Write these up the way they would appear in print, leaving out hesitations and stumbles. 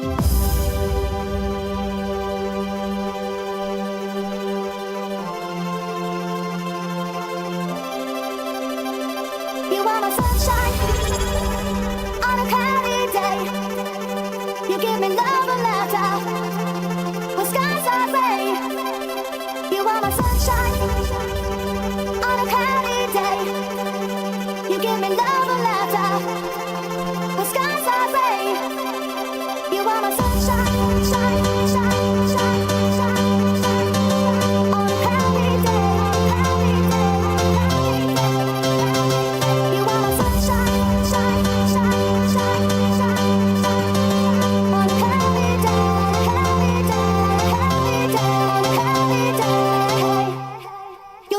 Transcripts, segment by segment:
You are my sunshine on a cloudy day. You give me love and laughter when skies are gray. You are my sunshine on a cloudy day. You give me love and laughter when skies are gray. You are my sunshine, shine, shine, shine, shine, shine on a cloudy day, cloudy day, cloudy day. You are my sunshine, shine, shine, shine, shine, shine on a cloudy day, cloudy day, cloudy day, cloudy day. You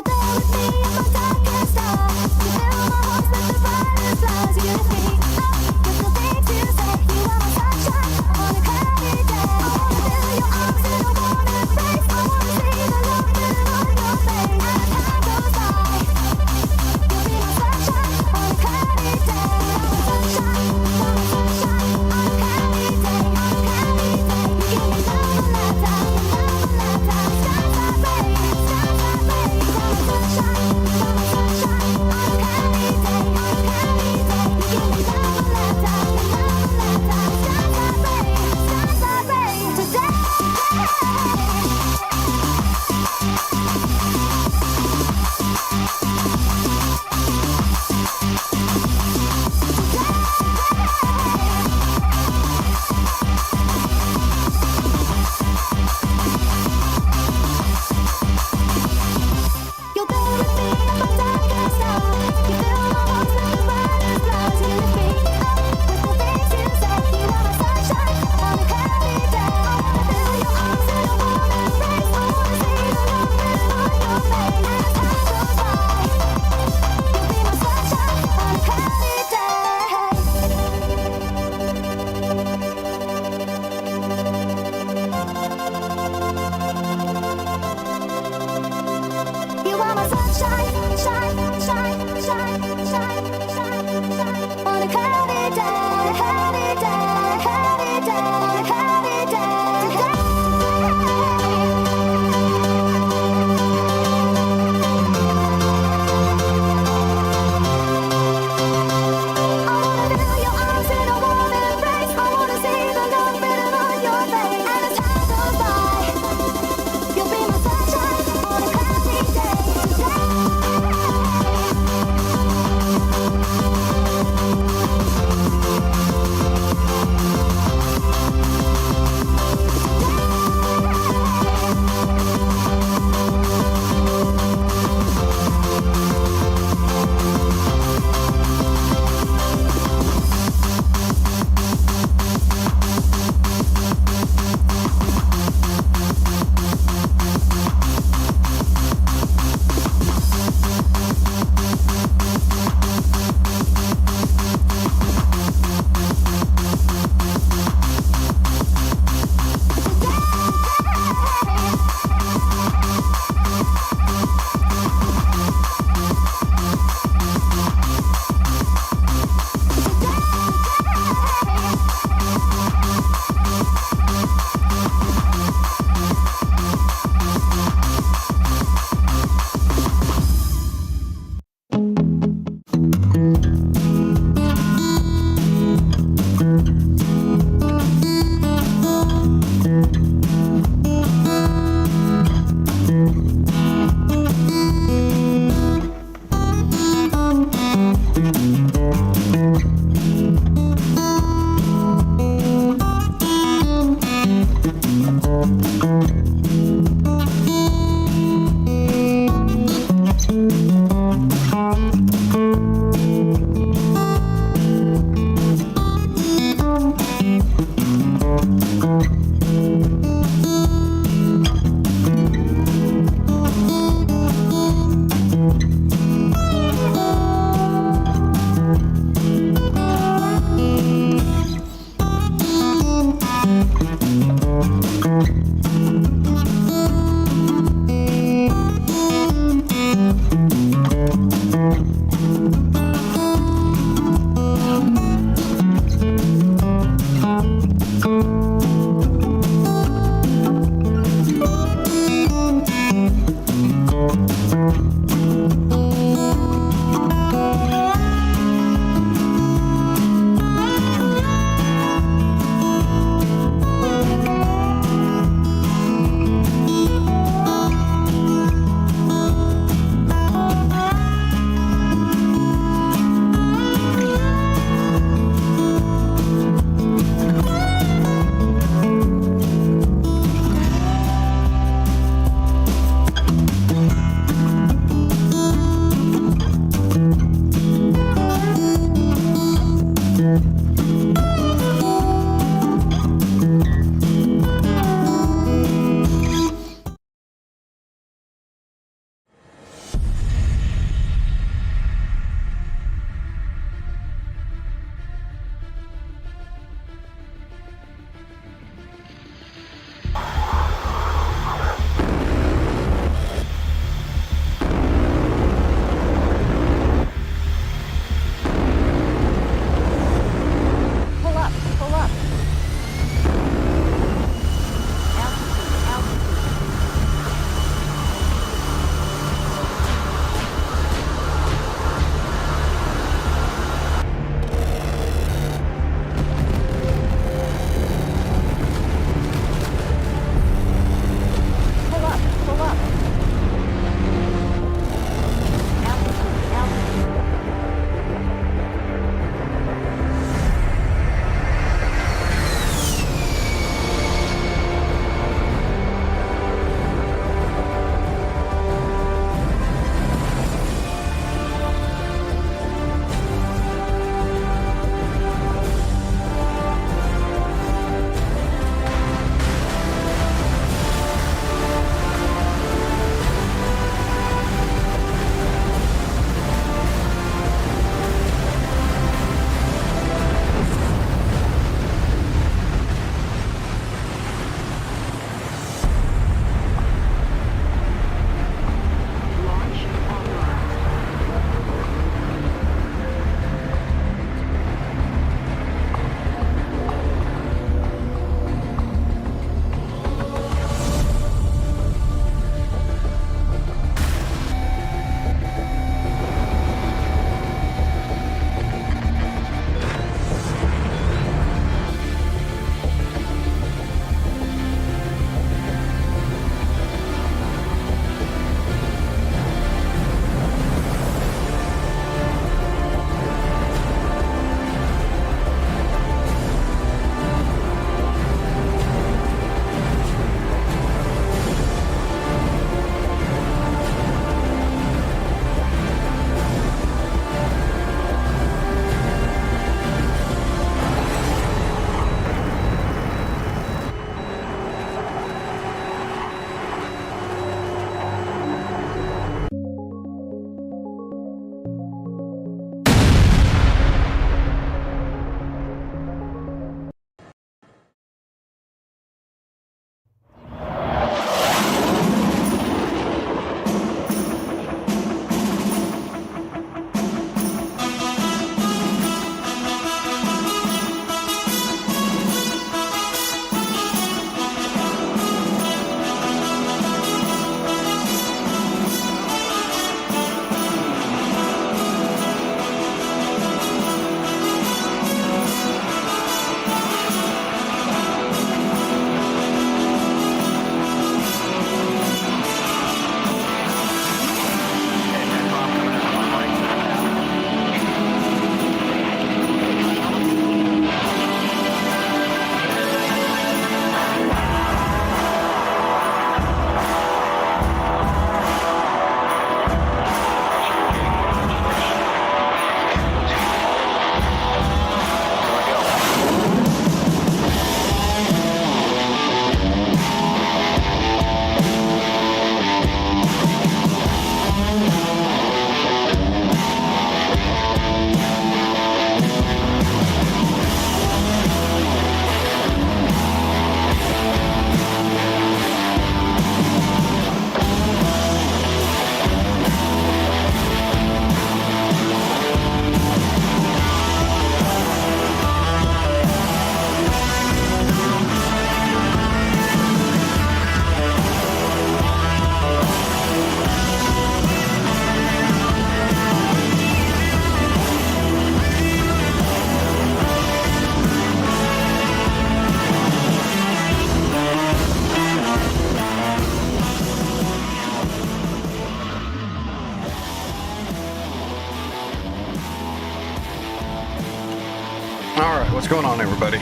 What's going on, everybody?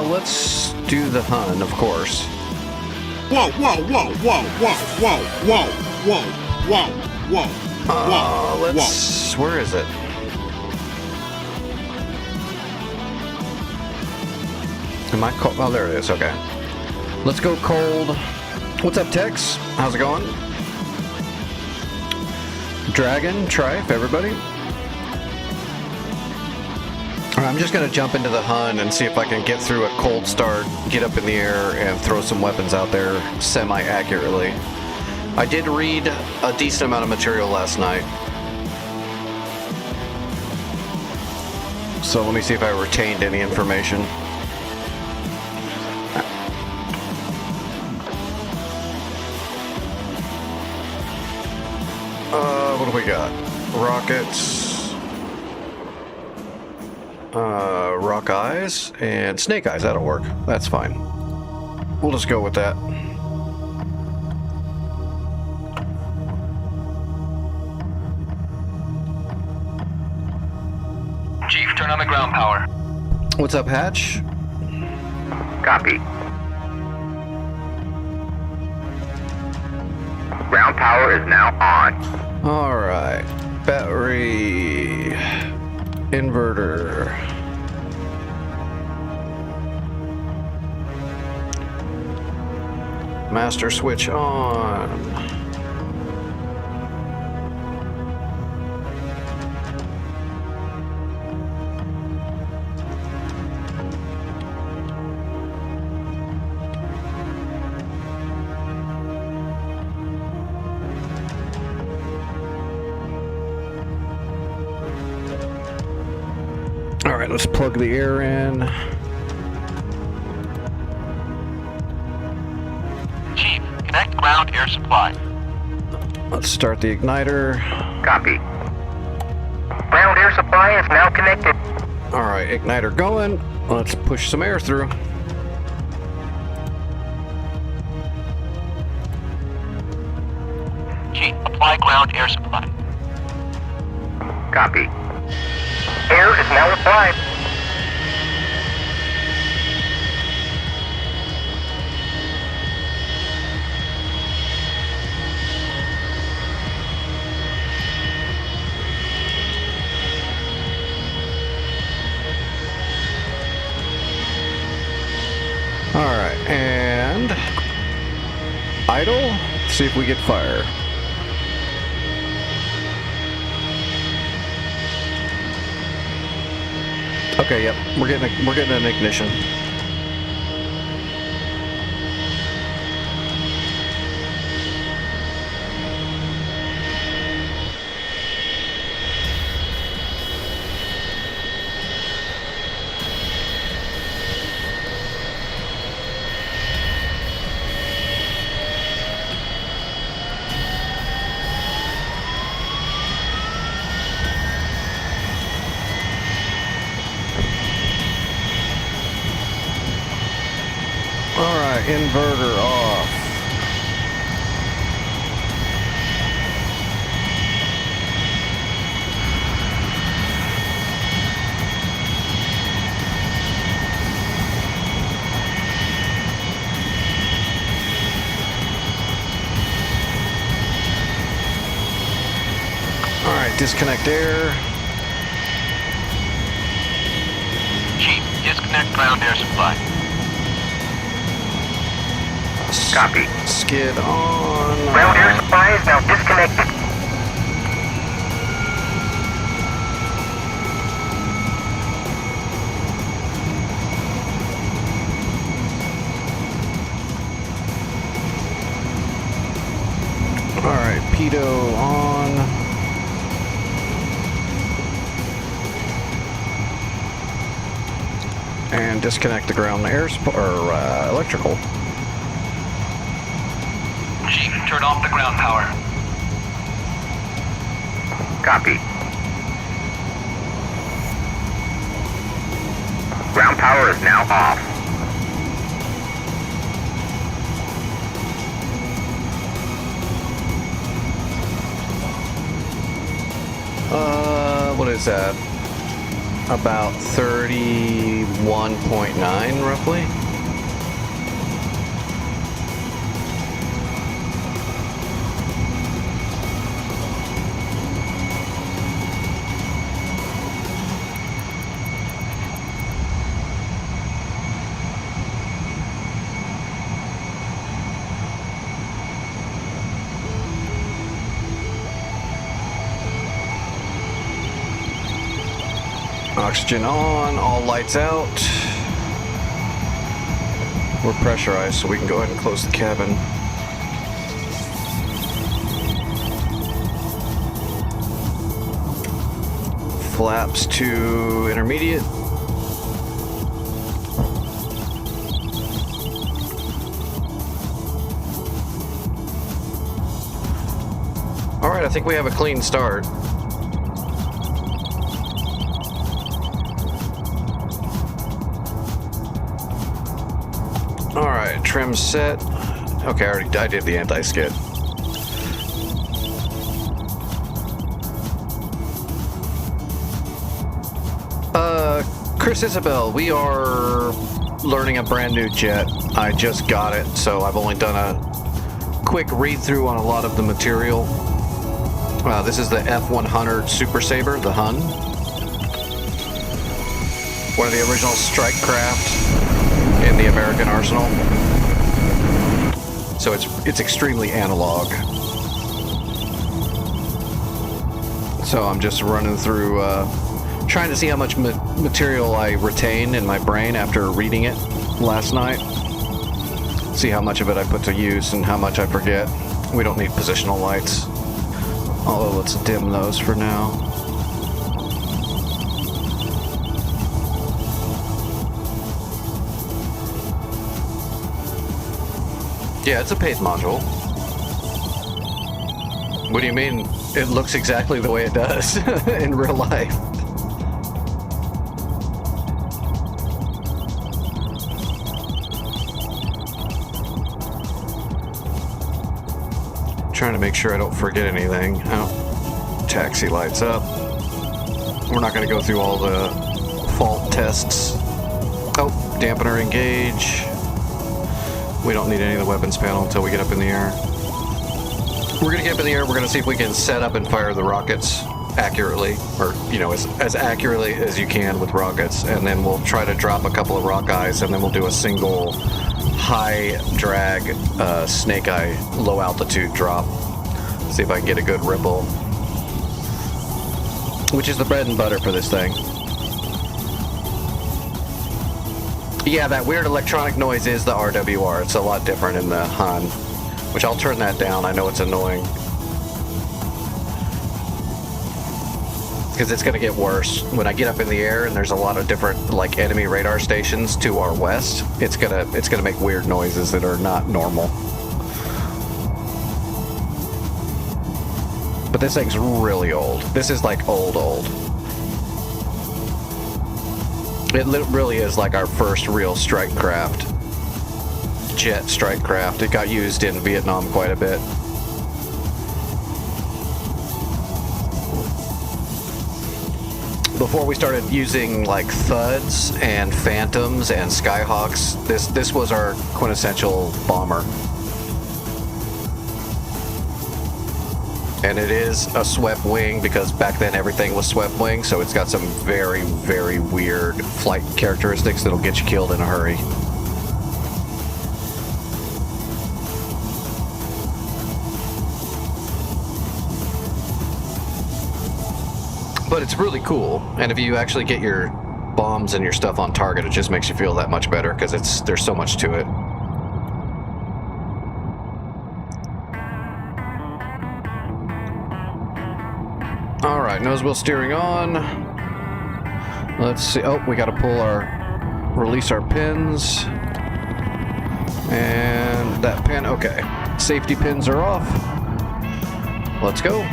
Let's do the Hun, of course. Whoa, whoa, whoa, whoa, whoa, whoa, whoa, whoa, whoa, whoa, whoa. Let's... Where is it? Am I cold? Oh, there it is. Okay. Let's go cold. What's up, Tex? How's it going? Dragon, Trife, everybody. I'm just going to jump into the Hun and see if I can get through a cold start, get up in the air, and throw some weapons out there semi-accurately. I did read a decent amount of material last night. So let me see if I retained any information. What do we got? Rockets. Rock eyes and snake eyes. That'll work. That's fine. We'll just go with that. Chief, turn on the ground power. What's up, Hatch? Copy. Ground power is now on. All right. Battery. Inverter. Master switch on. All right, let's plug the air in. Chief, connect ground air supply. Let's start the igniter. Copy. Ground air supply is now connected. All right, igniter going. Let's push some air through. Chief, apply ground air supply. Copy. Air is now applied. All right, and idle. See if we get fire. Okay, yep, we're getting an ignition. Alright, inverter off. Alright, disconnect air. Chief, disconnect ground air supply. Copy. Skid on. Ground air supply is now disconnected. Alright, pitot on. And disconnect the ground air electrical. Chief, turn off the ground power. Copy. Ground power is now off. is that? About 31.9 roughly. Oxygen on, all lights out. We're pressurized, so we can go ahead and close the cabin. Flaps to intermediate. All right, I think we have a clean start. Alright, trim set. Okay, I did the anti-skid. Chris Isabel, we are learning a brand new jet. I just got it, so I've only done a quick read-through on a lot of the material. This is the F-100 Super Sabre, the Hun. One of the original strike craft in the American arsenal. So it's extremely analog. So I'm just running through, trying to see how much material I retain in my brain after reading it last night. See how much of it I put to use and how much I forget. We don't need positional lights. Although let's dim those for now. Yeah, it's a paid module. What do you mean? It looks exactly the way it does in real life. Trying to make sure I don't forget anything. Oh, taxi lights up. We're not going to go through all the fault tests. Oh, dampener engage. We don't need any of the weapons panel until we get up in the air. We're going to get up in the air, we're going to see if we can set up and fire the rockets accurately, or, you know, as accurately as you can with rockets, and then we'll try to drop a couple of rock eyes, and then we'll do a single high drag snake eye low altitude drop. See if I can get a good ripple, which is the bread and butter for this thing. Yeah, that weird electronic noise is the RWR. It's a lot different in the Hun, which I'll turn that down. I know it's annoying. Because it's going to get worse. When I get up in the air and there's a lot of different like enemy radar stations to our west, it's gonna make weird noises that are not normal. But this thing's really old. This is like old. It really is like our first real strike craft. Jet strike craft. It got used in Vietnam quite a bit. Before we started using like Thuds and Phantoms and Skyhawks, this was our quintessential bomber. And it is a swept wing because back then everything was swept wing, so it's got some very, very weird flight characteristics that'll get you killed in a hurry. But it's really cool, and if you actually get your bombs and your stuff on target, it just makes you feel that much better because there's so much to it. Alright, nose wheel steering on. Let's see. Oh, we gotta release our pins. And that pin, okay. Safety pins are off. Let's go.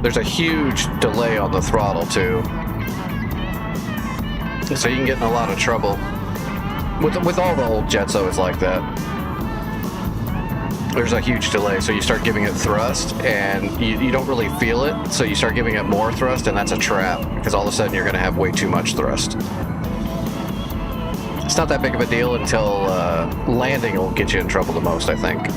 There's a huge delay on the throttle too. So you can get in a lot of trouble. With all the old jets, though, it's like that. there's a huge delay. So you start giving it thrust and you don't really feel it. So you start giving it more thrust, and that's a trap because all of a sudden you're going to have way too much thrust. It's not that big of a deal until landing will get you in trouble the most, I think.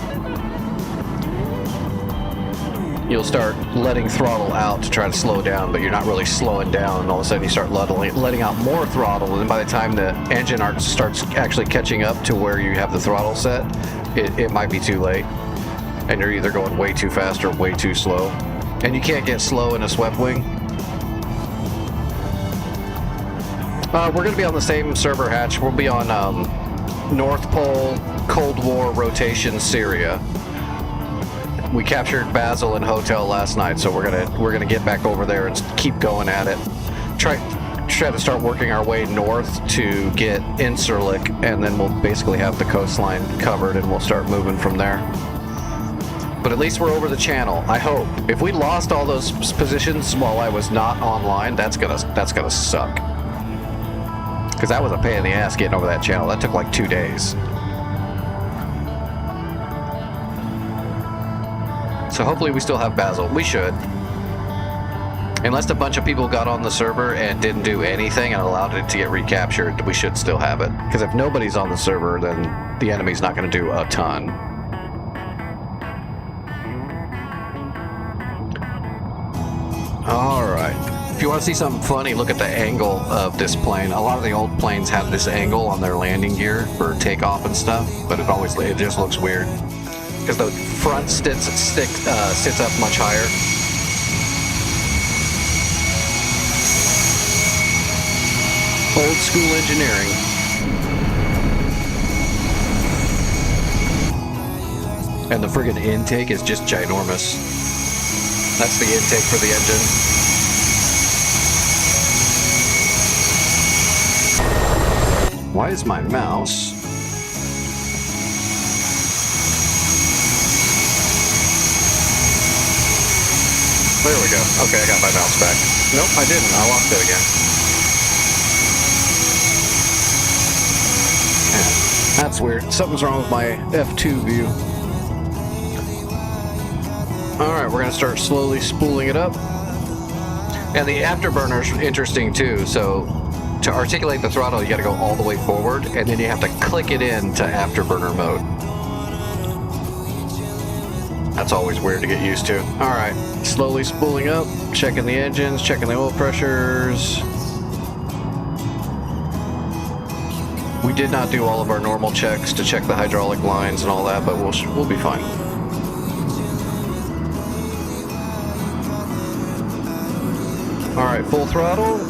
You'll start letting throttle out to try to slow down, but you're not really slowing down, and all of a sudden you start letting out more throttle, and by the time the engine starts actually catching up to where you have the throttle set, it might be too late, and you're either going way too fast or way too slow. And you can't get slow in a swept wing. We're going to be on the same server hatch. We'll be on North Pole Cold War rotation Syria. We captured Basel and Hotel last night, so we're gonna get back over there and keep going at it. Try to start working our way north to get Incirlik, and then we'll basically have the coastline covered, and we'll start moving from there. But at least we're over the channel, I hope. If we lost all those positions while I was not online, that's gonna suck. Because that was a pain in the ass getting over that channel. That took like 2 days. So hopefully we still have Basel. We should. Unless a bunch of people got on the server and didn't do anything and allowed it to get recaptured, we should still have it. Because if nobody's on the server, then the enemy's not going to do a ton. Alright. If you want to see something funny, look at the angle of this plane. A lot of the old planes have this angle on their landing gear for takeoff and stuff, but it just looks weird. Because the front sits up much higher. Old school engineering. And the friggin' intake is just ginormous. That's the intake for the engine. Why is my mouse... There we go. Okay, I got my mouse back. Nope, I didn't. I lost it again. Man, that's weird. Something's wrong with my F2 view. Alright, we're going to start slowly spooling it up. And the afterburner's interesting too. So to articulate the throttle, you got to go all the way forward, and then you have to click it into afterburner mode. That's always weird to get used to. Alright, slowly spooling up, checking the engines, checking the oil pressures. We did not do all of our normal checks to check the hydraulic lines and all that, but we'll be fine. Alright, full throttle.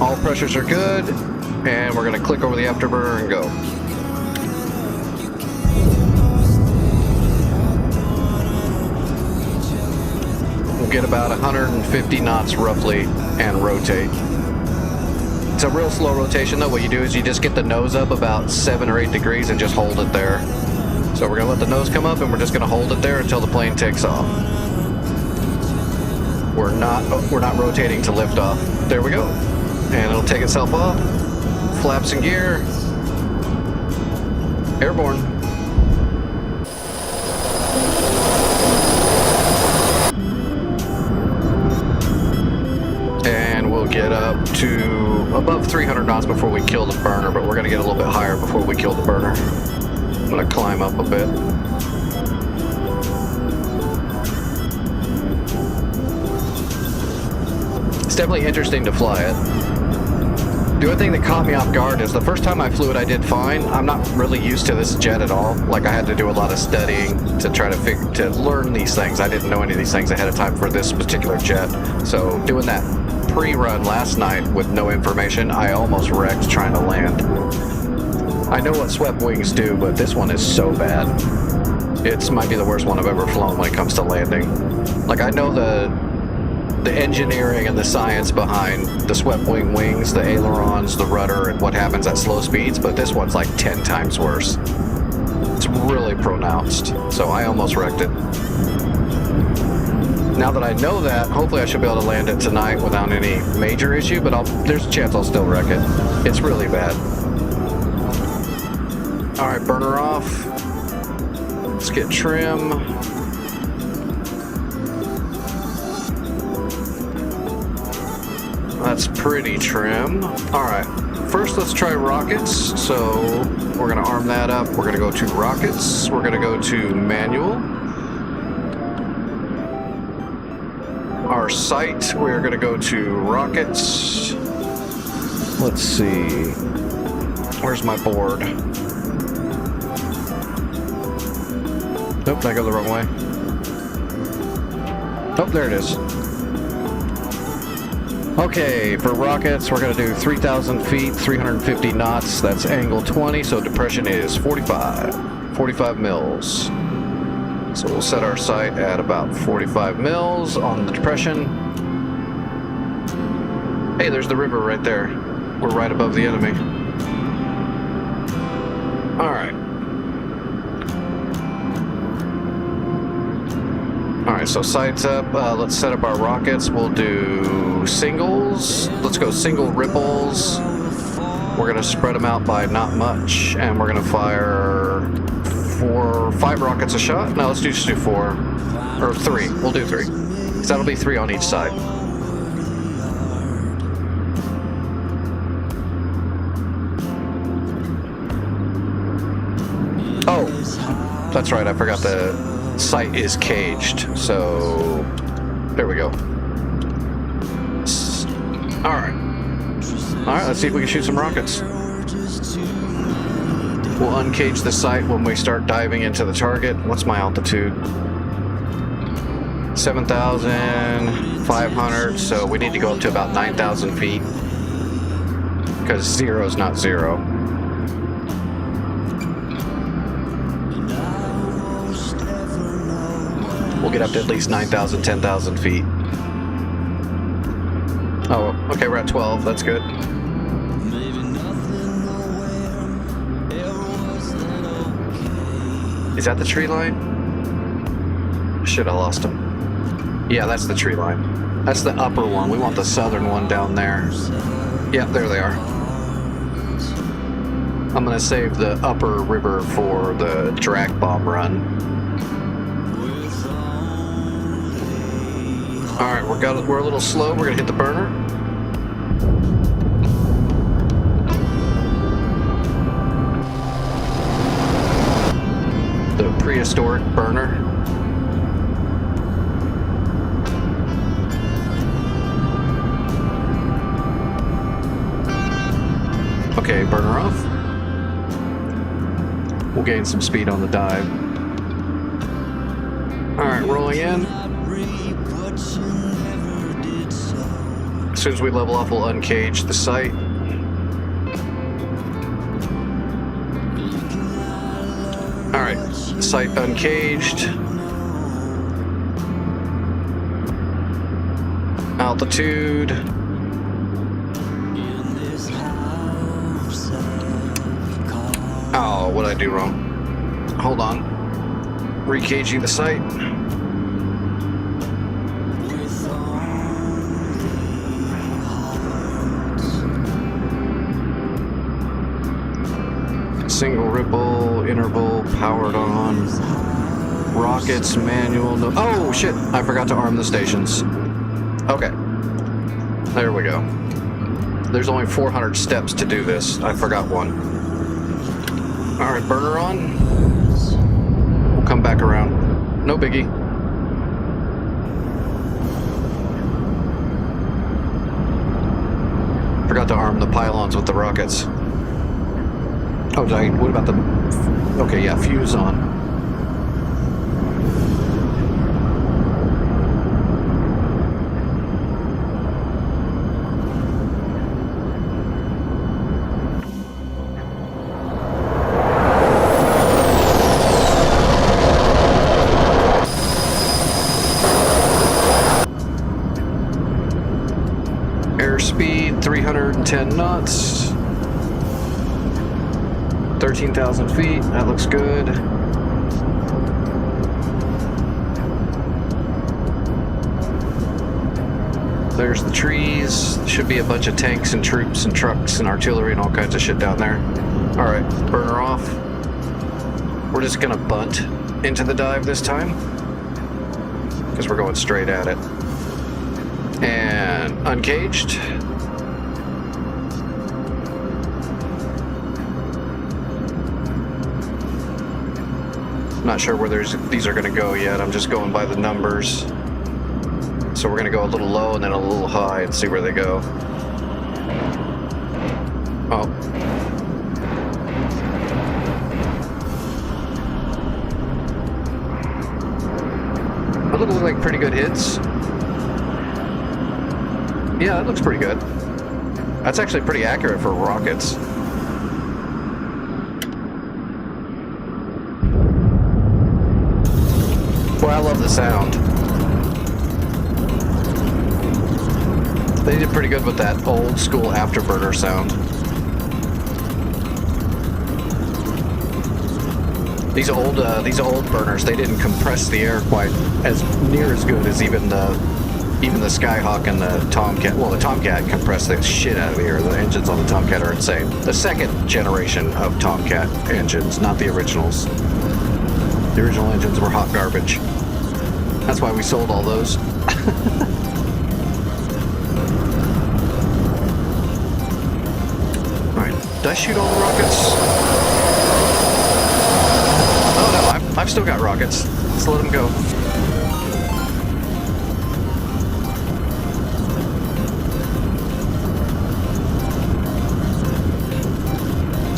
All pressures are good. And we're going to click over the afterburner and go. Get about 150 knots roughly and rotate. It's a real slow rotation though. What you do is you just get the nose up about 7 or 8 degrees and just hold it there. So we're gonna let the nose come up and we're just gonna hold it there until the plane takes off. We're not rotating to lift off. There we go. And it'll take itself off. Flaps in gear. Airborne. Get up to above 300 knots before we kill the burner, but we're going to get a little bit higher before we kill the burner. I'm going to climb up a bit. It's definitely interesting to fly it. The only thing that caught me off guard is the first time I flew it, I did fine. I'm not really used to this jet at all. Like, I had to do a lot of studying to try to learn these things. I didn't know any of these things ahead of time for this particular jet. So doing that pre-run last night with no information, I almost wrecked trying to land. I know what swept wings do, but this one is so bad. It might be the worst one I've ever flown when it comes to landing. Like, I know the engineering and the science behind the swept wing wings, the ailerons, the rudder, and what happens at slow speeds, but this one's like 10 times worse. It's really pronounced, so I almost wrecked it. Now that I know that, hopefully I should be able to land it tonight without any major issue, but there's a chance I'll still wreck it. It's really bad. Alright, burner off. let's get trim. That's pretty trim. Alright, first let's try rockets. So we're gonna arm that up. We're gonna go to rockets. We're gonna go to manual. Our sight, we're gonna go to rockets. Let's see. Where's my board? Nope, I go the wrong way. Oh, there it is. Okay, for rockets, we're going to do 3,000 feet, 350 knots. That's angle 20, so depression is 45 mils. So we'll set our sight at about 45 mils on the depression. Hey, there's the river right there. We're right above the enemy. All right. Alright, so sights up. Let's set up our rockets. We'll do singles. Let's go single ripples. We're going to spread them out by not much. And we're going to fire 5 rockets a shot. No, let's just do 4. Or 3. We'll do 3. Because that'll be 3 on each side. Oh, that's right. I forgot the sight is caged, so there we go. Alright, let's see if we can shoot some rockets. We'll uncage the sight when we start diving into the target. What's my altitude? 7,500, so we need to go up to about 9,000 feet because 0 is not 0. We'll get up to at least 9,000, 10,000 feet. Oh, okay, we're at 12. That's good. Is that the tree line? Shit, I lost him. Yeah, that's the tree line. That's the upper one. We want the southern one down there. Yeah, there they are. I'm gonna save the upper river for the drag bomb run. Alright, we're a little slow. We're gonna hit the burner. The prehistoric burner. Okay, burner off. We'll gain some speed on the dive. Alright, rolling in. As soon as we level off, we'll uncage the sight. Alright, sight uncaged. Altitude. Oh, what did I do wrong? Hold on. Recaging the sight. Single ripple, interval, powered on. Rockets, manual, no. Oh shit, I forgot to arm the stations. Okay. There we go. There's only 400 steps to do this. I forgot one. Alright, burner on. We'll come back around. No biggie. Forgot to arm the pylons with the rockets. Oh, what about the... Okay, yeah, fuse on. Airspeed, 310 knots. 13,000 feet, that looks good. There's the trees. Should be a bunch of tanks and troops and trucks and artillery and all kinds of shit down there. Alright, burner off. We're just gonna bunt. into the dive this time, because we're going straight at it. And uncaged. Not sure where these are going to go yet. I'm just going by the numbers. So we're going to go a little low and then a little high and see where they go. Oh. Those look like pretty good hits. Yeah, that looks pretty good. That's actually pretty accurate for rockets. Boy, I love the sound. They did pretty good with that old school afterburner sound. These old burners, they didn't compress the air quite as near as good as even the Skyhawk and the Tomcat. Well, the Tomcat compressed the shit out of the air. The engines on the Tomcat are insane. The second generation of Tomcat engines, not the originals. The original engines were hot garbage. That's why we sold all those. Alright, did I shoot all the rockets? Oh no, I've still got rockets. Let's let them go.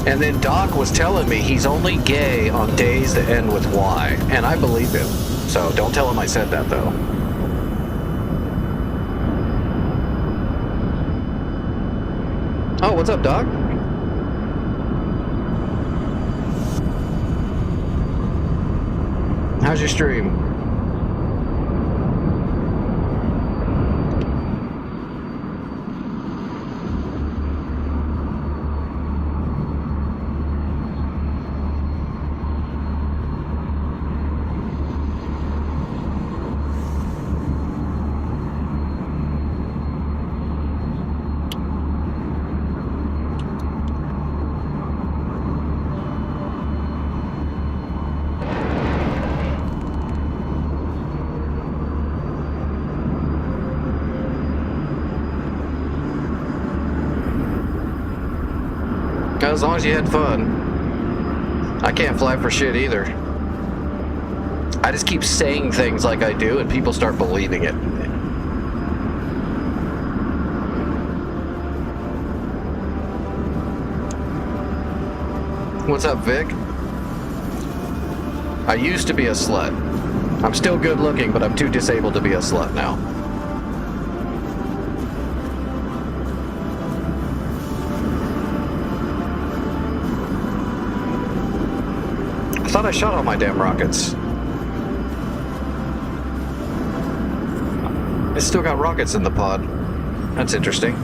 And then Doc was telling me he's only gay on days that end with Y, and I believe him. So don't tell him I said that, though. Oh, what's up, Doc? How's your stream? As long as you had fun. I can't fly for shit either. I just keep saying things like I do and people start believing it. What's up, Vic? I used to be a slut. I'm still good looking, but I'm too disabled to be a slut now. I thought I shot all my damn rockets. It's still got rockets in the pod. That's interesting.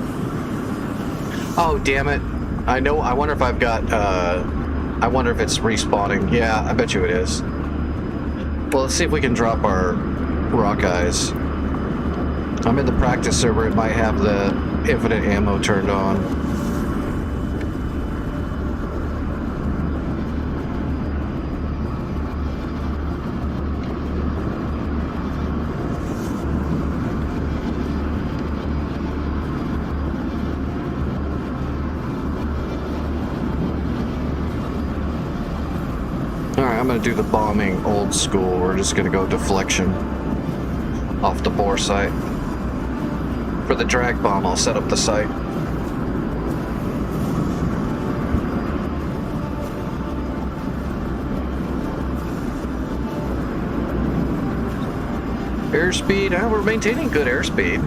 Oh, damn it. I know, I wonder if I've got, I wonder if it's respawning. Yeah, I bet you it is. Well, let's see if we can drop our rock eyes. I'm in the practice server. It might have the infinite ammo turned on. I'm going to do the bombing old school. We're just going to go deflection off the bore site. For the drag bomb, I'll set up the site. Airspeed, we're maintaining good airspeed.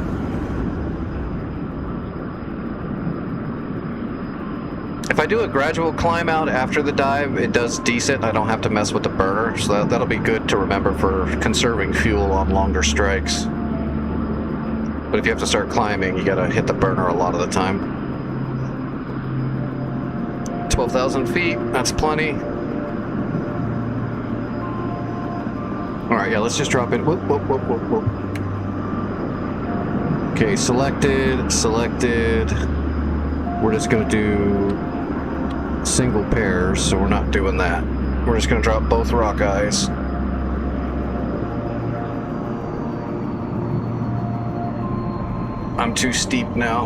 If I do a gradual climb out after the dive, it does decent. I don't have to mess with the burner, so that'll be good to remember for conserving fuel on longer strikes. But if you have to start climbing, you gotta hit the burner a lot of the time. 12,000 feet, that's plenty. Alright, yeah, let's just drop in. Whoop, whoop, whoop, whoop, whoop. Okay, selected. We're just gonna do single pairs, so we're not doing that. We're just gonna drop both rock eyes. I'm too steep now.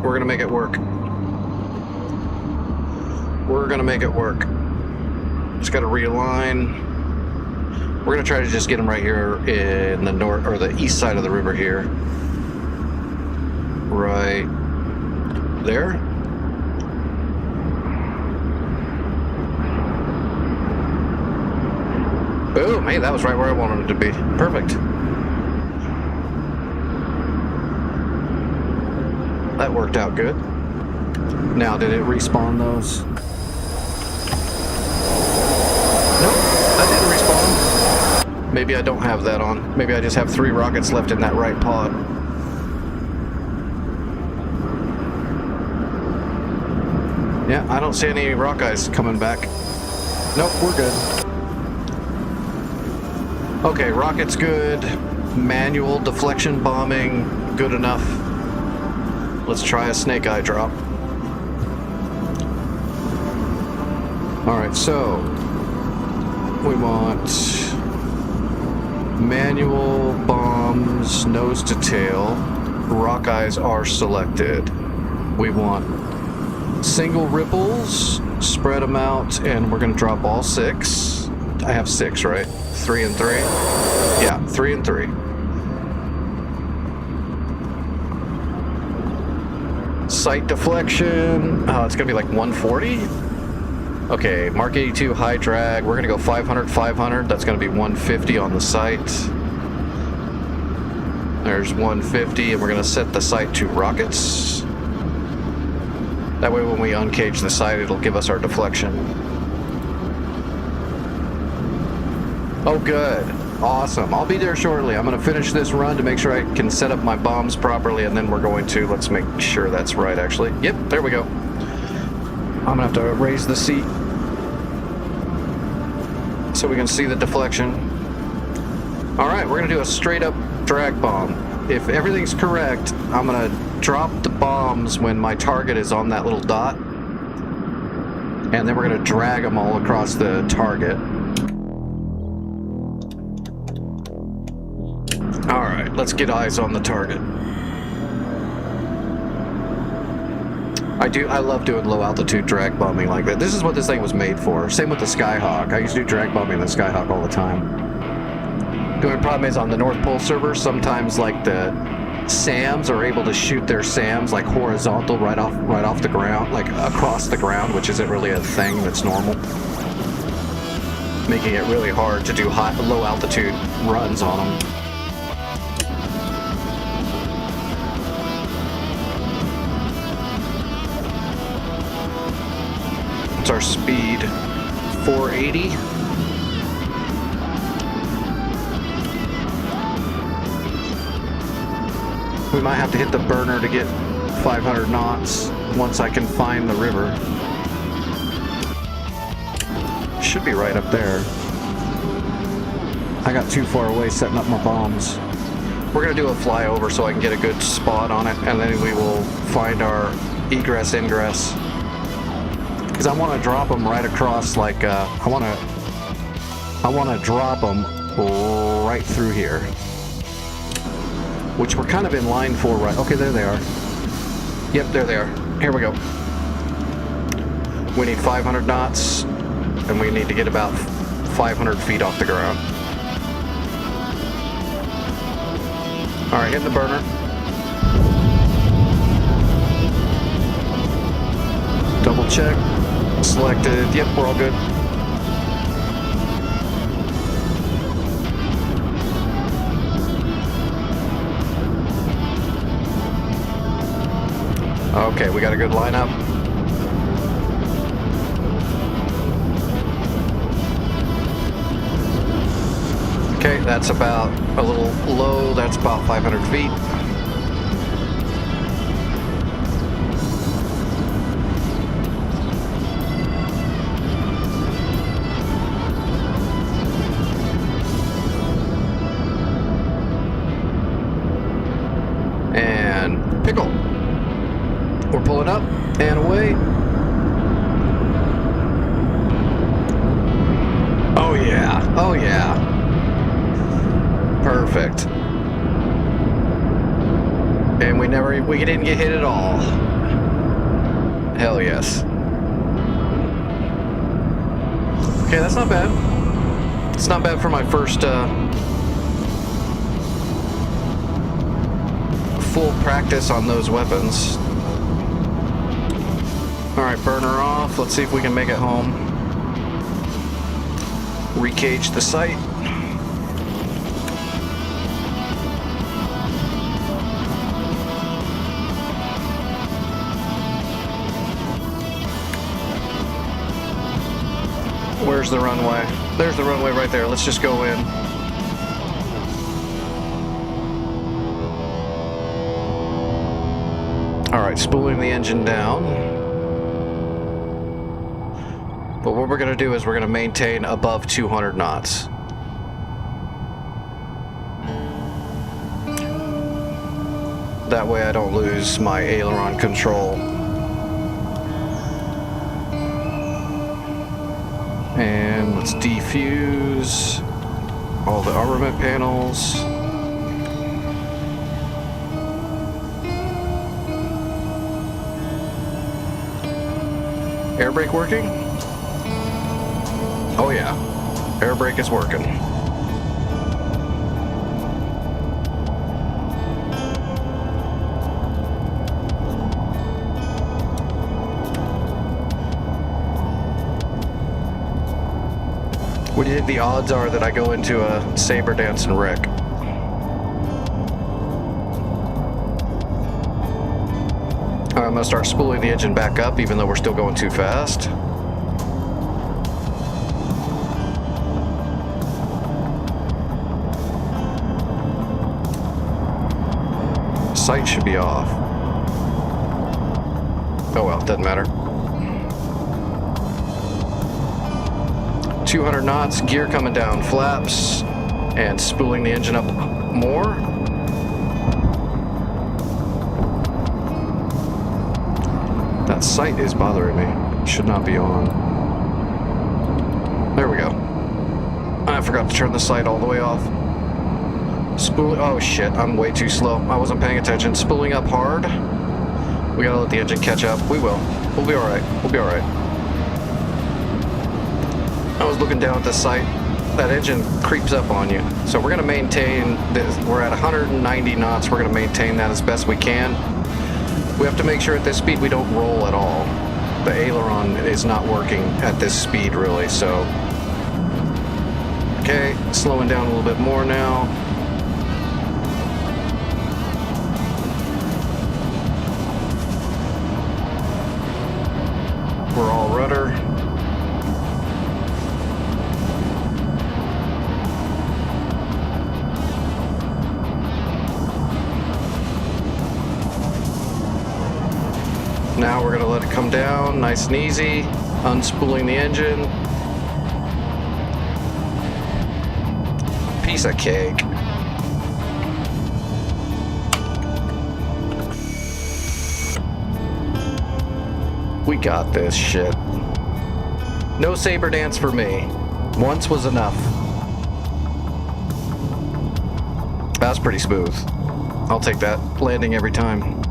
We're gonna make it work. We're gonna make it work. Just gotta realign. We're gonna try to just get them right here in the north or the east side of the river here. Right there. Boom, hey, that was right where I wanted it to be. Perfect. That worked out good. Now, did it respawn those? Nope, that didn't respawn. Maybe I don't have that on. Maybe I just have 3 rockets left in that right pod. Yeah, I don't see any rock eyes coming back. Nope, we're good. Okay, rocket's good. Manual deflection bombing, good enough. Let's try a snake eye drop. Alright, so we want manual bombs, nose to tail. Rock eyes are selected. We want single ripples, spread them out, and we're going to drop all 6. I have 6, right? 3 and 3? Yeah, 3 and 3. Sight deflection. Oh, it's going to be like 140? Okay, Mark 82 high drag. We're going to go 500, 500. That's going to be 150 on the sight. There's 150, and we're going to set the sight to rockets. That way when we uncage the sight, it'll give us our deflection. Oh, good. Awesome. I'll be there shortly. I'm going to finish this run to make sure I can set up my bombs properly, and then we're going to, let's make sure that's right, actually. Yep, there we go. I'm going to have to raise the seat so we can see the deflection. All right, we're going to do a straight up drag bomb. If everything's correct, I'm going to drop the bombs when my target is on that little dot, and then we're going to drag them all across the target. All right, let's get eyes on the target. I love doing low altitude drag bombing like that. This is what this thing was made for. Same with the Skyhawk. I used to do drag bombing the Skyhawk all the time. The only problem is on the North Pole server, sometimes like the SAMs are able to shoot their SAMs like horizontal right off the ground, like across the ground, which isn't really a thing that's normal, making it really hard to do low altitude runs on them. What's our speed? 480. We might have to hit the burner to get 500 knots once I can find the river. Should be right up there. I got too far away setting up my bombs. We're gonna do a flyover so I can get a good spot on it, and then we will find our egress ingress. Because I want to drop them right across, like I want to drop them right through here, which we're kind of in line for, right? Okay, there they are. Yep, there they are. Here we go. We need 500 knots, and we need to get about 500 feet off the ground. All right, hit the burner. Double check. Selected. Yep, we're all good. Okay, we got a good lineup. Okay, that's about a little low. That's about 500 feet. And pickle. We're pulling up and away. Oh yeah, oh yeah. Perfect. And we didn't get hit at all. Hell yes. Okay, that's not bad. It's not bad for my first full practice on those weapons. Alright, burner off. Let's see if we can make it home. Recage the site. Where's the runway? There's the runway right there. Let's just go in. Alright, spooling the engine down. But what we're going to do is we're going to maintain above 200 knots. That way I don't lose my aileron control. And let's defuse all the armament panels. Air brake working? Oh yeah, air brake is working. What do you think the odds are that I go into a saber dance and wreck? I'm gonna start spooling the engine back up even though we're still going too fast. Sight should be off. Oh well, doesn't matter. 200 knots, gear coming down, flaps, and spooling the engine up more. That sight is bothering me. It should not be on. There we go. I forgot to turn the sight all the way off. Spooling. Oh shit, I'm way too slow. I wasn't paying attention. Spooling up hard. We gotta let the engine catch up. We will. We'll be alright. We'll be alright. I was looking down at the sight. That engine creeps up on you. So we're gonna maintain this. We're at 190 knots. We're gonna maintain that as best we can. We have to make sure at this speed we don't roll at all. The aileron is not working at this speed really, so. Okay, slowing down a little bit more now. We're all rudder. Now we're gonna let it come down, nice and easy, unspooling the engine. Piece of cake. We got this shit. No saber dance for me. Once was enough. That's pretty smooth. I'll take that. Landing every time.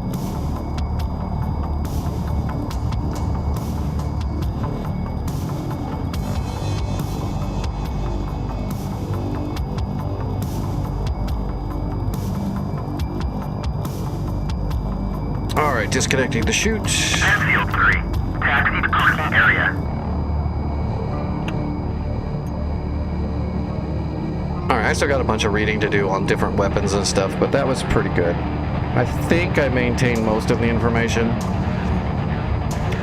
Alright, disconnecting the chute. Airfield 3. Taxi to parking area. Alright, I still got a bunch of reading to do on different weapons and stuff, but that was pretty good. I think I maintained most of the information.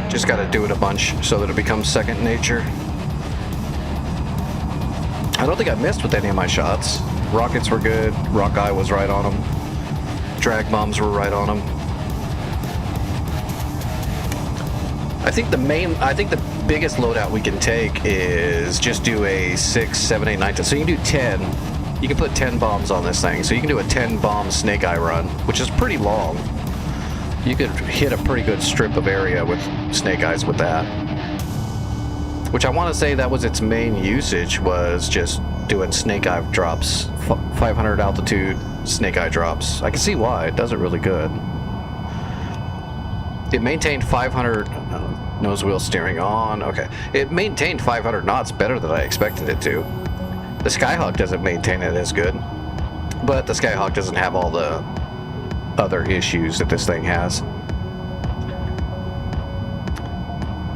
Just gotta do it a bunch so that it becomes second nature. I don't think I missed with any of my shots. Rockets were good, Rock Eye was right on them. Drag bombs were right on them. I think the biggest loadout we can take is just do a 6, 7, 8, 9, 10. So you can do 10. You can put 10 bombs on this thing. So you can do a 10 bomb snake eye run, which is pretty long. You could hit a pretty good strip of area with snake eyes with that. Which I want to say that was its main usage, was just doing snake eye drops, 500 altitude snake eye drops. I can see why, it does it really good. It maintained 500, nose wheel steering on, okay. It maintained 500 knots better than I expected it to. The Skyhawk doesn't maintain it as good, but the Skyhawk doesn't have all the other issues that this thing has.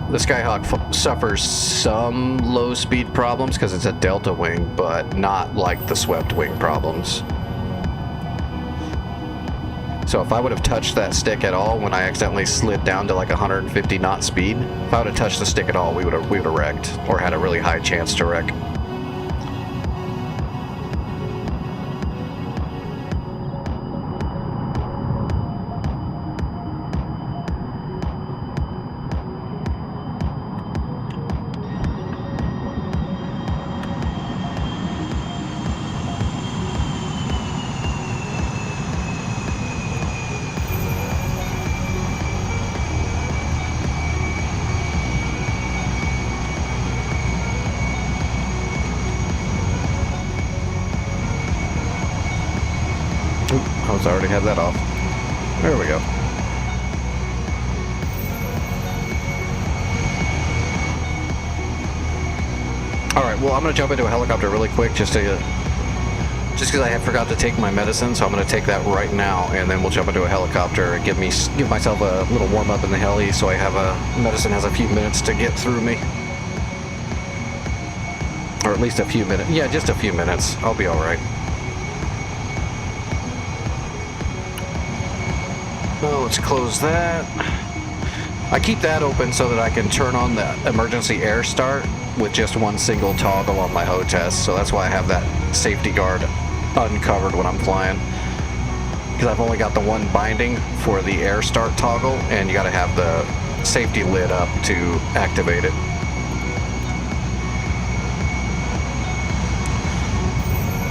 The Skyhawk suffers some low speed problems because it's a delta wing, but not like the swept wing problems. So if I would have touched that stick at all when I accidentally slid down to like 150 knot speed, if I would have touched the stick at all, we would have wrecked, or had a really high chance to wreck. I already had that off. There we go. Alright, well, I'm going to jump into a helicopter really quick just because I had forgot to take my medicine, so I'm going to take that right now, and then we'll jump into a helicopter and give myself a little warm-up in the heli, so I have medicine has a few minutes to get through me. Or at least a few minutes. Yeah, just a few minutes. I'll be alright. So let's close that. I keep that open so that I can turn on the emergency air start with just one single toggle on my HOTAS. So that's why I have that safety guard uncovered when I'm flying. Because I've only got the one binding for the air start toggle, and you got to have the safety lid up to activate it.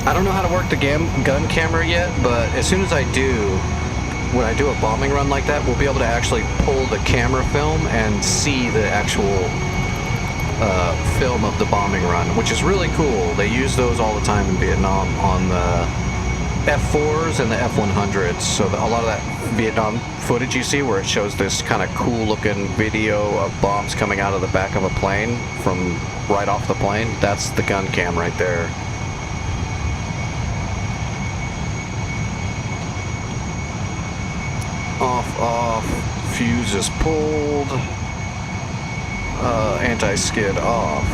I don't know how to work the gun camera yet, but as soon as I do, when I do a bombing run like that, we'll be able to actually pull the camera film and see the actual film of the bombing run, which is really cool. They use those all the time in Vietnam on the F4s and the F100s. So a lot of that Vietnam footage you see where it shows this kind of cool looking video of bombs coming out of the back of a plane from right off the plane, that's the gun cam right there. Off, fuse is pulled, anti-skid off,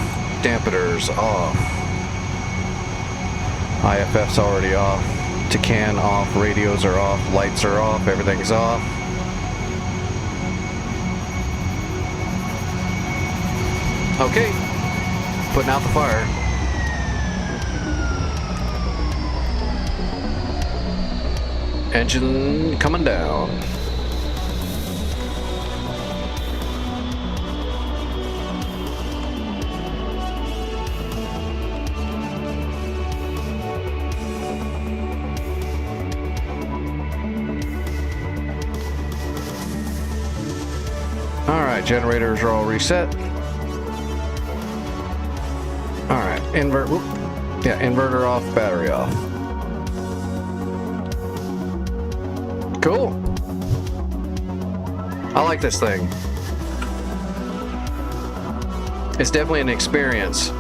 dampeners off, IFF's already off, TCAN off, radios are off, lights are off, everything's off. Okay, putting out the fire. Engine coming down. Alright, generators are all reset. Alright, inverter off, battery off. Cool. I like this thing. It's definitely an experience.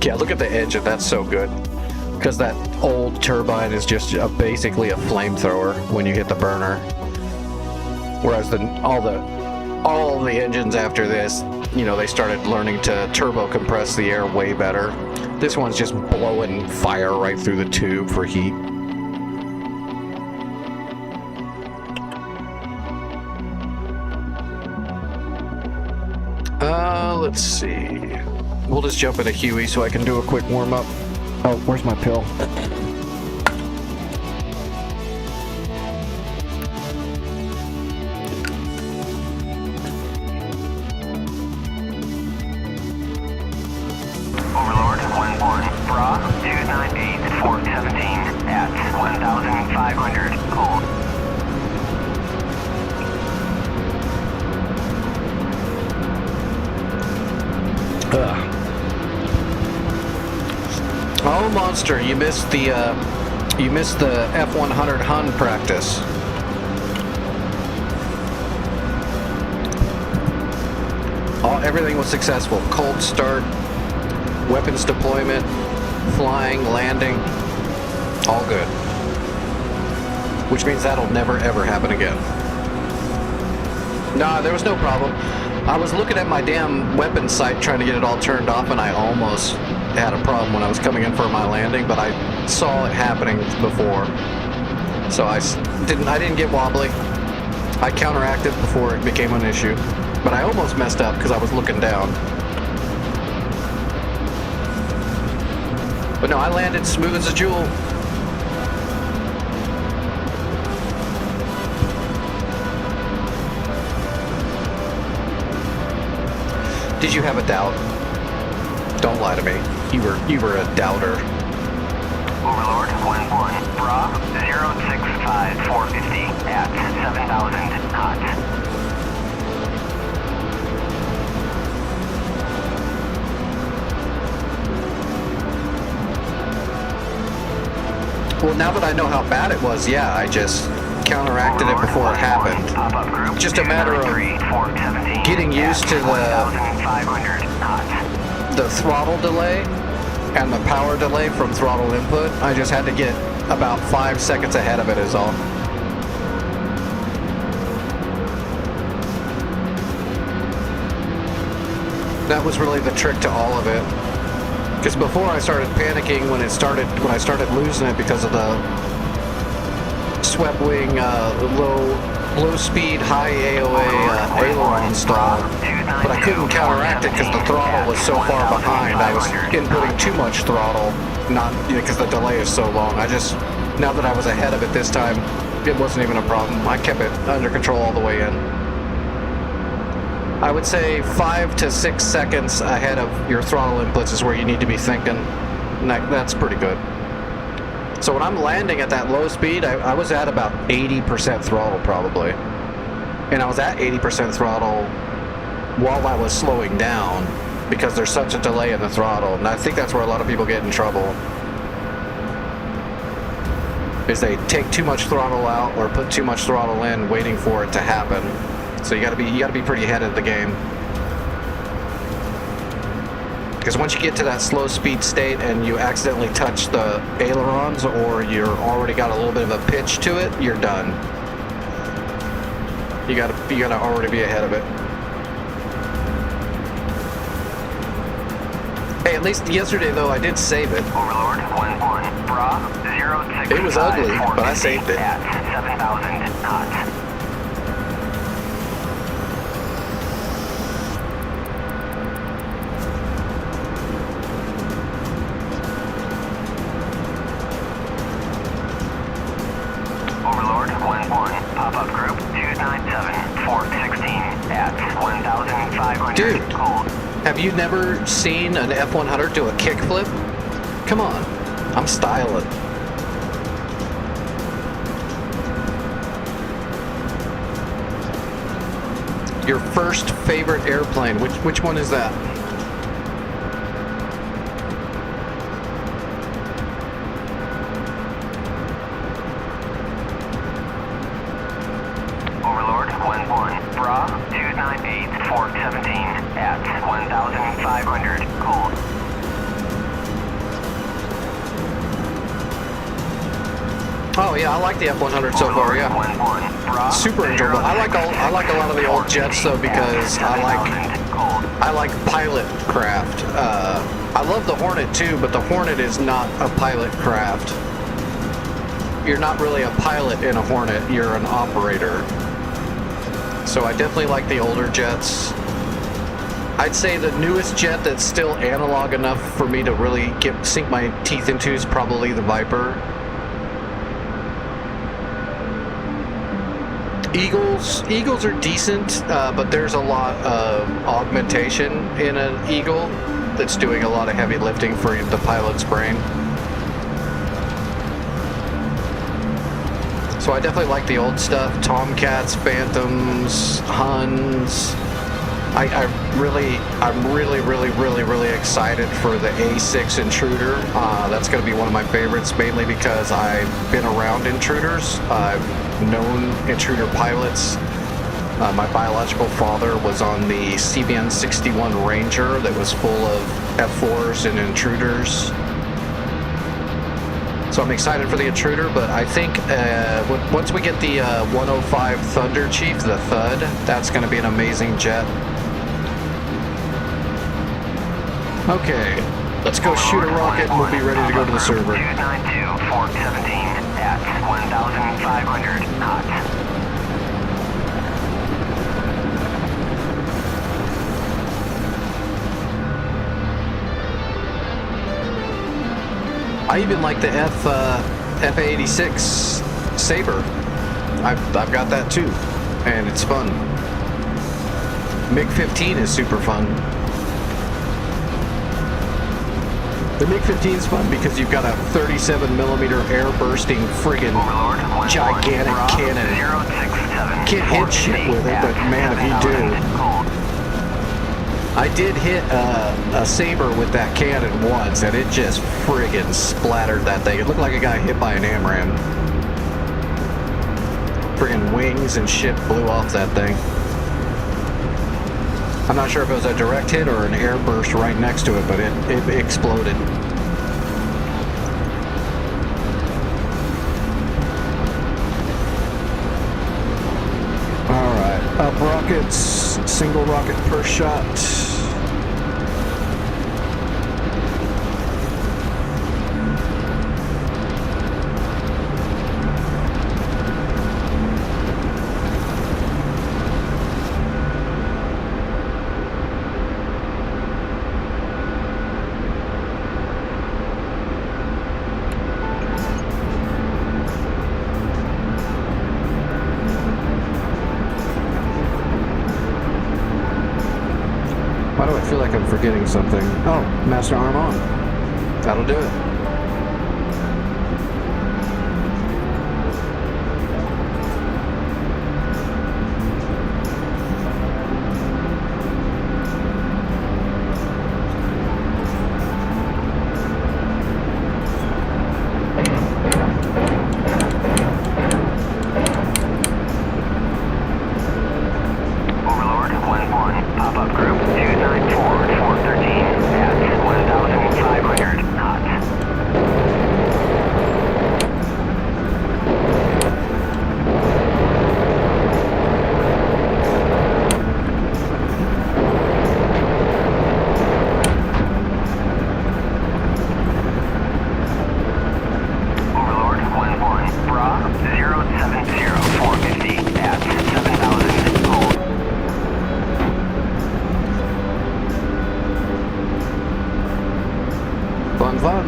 Yeah, look at the edge of that's so good. Because that old turbine is just basically a flamethrower when you hit the burner. Whereas all the engines after this, you know, they started learning to turbo compress the air way better. This one's just blowing fire right through the tube for heat. Let's see. We'll just jump into Huey so I can do a quick warm-up. Oh, where's my pill? Overlord 1-1. Bra 298-417 at 1,500. Cool. Monster, you missed the F100 Hun practice. Everything was successful. Cold start, weapons deployment, flying, landing, all good. Which means that'll never ever happen again. Nah, there was no problem. I was looking at my damn weapons sight trying to get it all turned off, and I almost had a problem when I was coming in for my landing, but I saw it happening before. So I didn't get wobbly. I counteracted before it became an issue. But I almost messed up because I was looking down. But no, I landed smooth as a jewel. Did you have a doubt? Don't lie to me. You were a doubter. Overlord 1-1, Bra 065450 at 7,000 knots. Well, now that I know how bad it was, yeah, I just counteracted it before it happened. Just a matter of getting used to the throttle delay and the power delay from throttle input. I just had to get about 5 seconds ahead of it is all. That was really the trick to all of it. Because before I started panicking when I started losing it because of the swept wing, low speed, high AOA aileron stall, but I couldn't counteract it because the throttle was so far behind. I was inputting too much throttle, not because the delay is so long. Now that I was ahead of it this time, it wasn't even a problem. I kept it under control all the way in. I would say 5 to 6 seconds ahead of your throttle inputs is where you need to be thinking. And that's pretty good. So when I'm landing at that low speed, I was at about 80% throttle probably. And I was at 80% throttle while I was slowing down because there's such a delay in the throttle. And I think that's where a lot of people get in trouble. Is they take too much throttle out or put too much throttle in waiting for it to happen. So you gotta be pretty ahead of the game. Because once you get to that slow speed state and you accidentally touch the ailerons or you're already got a little bit of a pitch to it, you're done. You gotta already be ahead of it. Hey, at least yesterday though I did save it. Overlord 1-1, Bra 065450 It was ugly, but I saved it. at 7,000 knots. Pop-up group 297, 416 at 1,500. Dude, cold. have you never seen an F100 do a kickflip? Come on, I'm styling. Your first favorite airplane, which one is that? Overlord 1-1, Bra 298, 417 at 1,500. Cold. Oh yeah, I like the F100 so far. Yeah, 1-1, Bra super enjoyable. I like a lot of the old jets though because I like pilot craft. I love the Hornet too, but the Hornet is not a pilot craft. You're not really a pilot in a Hornet. You're an operator. So I definitely like the older jets. I'd say the newest jet that's still analog enough for me to really sink my teeth into is probably the Viper. Eagles are decent, but there's a lot of augmentation in an Eagle that's doing a lot of heavy lifting for the pilot's brain. So I definitely like the old stuff, Tomcats, Phantoms, Huns. I'm really excited for the A6 Intruder. That's going to be one of my favorites, mainly because I've been around intruders. I've known intruder pilots. My biological father was on the CBN 61 Ranger that was full of F4s and intruders. So I'm excited for the Intruder, but I think once we get the 105 Thunder Chief, the Thud, that's going to be an amazing jet. Okay, let's go shoot a rocket and we'll be ready to go to the server. 292, Fort 17 at 1,500 knots. I even like the F-86 Saber. I've got that too, and it's fun. MiG-15 is super fun. The MiG-15 is fun because you've got a 37mm air bursting friggin' gigantic cannon. Can't hit shit with it, but man, if you do. I did hit a Saber with that cannon once, and it just friggin' splattered that thing. It looked like a guy hit by an AMRAAM. Friggin' wings and shit blew off that thing. I'm not sure if it was a direct hit or an air burst right next to it, but it exploded. Alright, up rockets, single rocket per shot. Why do I feel like I'm forgetting something? Oh, master arm on. That'll do it. Fun.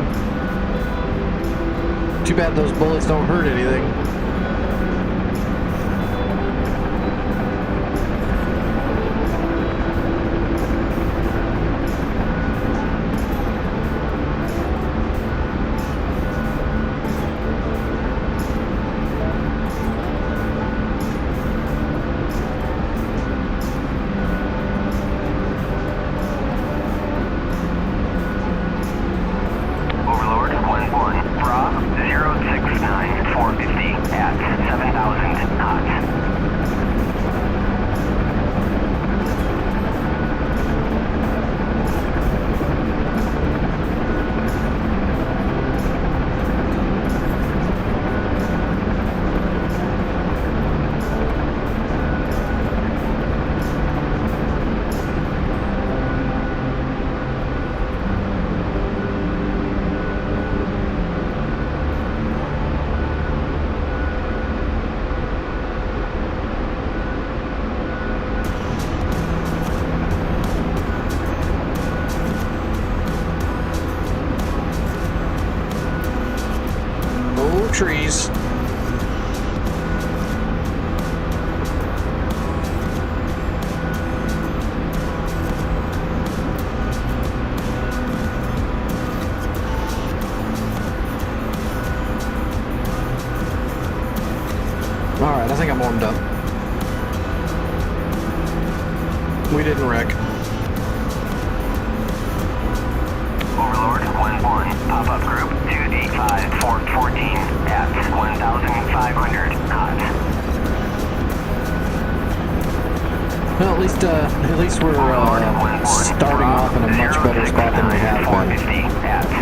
Too bad those bullets don't hurt anything. Trees. All right, I think I'm warmed up. We didn't wreck. Overlord 1-1. Pop-up group 285 Fort 14 at 1,500 knots. Well, at least we're starting off in a much better spot than we have been.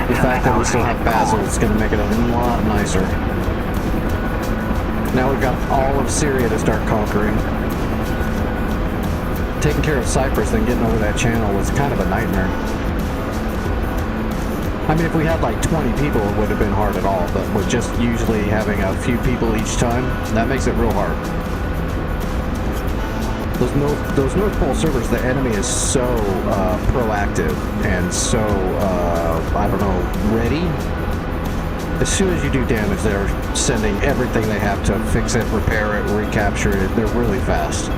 The fact that we still have Basel is going to make it a lot nicer. Now we've got all of Syria to start conquering. Taking care of Cyprus, then getting over that channel was kind of a nightmare. I mean, if we had like 20 people, it would have been hard at all, but with just usually having a few people each time, that makes it real hard. Those North Pole servers, the enemy is so proactive and so, I don't know, ready. As soon as you do damage, they're sending everything they have to fix it, repair it, recapture it. They're really fast.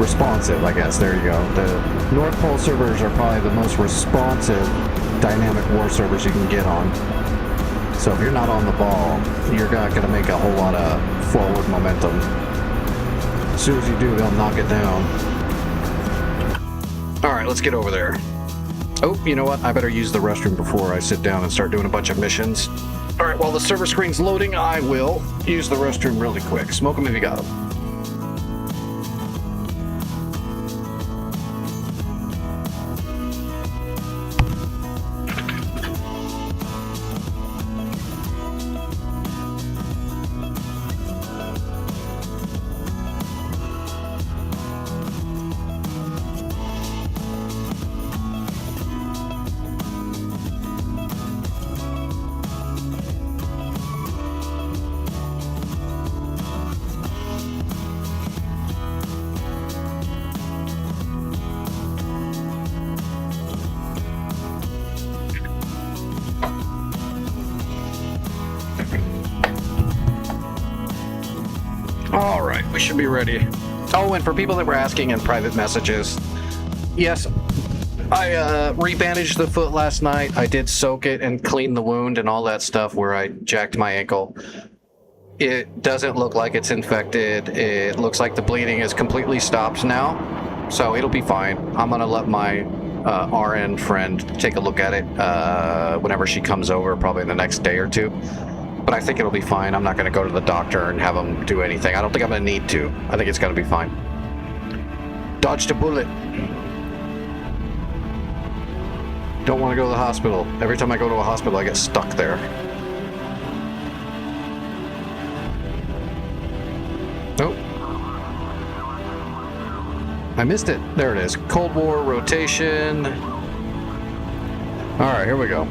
Responsive, I guess. There you go. The North Pole servers are probably the most responsive dynamic war servers you can get on. So if you're not on the ball, you're not going to make a whole lot of forward momentum. As soon as you do, they'll knock it down. Alright, let's get over there. Oh, you know what? I better use the restroom before I sit down and start doing a bunch of missions. Alright, while the server screen's loading, I will use the restroom really quick. Smoke them if you got them. Alright, we should be ready. Oh, and for people that were asking in private messages, yes, I rebandaged the foot last night. I did soak it and clean the wound and all that stuff where I jacked my ankle. It doesn't look like it's infected. It looks like the bleeding is completely stopped now, so it'll be fine. I'm gonna let my RN friend take a look at it whenever she comes over, probably the next day or two. But I think it'll be fine. I'm not going to go to the doctor and have him do anything. I don't think I'm going to need to. I think it's going to be fine. Dodged a bullet. Don't want to go to the hospital. Every time I go to a hospital, I get stuck there. Nope. I missed it. There it is. Cold War rotation. All right, here we go.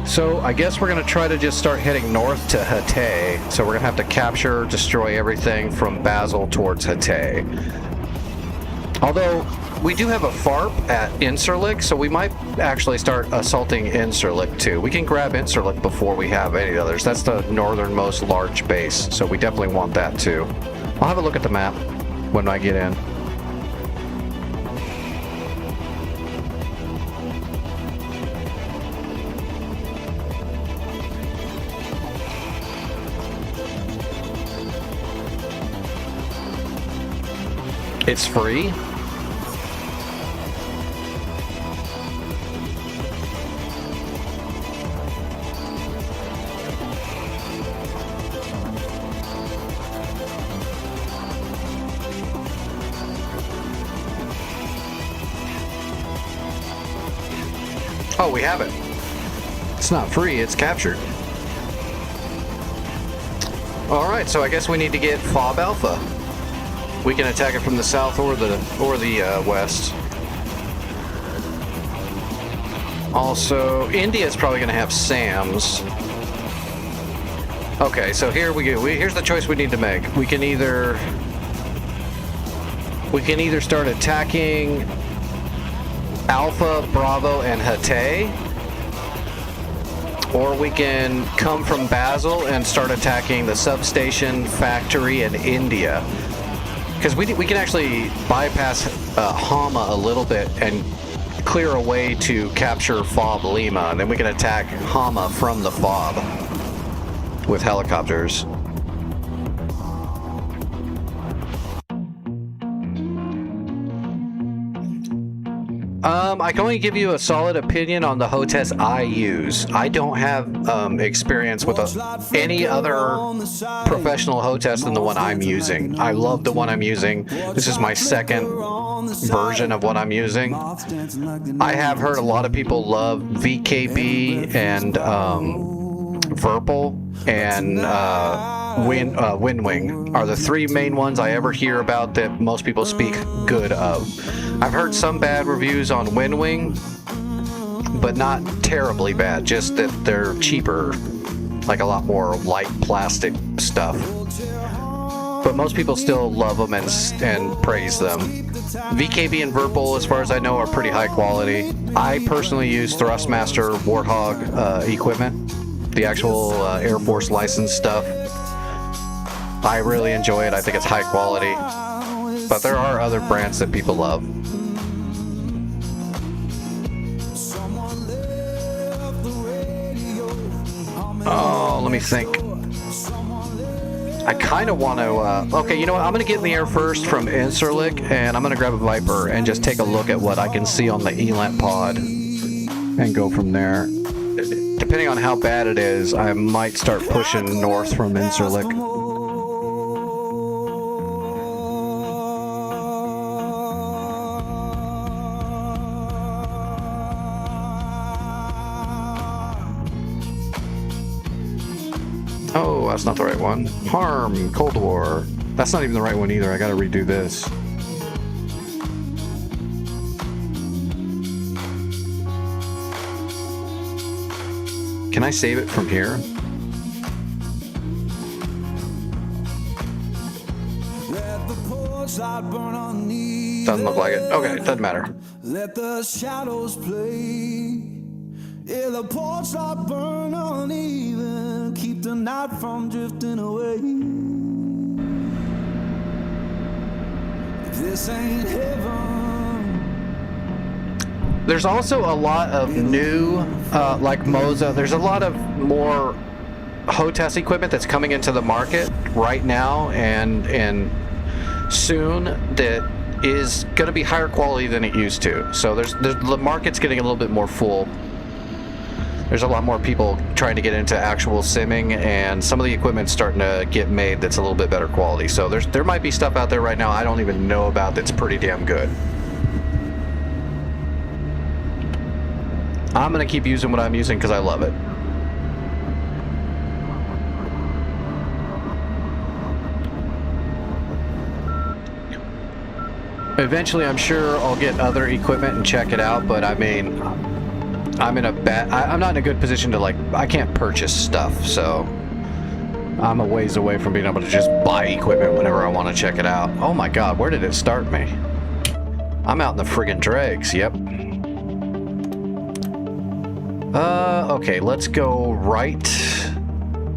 So I guess we're going to try to just start heading north to Hatay. So we're going to have to capture, destroy everything from Basel towards Hatay. Although we do have a FARP at Incirlik, so we might actually start assaulting Incirlik too. We can grab Incirlik before we have any others. That's the northernmost large base, so we definitely want that too. I'll have a look at the map when I get in. It's free? Oh, we have it. It's not free, it's captured. Alright, so I guess we need to get FOB Alpha. We can attack it from the south or the west. Also, India's probably going to have SAMs. Okay, so here we go. Here's the choice we need to make. We can either start attacking Alpha, Bravo, and Hatay, or we can come from Basel and start attacking the substation, factory, and India. Because we can actually bypass Hama a little bit and clear a way to capture FOB Lima, and then we can attack Hama from the FOB with helicopters. I can only give you a solid opinion on the hotess I use. I don't have experience with any other professional hotess than the one I'm using. I love the one I'm using. This is my second version of what I'm using. I have heard a lot of people love VKB and Verpal and Windwing are the three main ones I ever hear about that most people speak good of. I've heard some bad reviews on Windwing, but not terribly bad, just that they're cheaper, like a lot more light plastic stuff. But most people still love them and praise them. VKB and Verpal, as far as I know, are pretty high quality. I personally use Thrustmaster Warthog equipment, the actual Air Force licensed stuff. I really enjoy it. I think it's high quality. But there are other brands that people love. Oh, let me think. I kind of want to, okay, you know what? I'm going to get in the air first from Incirlik, and I'm going to grab a Viper and just take a look at what I can see on the ELANT pod and go from there. Depending on how bad it is, I might start pushing north from Incirlik. Oh, that's not the right one. Harm, Cold War. That's not even the right one either. I gotta redo this. Can I save it from here? Doesn't look like it. Okay, it doesn't matter. Let the shadows play. Yeah, the porch light burn uneven. Keep the night from drifting away. This ain't heaven. There's also a lot of new, like Moza. There's a lot of more hotess equipment that's coming into the market right now and soon that is going to be higher quality than it used to. So the market's getting a little bit more full. There's a lot more people trying to get into actual simming, and some of the equipment's starting to get made that's a little bit better quality. So there might be stuff out there right now I don't even know about that's pretty damn good. I'm going to keep using what I'm using because I love it. Eventually, I'm sure I'll get other equipment and check it out, but I mean, I'm not in a good position to, like, I can't purchase stuff, so I'm a ways away from being able to just buy equipment whenever I want to check it out. Oh my god, where did it start me? I'm out in the friggin' dregs, yep. Okay, let's go right,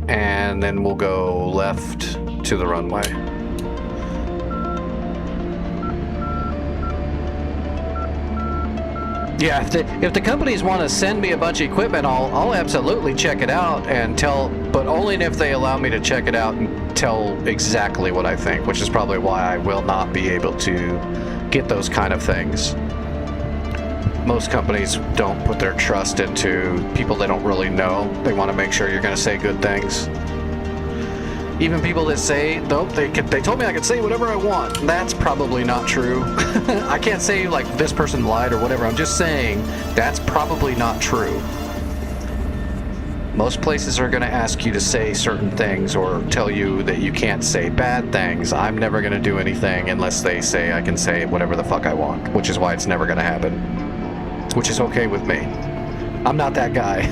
and then we'll go left to the runway. Yeah, if the companies want to send me a bunch of equipment, I'll absolutely check it out and tell, but only if they allow me to check it out and tell exactly what I think, which is probably why I will not be able to get those kind of things. Most companies don't put their trust into people they don't really know. They want to make sure you're going to say good things. Even people that say, nope, they told me I could say whatever I want. That's probably not true. I can't say, like, this person lied or whatever. I'm just saying that's probably not true. Most places are going to ask you to say certain things or tell you that you can't say bad things. I'm never going to do anything unless they say I can say whatever the fuck I want, which is why it's never going to happen. Which is okay with me. I'm not that guy.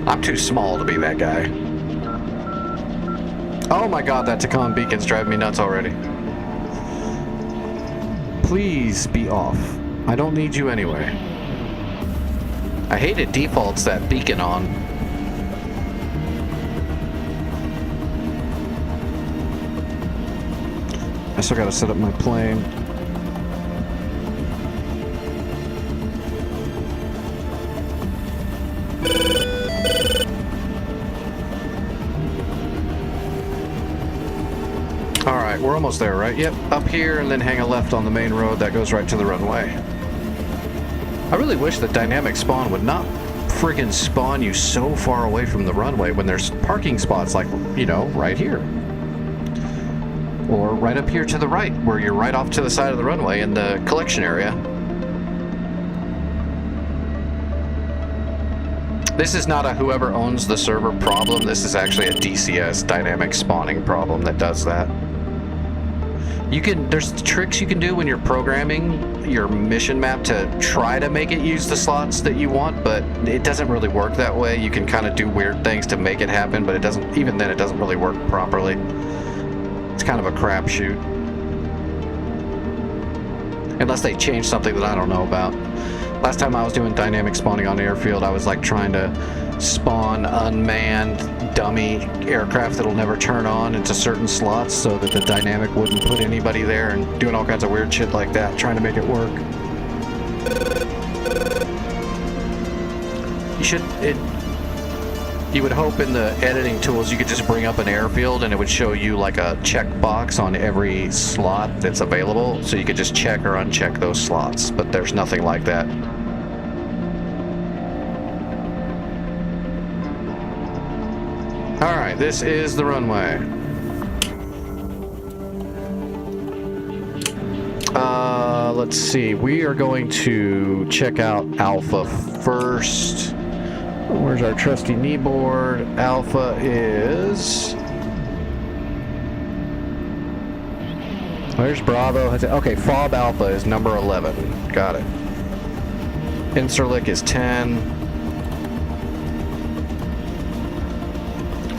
I'm too small to be that guy. Oh my god, that Takan beacon's driving me nuts already. Please be off. I don't need you anyway. I hate it defaults that beacon on. I still gotta set up my plane. right, we're almost there, right? Yep, up here and then hang a left on the main road that goes right to the runway. I really wish that dynamic spawn would not friggin' spawn you so far away from the runway when there's parking spots like, you know, right here. Or right up here to the right, where you're right off to the side of the runway in the collection area. This is not a whoever owns the server problem. This is actually a DCS dynamic spawning problem that does that. There's tricks you can do when you're programming your mission map to try to make it use the slots that you want, but it doesn't really work that way. You can kind of do weird things to make it happen, but it doesn't, even then it doesn't really work properly. It's kind of a crapshoot. Unless they change something that I don't know about. Last time I was doing dynamic spawning on the airfield, I was like trying to spawn unmanned dummy aircraft that'll never turn on into certain slots so that the dynamic wouldn't put anybody there, and doing all kinds of weird shit like that, trying to make it work. You would hope in the editing tools you could just bring up an airfield and it would show you like a checkbox on every slot that's available, so you could just check or uncheck those slots, but there's nothing like that. Alright, this is the runway. Let's see, we are going to check out Alpha first. Where's our trusty kneeboard? Alpha is... Where's Bravo? Okay, Fob Alpha is number 11. Got it. Incirlik is 10.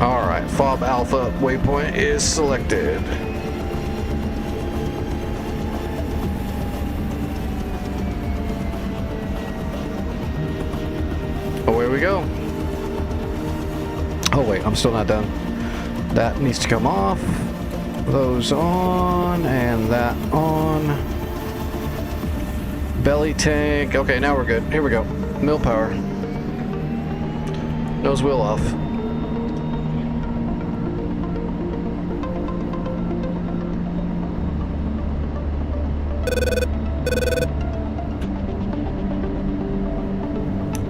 Alright, Fob Alpha waypoint is selected. Away we go. Oh wait, I'm still not done. That needs to come off. Those on, and that on. Belly tank. Okay, now we're good. Here we go. Mill power. Nose wheel off.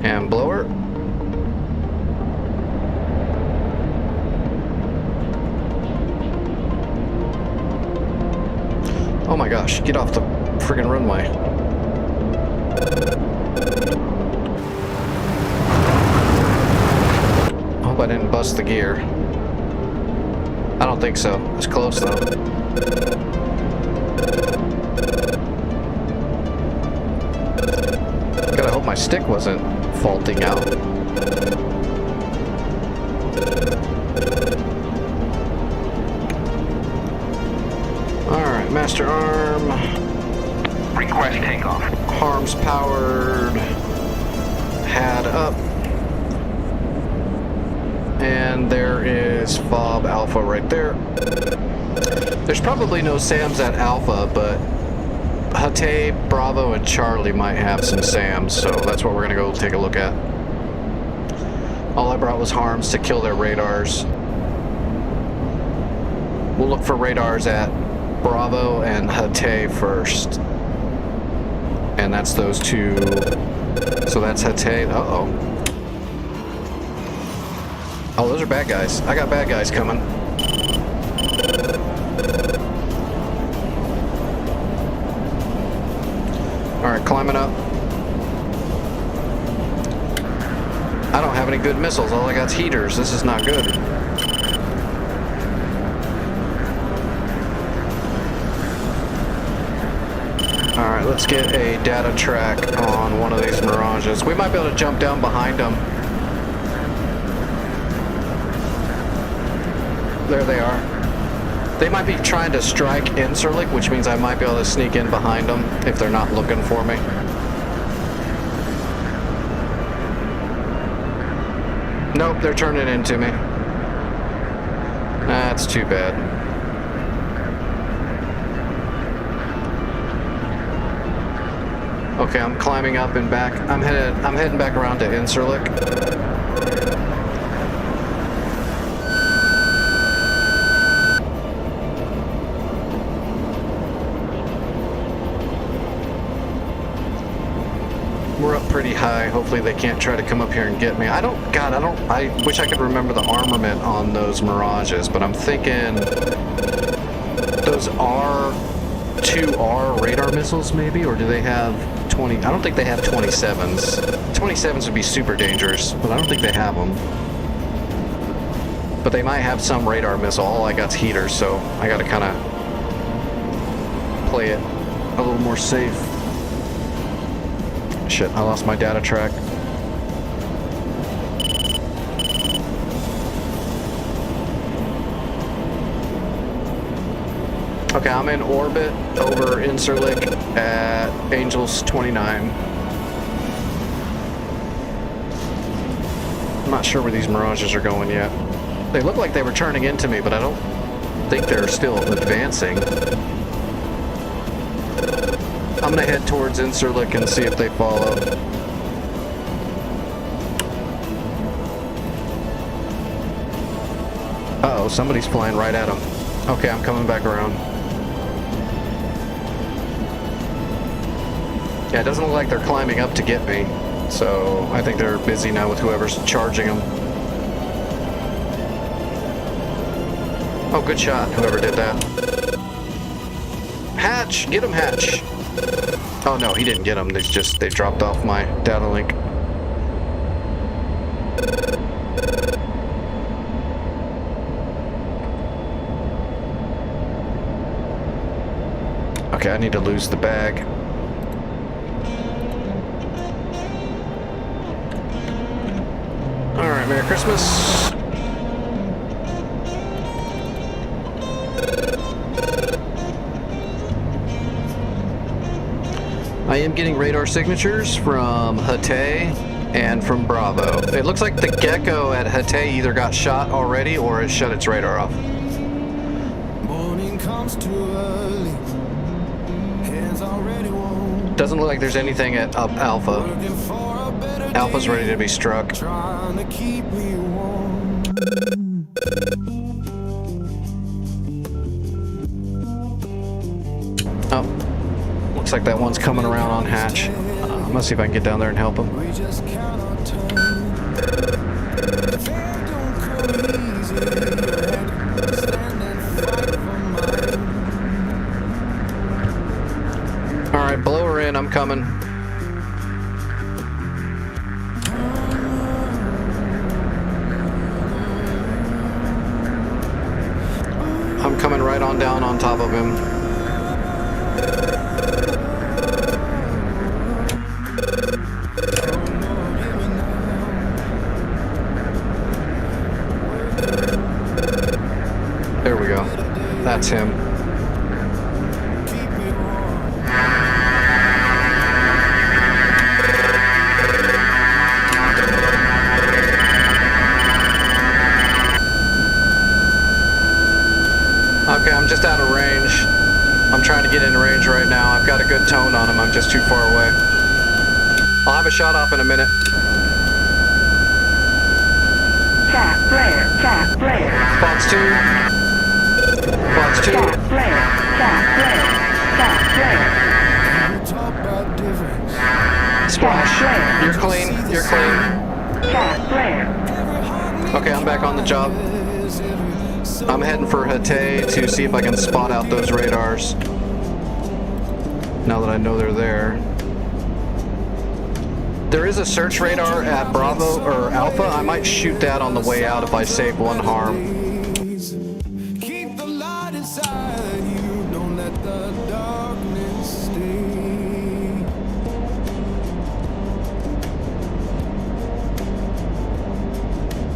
And blower. Oh my gosh, get off the friggin' runway. Hope I didn't bust the gear. I don't think so. It's close though. Gotta hope my stick wasn't faulting out. Alright, master arm. Request takeoff. Harms powered. Had up. And there is Fob Alpha right there. There's probably no SAMs at Alpha, but Hatay, Bravo, and Charlie might have some SAMs, so that's what we're gonna go take a look at. All I brought was harms to kill their radars. We'll look for radars at Bravo and Hatay first. And that's those two. So that's Hatay. Uh-oh. Oh, those are bad guys. I got bad guys coming. Alright, climbing up. I don't have any good missiles. All I got's heaters. This is not good. Alright, let's get a data track on one of these Mirages. We might be able to jump down behind them. There they are. They might be trying to strike Incirlik, which means I might be able to sneak in behind them if they're not looking for me. Nope, they're turning into me. That's too bad. Okay, I'm climbing up and back. I'm heading back around to Incirlik. We're up pretty high. Hopefully they can't try to come up here and get me. I wish I could remember the armament on those Mirages, but I'm thinking those are 2R radar missiles maybe, or do they have 20? I don't think they have 27s. 27s would be super dangerous, but I don't think they have them. But they might have some radar missile. All I got's heaters, so I gotta kind of play it a little more safe. Shit, I lost my data track. Okay, I'm in orbit over Incirlik at Angels 29. I'm not sure where these Mirages are going yet. They look like they were turning into me, but I don't think they're still advancing. I'm gonna head towards Incirlik and see if they follow. Uh-oh, somebody's flying right at them. Okay, I'm coming back around. Yeah, it doesn't look like they're climbing up to get me, so I think they're busy now with whoever's charging them. Oh, good shot, whoever did that. Hatch! Get him, Hatch! Oh no, he didn't get him. They dropped off my data link. Okay, I need to lose the bag. Alright, Merry Christmas. I am getting radar signatures from Hatay and from Bravo. It looks like the Gecko at Hatay either got shot already or it shut its radar off. Morning comes too early. Hands already warm. Doesn't look like there's anything at Alpha. Looking for a better Alpha's day. ready to be struck. Trying to keep me warm. Oh, looks like that one's coming around on Hatch. I'm gonna see if I can get down there and help him. We just cannot turn. Fair don't come easy. Stand and fight for mine. Alright, blow her in, I'm coming. I'm coming right on down on top of him. There we go. That's him. Okay, I'm just out of range. I'm trying to get in range right now. I've got a good tone on him. I'm just too far away. I'll have a shot off in a minute. Chat flare, chat flare, Fox 2. Fox 2. chat flare, chat flare, chat flare, We talk about difference. Splash. You're clean. You're clean. chat flare, Okay, I'm back on the job. I'm heading for Hatay to see if I can spot out those radars. Now that I know they're there. There is a search radar at Bravo or Alpha. I might shoot that on the way out if I save one harm. Keep the light inside you. Don't let the darkness stay.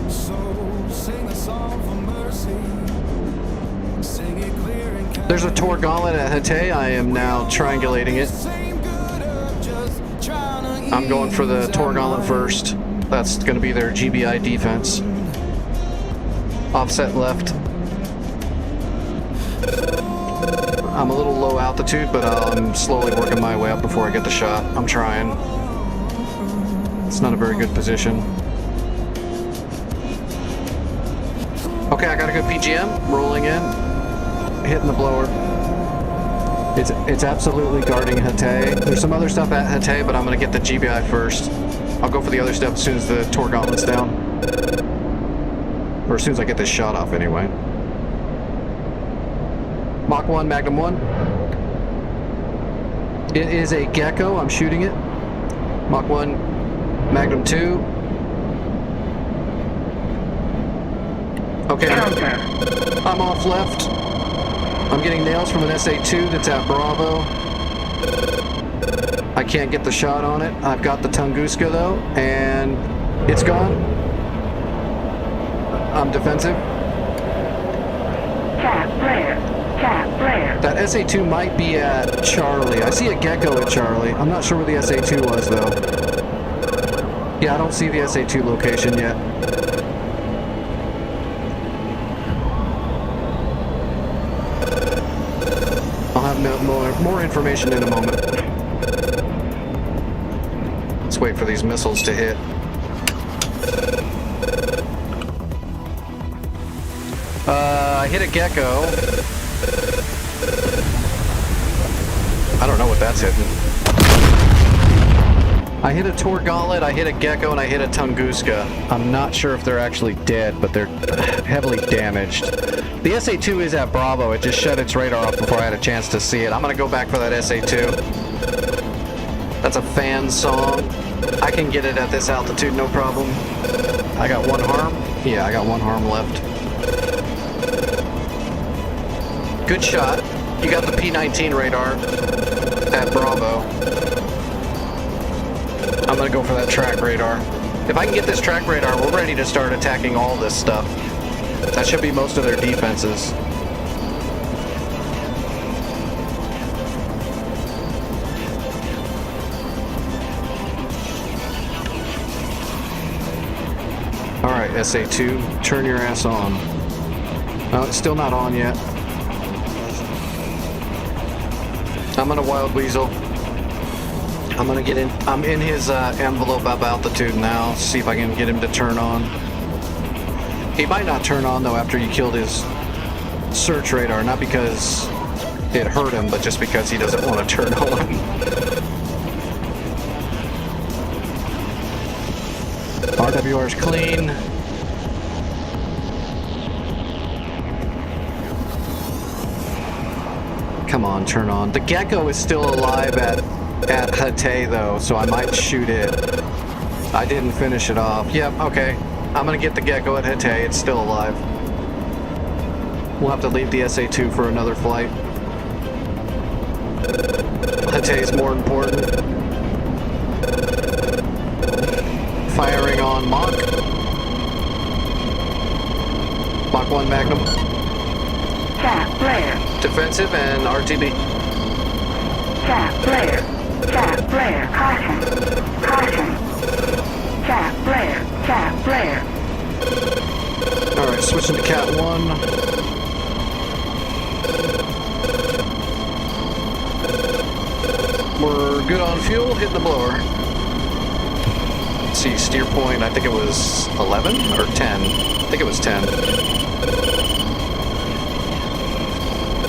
So sing a song for mercy. Sing it clear and clear. There's a Tor Gauntlet at Hatay. I am now triangulating it. Same good of just trying to I'm going for the Tor Gauntlet first. That's going to be their GBI defense. Offset left. I'm a little low altitude, but I'm slowly working my way up before I get the shot. I'm trying. It's not a very good position. Okay, I got a good PGM. Rolling in. Hitting the blower. It's absolutely guarding Hatay. There's some other stuff at Hatay, but I'm gonna get the GBI first. I'll go for the other stuff as soon as the Tor Gauntlet's down. Or as soon as I get this shot off, anyway. Mach 1, Magnum 1. It is a Gecko. I'm shooting it. Mach 1, Magnum 2. Okay, I'm off left. I'm getting nails from an SA-2 that's at Bravo. I can't get the shot on it. I've got the Tunguska though, and it's gone. I'm defensive. That SA-2 might be at Charlie. I see a Gecko at Charlie. I'm not sure where the SA-2 was though. Yeah, I don't see the SA-2 location yet. I'll have more information in a moment. Let's wait for these missiles to hit. I hit a Gecko. I don't know what that's hitting. I hit a Tor Gauntlet, I hit a Gecko, and I hit a Tunguska. I'm not sure if they're actually dead, but they're heavily damaged. The SA-2 is at Bravo. It just shut its radar off before I had a chance to see it. I'm gonna go back for that SA-2. That's a fan song. I can get it at this altitude, no problem. I got one harm. Yeah, I got one harm left. Good shot. You got the P-19 radar at Bravo. I'm gonna go for that track radar. If I can get this track radar, we're ready to start attacking all this stuff. That should be most of their defenses. Alright, SA-2, turn your ass on. No, it's still not on yet. I'm gonna Wild Weasel. I'm gonna get in. I'm in his envelope up altitude now. See if I can get him to turn on. He might not turn on though after you killed his search radar. Not because it hurt him, but just because he doesn't want to turn on. RWR is clean. Come on, turn on. The Gecko is still alive at Hatay though, so I might shoot it. I didn't finish it off. Yep, okay. I'm gonna get the Gecko at Hatay. It's still alive. We'll have to leave the SA-2 for another flight. Hatay's more important. Firing on Mach. Mach 1 Magnum. Defensive and RTB. Alright, switching to Cat 1. We're good on fuel, hitting the blower. Let's see, steer point, I think it was 11 or 10. I think it was 10.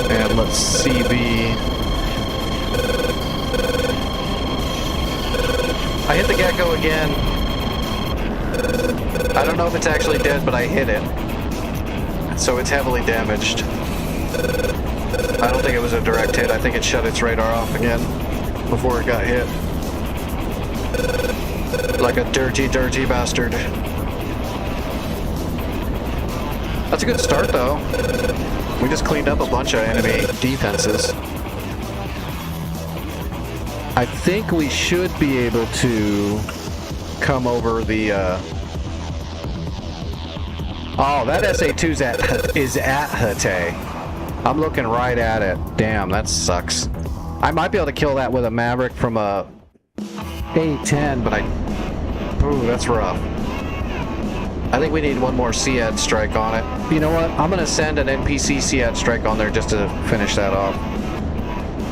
And let's CV. I hit the Gecko again. I don't know if it's actually dead, but I hit it. So it's heavily damaged. I don't think it was a direct hit. I think it shut its radar off again before it got hit. Like a dirty, dirty bastard. That's a good start, though. We just cleaned up a bunch of enemy defenses. I think we should be able to come over the... Oh, that SA-2 is at Hatay. I'm looking right at it. Damn, that sucks. I might be able to kill that with a Maverick from a A-10, but ooh, that's rough. I think we need one more SEAD strike on it. You know what? I'm going to send an NPC SEAD strike on there just to finish that off.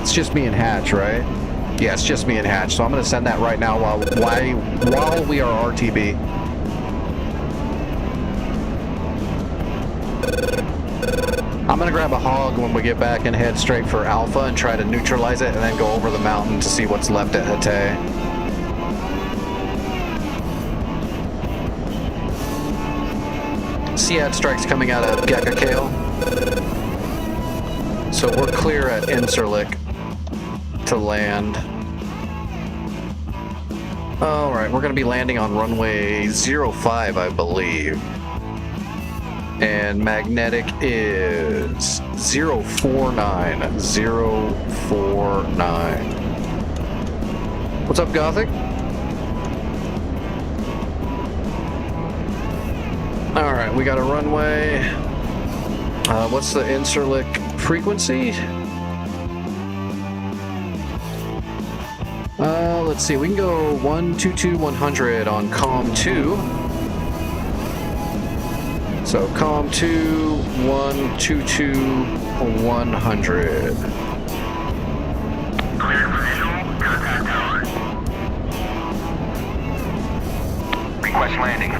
It's just me and Hatch, right? Yeah, it's just me and Hatch, so I'm going to send that right now while we are RTB. I'm gonna grab a hog when we get back and head straight for Alpha and try to neutralize it and then go over the mountain to see what's left at Hatay. Sead strikes coming out of Gagakale. So we're clear at Incirlik to land. Alright, we're gonna be landing on runway 05, I believe. And magnetic is 049. 049. What's up, Gothic? Alright, we got a runway. What's the Incirlik frequency? Let's see, we can go 122-100 on COM 2. So COM 2, 122-100. Clear for visual. Contact tower. Request landing.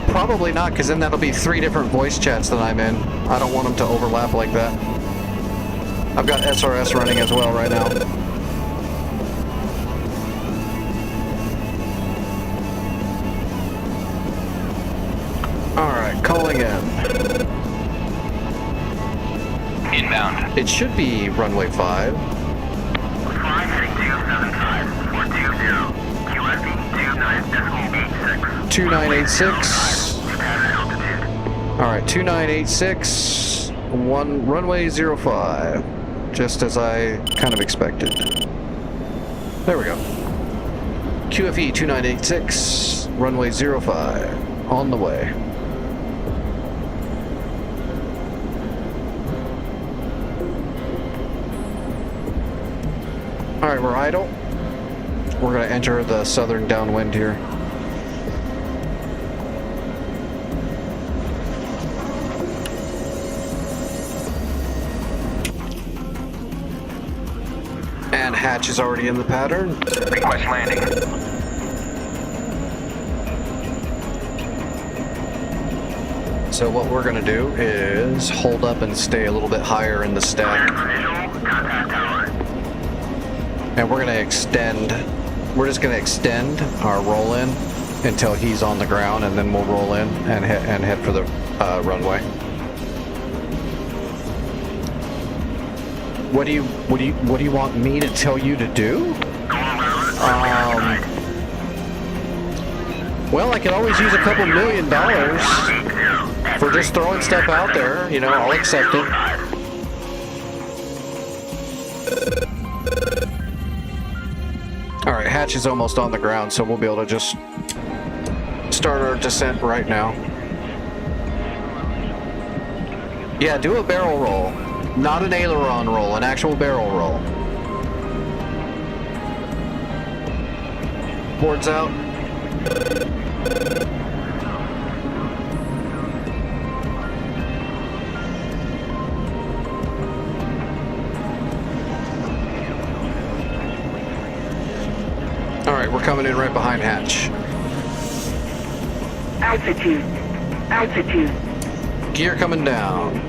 Probably not, because then that'll be 3 different voice chats that I'm in. I don't want them to overlap like that. I've got SRS running as well right now. Alright, calling in. Inbound. It should be runway 5. 5 heading 275. 420. QFE 29.86. 2986. Pattern altitude. Alright, 2986. Runway 05. Just as I kind of expected. There we go. QFE 2986. Runway 05. On the way. Alright, we're idle. We're going to enter the southern downwind here. And hatch is already in the pattern. Request landing. So what we're going to do is hold up and stay a little bit higher in the stack. Clear for visual. Contact tower. And we're going to extend, we're just going to extend our roll in until he's on the ground, and then we'll roll in and head for the runway. What do you want me to tell you to do? Well, I could always use a couple $1 million for just throwing stuff out there. You know, I'll accept it. All right, hatch is almost on the ground, so we'll be able to just start our descent right now. Yeah, do a barrel roll. Not an aileron roll, an actual barrel roll. Boards out. Alright, we're coming in right behind hatch. Altitude. Altitude. Gear coming down.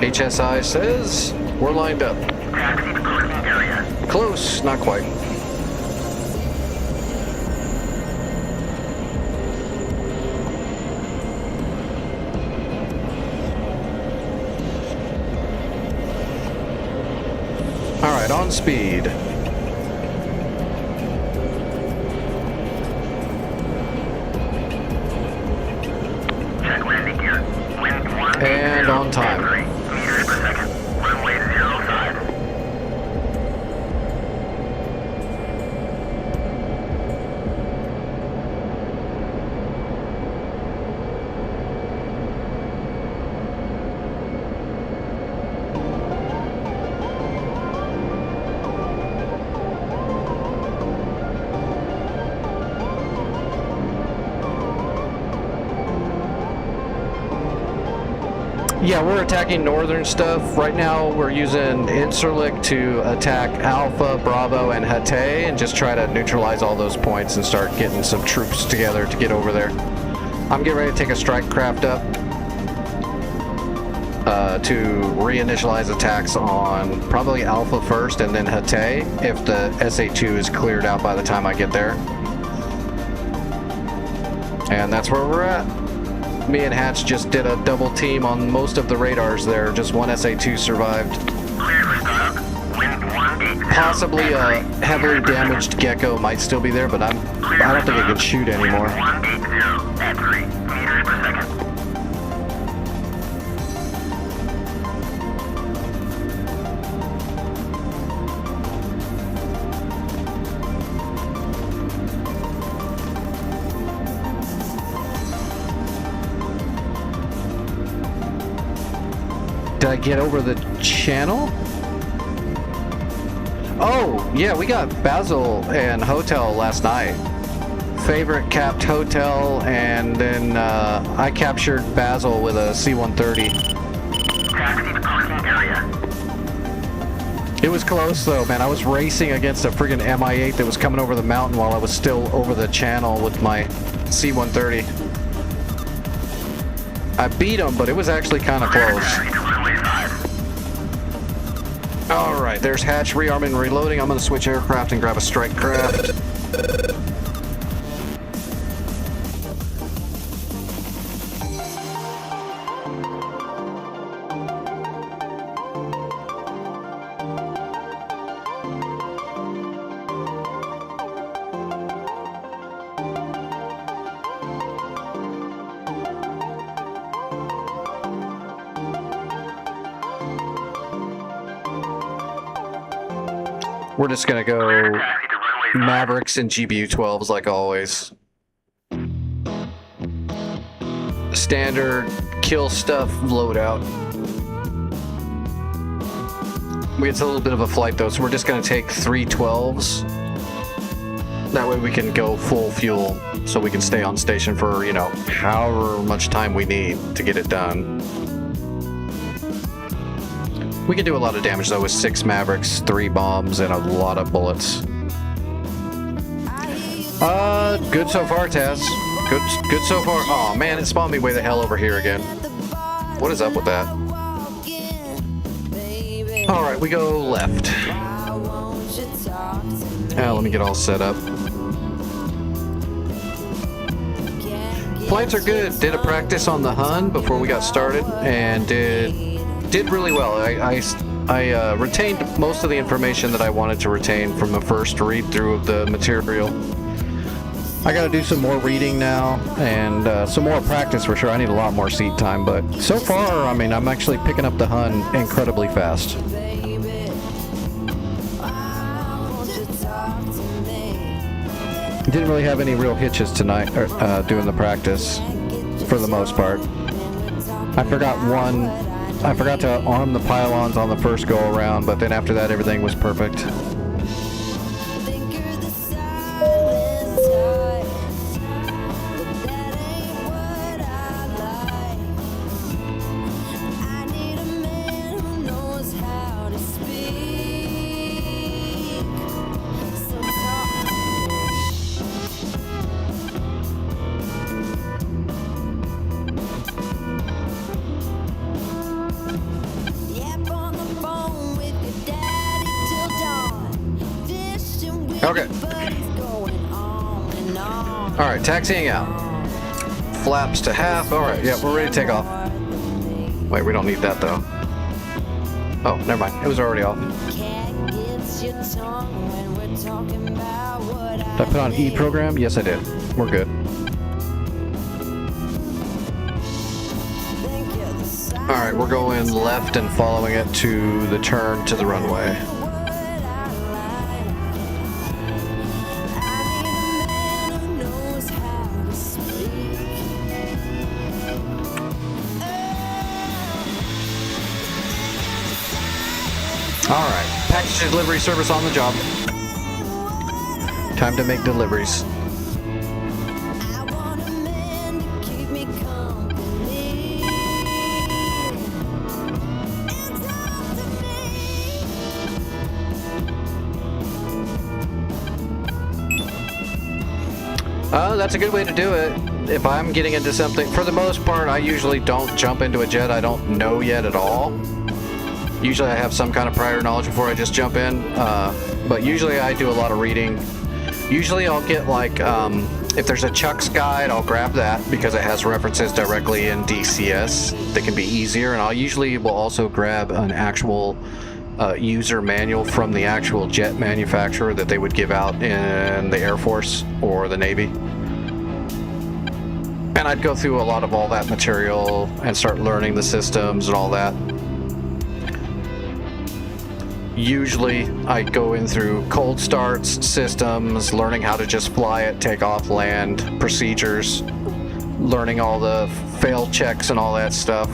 HSI says we're lined up. Taxi to cruising area. Close, not quite. All right, on speed. Check landing gear. Wind 1. Yeah, we're attacking northern stuff. Right now, we're using Incirlik to attack Alpha, Bravo, and Hatay, and just try to neutralize all those points and start getting some troops together to get over there. I'm getting ready to take a strike craft up to reinitialize attacks on probably Alpha first and then Hatay if the SA2 is cleared out by the time I get there. And that's where we're at. Me and Hatch just did a double team on most of the radars there. Just one SA2 survived. Possibly a heavily damaged Gecko might still be there, but I don't think it can shoot anymore. Did I get over the channel? Oh, yeah, we got Basil and Hotel last night. Favorite capped Hotel, and then I captured Basil with a C-130. It was close though, man. I was racing against a friggin' Mi-8 that was coming over the mountain while I was still over the channel with my C-130. I beat him, but it was actually kind of close. Alright, there's Hatch rearming and reloading. I'm going to switch aircraft and grab a strike craft. We're just gonna go Mavericks and GBU-12s like always. Standard kill stuff loadout. It's a little bit of a flight though, so we're just gonna take 3 12s. That way we can go full fuel, so we can stay on station for, you know, however much time we need to get it done. We can do a lot of damage though with 6 Mavericks, 3 bombs, and a lot of bullets. Good so far, Taz. Good so far. Oh man, it spawned me way the hell over here again. What is up with that? Alright, we go left. Let me get all set up. Flights are good. Did a practice on the Hun before we got started, and did really well. I retained most of the information that I wanted to retain from the first read through of the material. I gotta do some more reading now and some more practice for sure. I need a lot more seat time, but so far, I mean, I'm actually picking up the Hun incredibly fast. Didn't really have any real hitches tonight doing the practice for the most part. I forgot to arm the pylons on the first go around, but then after that everything was perfect. Okay. Alright, taxiing out. Flaps to half. Alright, yeah, we're ready to take off. Wait, we don't need that though. Oh, never mind. It was already off. Did I put on E program? Yes, I did. We're good. Alright, we're going left and following it to the turn to the runway. Alright, package delivery service on the job. Time to make deliveries. That's a good way to do it. If I'm getting into something, for the most part, I usually don't jump into a jet I don't know yet at all. Usually I have some kind of prior knowledge before I just jump in, but usually I do a lot of reading. Usually I'll get like, if there's a Chuck's guide, I'll grab that because it has references directly in DCS that can be easier, and I'll usually will also grab an actual user manual from the actual jet manufacturer that they would give out in the Air Force or the Navy. And I'd go through a lot of all that material and start learning the systems and all that. Usually I go in through cold starts, systems, learning how to just fly it, take off, land, procedures, learning all the fail checks and all that stuff.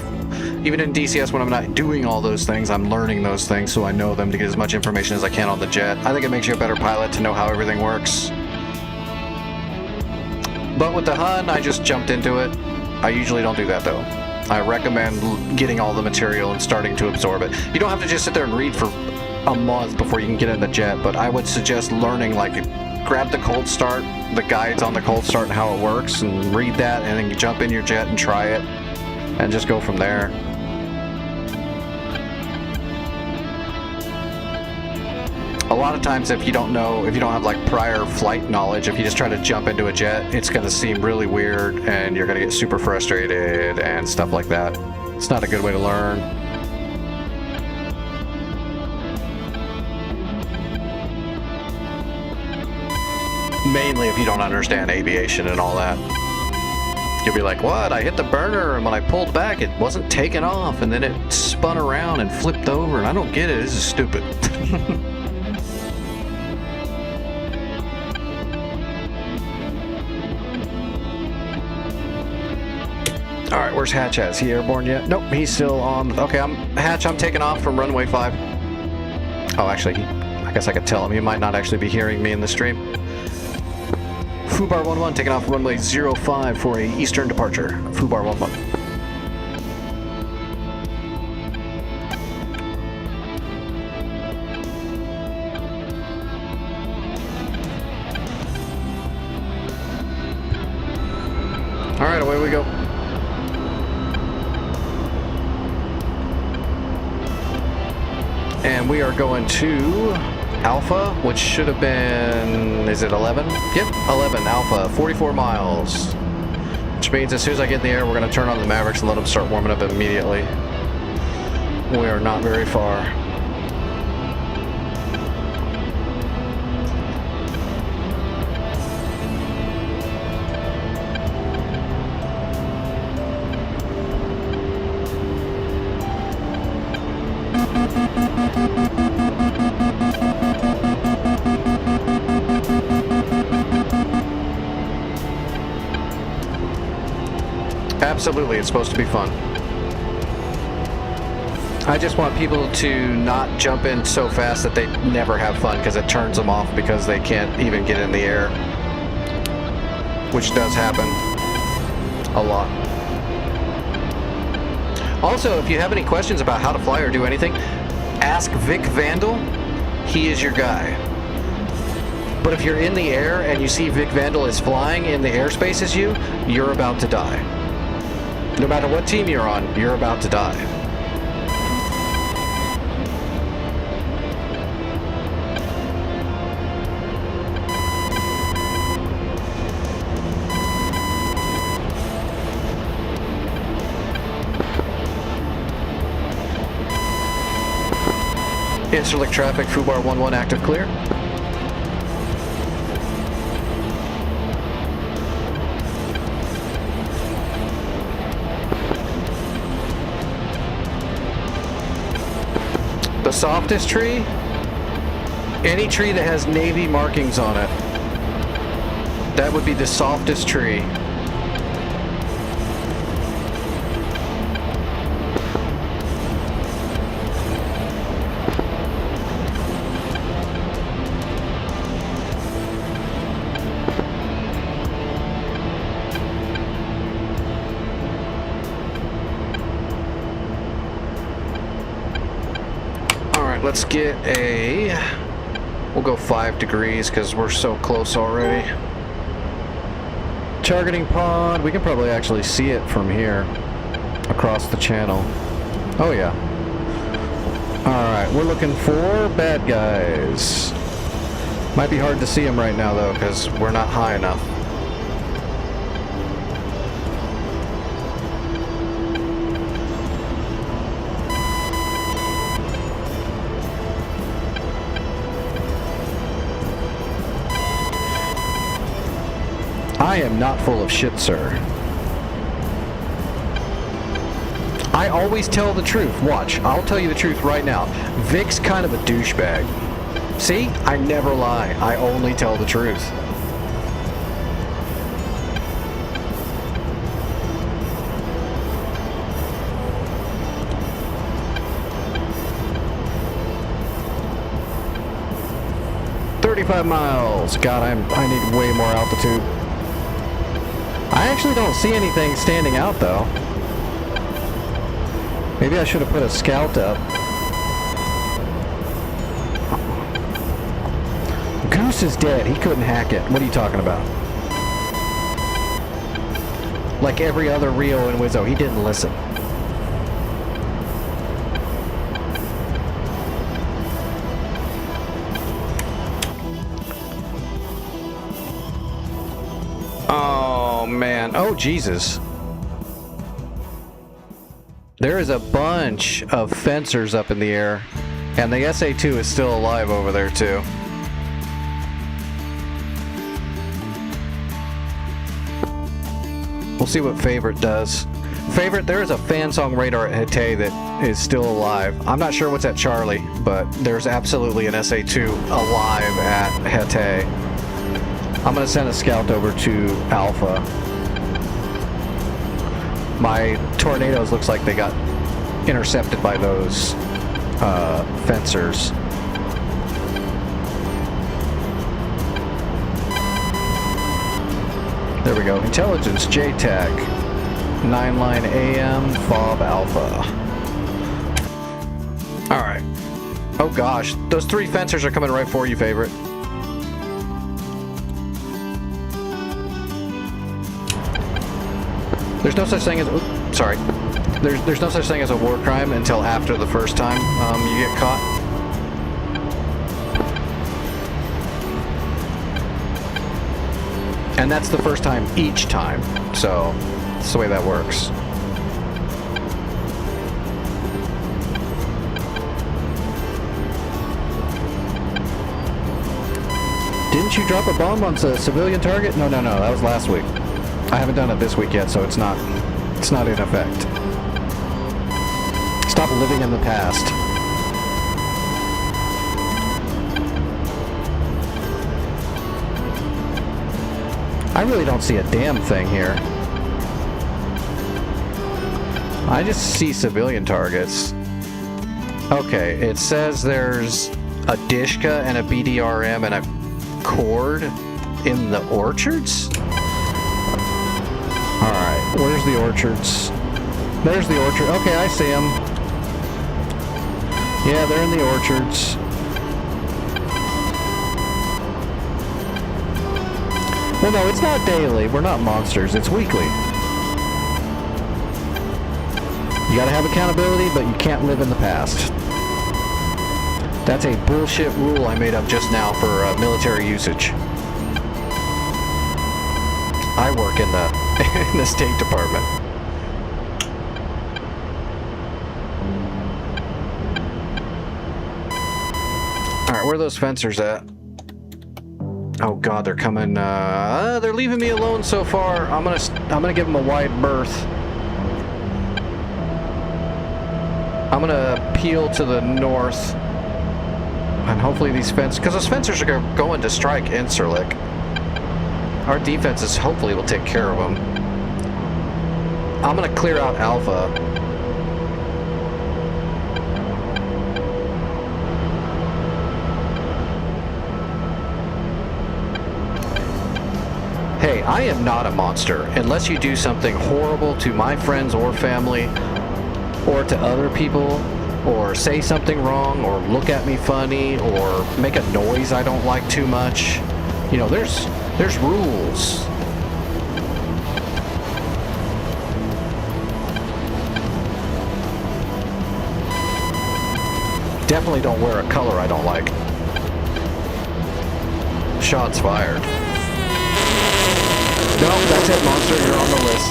Even in DCS, when I'm not doing all those things, I'm learning those things so I know them to get as much information as I can on the jet. I think it makes you a better pilot to know how everything works. But with the Hun, I just jumped into it. I usually don't do that though. I recommend getting all the material and starting to absorb it. You don't have to just sit there and read for a month before you can get in the jet, but I would suggest learning, like, grab the cold start, the guides on the cold start and how it works, and read that, and then you jump in your jet and try it, and just go from there. A lot of times if you don't have like prior flight knowledge, if you just try to jump into a jet, it's going to seem really weird and you're going to get super frustrated and stuff like that. It's not a good way to learn. Mainly if you don't understand aviation and all that. You'll be like, what? I hit the burner, and when I pulled back, it wasn't taking off, and then it spun around and flipped over, and I don't get it. This is stupid. All right, where's Hatch at? Is he airborne yet? Nope, he's still on. Okay, Hatch, I'm taking off from runway 5. Oh, actually, I guess I could tell him. He might not actually be hearing me in the stream. Fubar 11 taking off runway 05 for a eastern departure. Fubar 11. All right, away we go. And we are going to Alpha, which should have been, is it 11? Yep, 11, Alpha, 44 miles. Which means as soon as I get in the air, we're going to turn on the Mavericks and let them start warming up immediately. We are not very far. Absolutely, it's supposed to be fun. I just want people to not jump in so fast that they never have fun, because it turns them off because they can't even get in the air. Which does happen a lot. Also, if you have any questions about how to fly or do anything, ask Vic Vandal. He is your guy. But if you're in the air and you see Vic Vandal is flying in the airspace as you, you're about to die. No matter what team you're on, you're about to die. Interlink traffic, Fubar 11 active clear. The softest tree? Any tree that has Navy markings on it. That would be the softest tree. Let's get we'll go 5 degrees because we're so close already. Targeting pod. We can probably actually see it from here. Across the channel. Oh yeah. Alright, we're looking for bad guys. Might be hard to see them right now though, because we're not high enough. I am not full of shit, sir. I always tell the truth. Watch, I'll tell you the truth right now. Vic's kind of a douchebag. See? I never lie. I only tell the truth. "35 miles. God, I need way more altitude. I actually don't see anything standing out though. Maybe I should have put a scout up. Goose is dead. He couldn't hack it. What are you talking about? Like every other Rio and Wizzo, he didn't listen. Oh, man. Oh, Jesus. There is a bunch of fencers up in the air, and the SA-2 is still alive over there, too. We'll see what Favorite does. Favorite, there is a fan song radar at Hete that is still alive. I'm not sure what's at Charlie, but there's absolutely an SA-2 alive at Hete. I'm going to send a scout over to Alpha. My tornadoes looks like they got intercepted by those fencers. There we go. Intelligence JTAC. 9-line AM, FOB Alpha. Alright. Oh gosh. Those 3 fencers are coming right for you, Favorite. There's no such thing as... Oops, sorry. There's no such thing as a war crime until after the first time you get caught. And that's the first time each time. So, that's the way that works. Didn't you drop a bomb on a civilian target? No, that was last week. I haven't done it this week yet, so it's not in effect. Stop living in the past. I really don't see a damn thing here. I just see civilian targets. Okay, it says there's a Dishka and a BDRM and a Cord in the orchards? Alright, where's the orchards? There's the orchard. Okay, I see them. Yeah, they're in the orchards. Well, no, it's not daily. We're not monsters. It's weekly. You gotta have accountability, but you can't live in the past. That's a bullshit rule I made up just now for military usage. I work in the State Department. Alright, where are those fencers at? Oh god, they're coming, they're leaving me alone so far. I'm gonna give them a wide berth. I'm gonna peel to the north. And hopefully these because those fencers are going to strike Incirlik. Our defenses hopefully will take care of them. I'm gonna clear out Alpha. Hey, I am not a monster unless you do something horrible to my friends or family or to other people, or say something wrong, or look at me funny, or make a noise I don't like too much. You know, there's rules. Definitely don't wear a color I don't like. Shots fired. Nope, that's it, monster. You're on the list.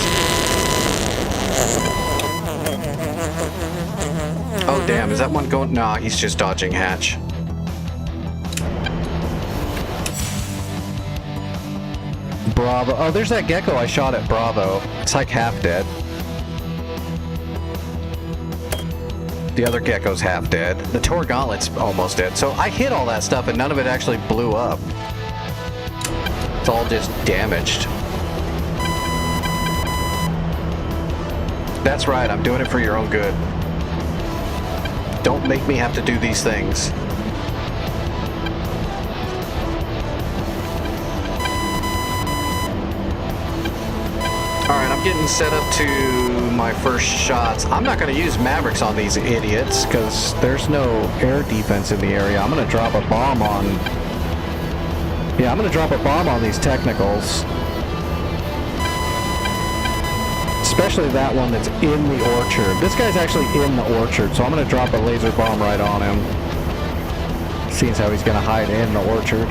Oh, damn. Is that one going? Nah, he's just dodging hatch. Bravo. Oh, there's that gecko I shot at Bravo. It's like half dead. The other gecko's half dead. The Tor Gauntlet's almost dead. So I hit all that stuff and none of it actually blew up. It's all just damaged. That's right, I'm doing it for your own good. Don't make me have to do these things. Alright, I'm getting set up to my first shots. I'm not going to use Mavericks on these idiots because there's no air defense in the area. I'm going to drop a bomb on... Yeah, I'm going to drop a bomb on these technicals. Especially that one that's in the orchard. This guy's actually in the orchard, so I'm going to drop a laser bomb right on him. Seeing as how he's going to hide in the orchard.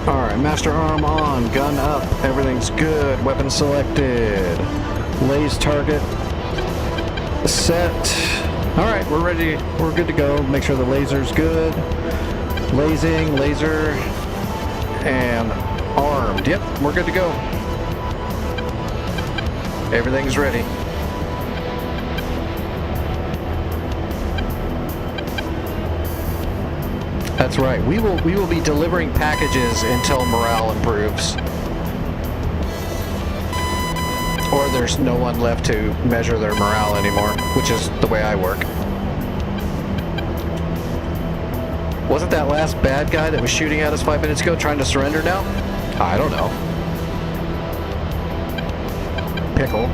Alright, master arm on, gun up, everything's good, weapon selected, laze target set. Alright, we're ready, we're good to go. Make sure the laser's good. Lasing, laser, and armed. Yep, we're good to go. Everything's ready. That's right, we will be delivering packages until morale improves. Or there's no one left to measure their morale anymore, which is the way I work. Wasn't that last bad guy that was shooting at us 5 minutes ago trying to surrender now? I don't know. Pickle.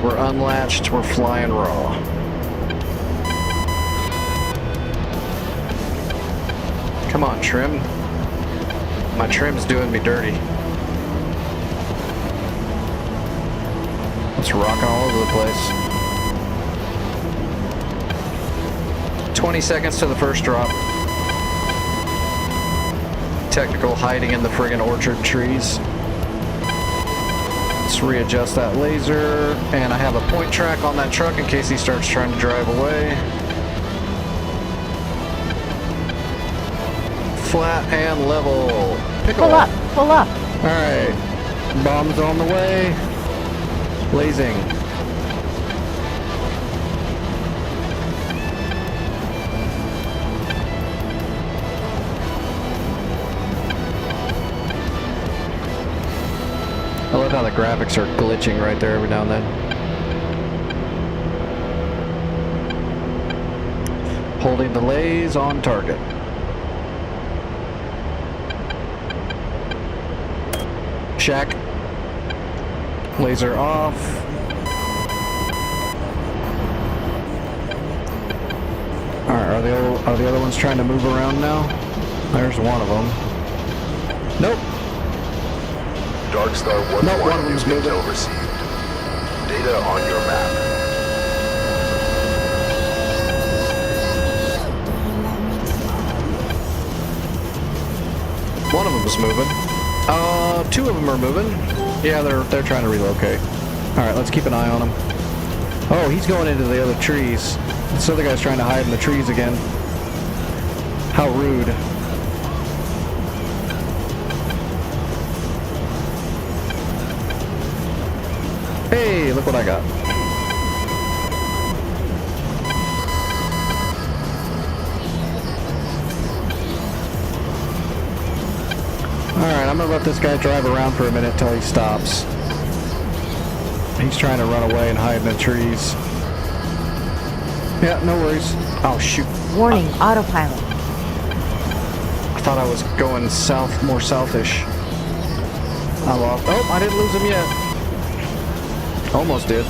We're unlatched, we're flying raw. Come on, trim. My trim's doing me dirty. It's rocking all over the place. 20 seconds to the first drop. Technical hiding in the friggin' orchard trees. Let's readjust that laser, and I have a point track on that truck in case he starts trying to drive away. Flat and level. Pickle. Pull up, pull up. Alright. Bombs on the way. Blazing. I love how the graphics are glitching right there every now and then. Holding the lays on target. Shack. Laser off. Alright, are the other ones trying to move around now? There's one of them. Nope. Darkstar 1-1 No, one of them's moving. intel received. Data on your map. One of them's moving. Two of them are moving. Yeah, they're trying to relocate. All right, let's keep an eye on him. Oh, he's going into the other trees. This other guy's trying to hide in the trees again. How rude. Hey, look what I got. Alright, I'm gonna let this guy drive around for a minute till he stops. He's trying to run away and hide in the trees. Yeah, no worries. Oh, shoot. Warning, autopilot. I thought I was going south, more southish. I lost. Oh, I didn't lose him yet. Almost did.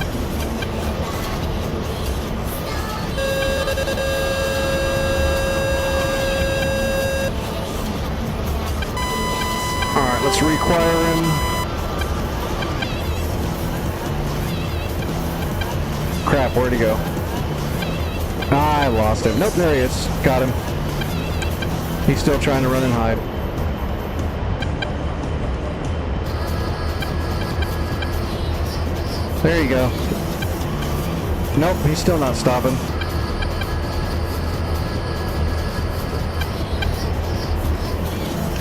Alright, let's require him. Crap, where'd he go? I lost him. Nope, there he is. Got him. He's still trying to run and hide. There you go. Nope, he's still not stopping.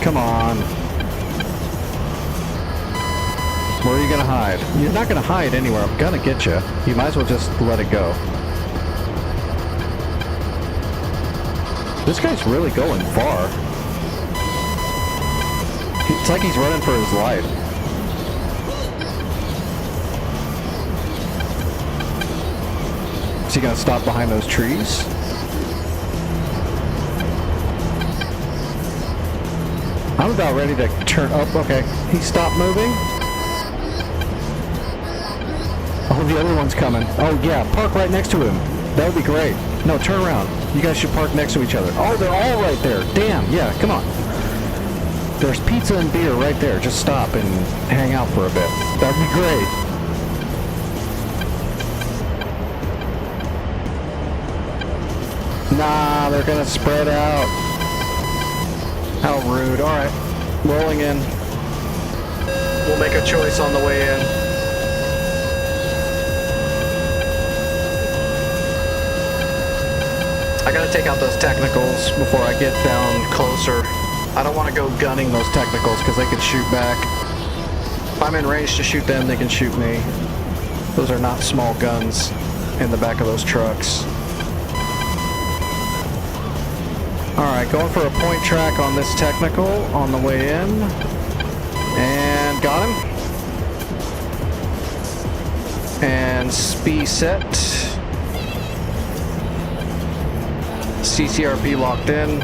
Come on. Where are you gonna hide? You're not gonna hide anywhere. I'm gonna get you. You might as well just let it go. This guy's really going far. It's like he's running for his life. Is he gonna stop behind those trees? I'm about ready to turn up. Okay, he stopped moving. Oh, the other one's coming. Oh yeah, park right next to him. That would be great. No, turn around. You guys should park next to each other. Oh, they're all right there. Damn, yeah, come on. There's pizza and beer right there. Just stop and hang out for a bit. That'd be great. Nah, they're gonna spread out. How rude. Alright, rolling in. We'll make a choice on the way in. I gotta take out those technicals before I get down closer. I don't want to go gunning those technicals because they can shoot back. If I'm in range to shoot them, they can shoot me. Those are not small guns in the back of those trucks. Alright, going for a point track on this technical on the way in. And got him. And SPI set. CCRP locked in.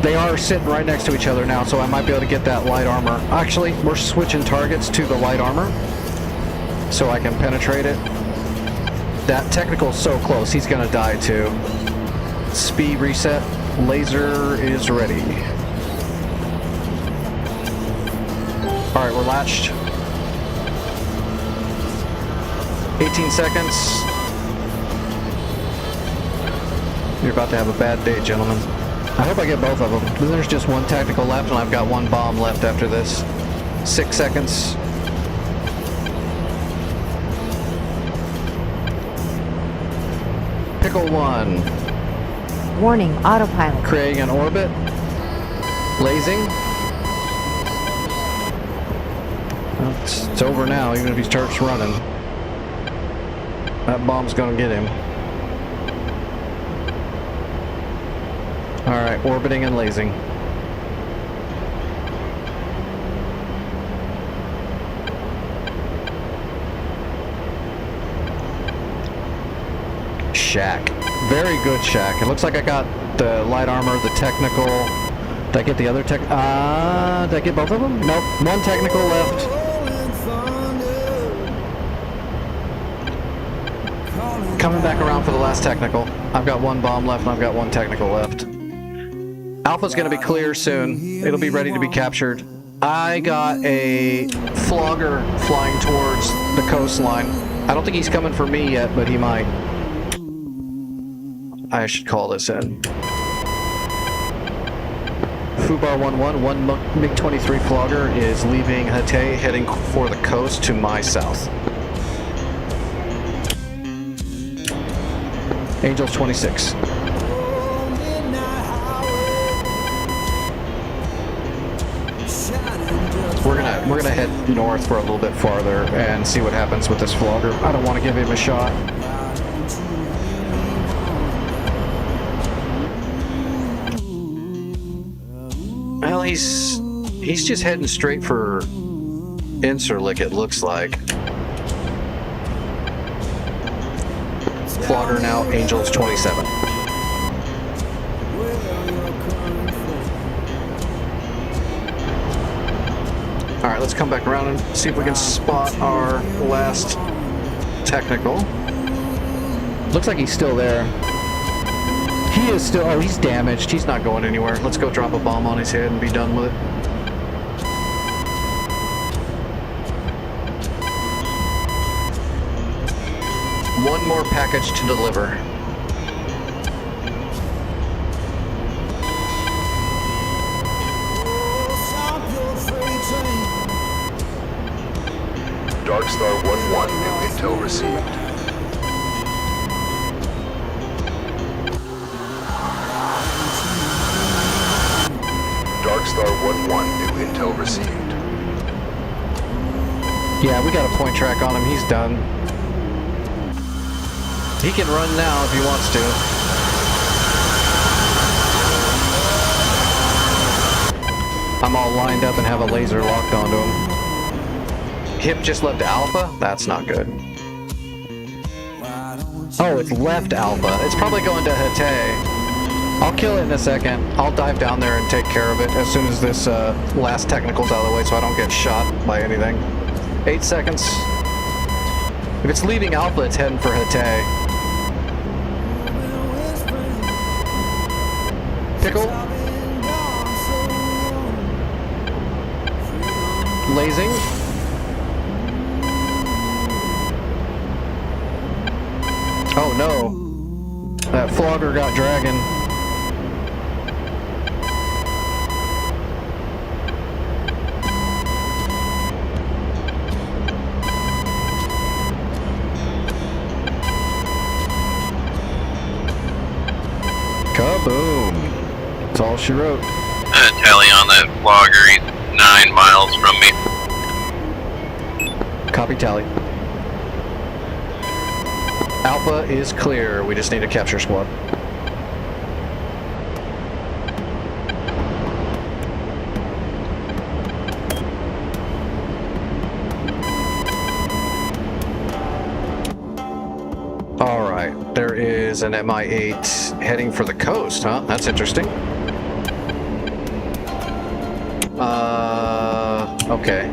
They are sitting right next to each other now, so I might be able to get that light armor. Actually, we're switching targets to the light armor so I can penetrate it. That technical's so close, he's gonna die too. Speed reset. Laser is ready. Alright, we're latched. 18 seconds. You're about to have a bad day, gentlemen. I hope I get both of them. Then there's just one tactical left, and I've got one bomb left after this. 6 seconds. Pickle 1. Warning, autopilot. Creating an orbit. Lasing. Well, it's over now, even if he starts running. That bomb's gonna get him. Alright, orbiting and lasing. Shack. Very good shack. It looks like I got the light armor, the technical. Did I get the other tech? Did I get both of them? Nope. One technical left. Coming back around for the last technical. I've got one bomb left and I've got one technical left. Alpha's gonna be clear soon. It'll be ready to be captured. I got a flogger flying towards the coastline. I don't think he's coming for me yet, but he might. I should call this in. Fubar 1-1, one MiG-23 flogger is leaving Hatay, heading for the coast to my south. Angels 26. We're gonna head north for a little bit farther and see what happens with this flogger. I don't want to give him a shot. Well, he's just heading straight for Incirlik, it looks like. Flogger now, Angels 27. All right, let's come back around and see if we can spot our last technical. Looks like he's still there. He is still... Oh, he's damaged. He's not going anywhere. Let's go drop a bomb on his head and be done with it. One more package to deliver. Darkstar 1-1, new intel received. Darkstar 1-1, new intel received. Yeah, we got a point track on him. He's done. He can run now if he wants to. I'm all lined up and have a laser locked onto him. Hip just left Alpha? That's not good. Oh, it's left Alpha. It's probably going to Hate. I'll kill it in a second. I'll dive down there and take care of it as soon as this last technical's out of the way so I don't get shot by anything. 8 seconds. If it's leaving Alpha, it's heading for Hate. Pickle. Lasing. Oh no. That flogger got dragon. Kaboom. That's all she wrote. Tally on that flogger, he's 9 miles from me. Copy tally. Alpha is clear. We just need a capture squad. All right. There is an MI8 heading for the coast, huh? That's interesting. Okay.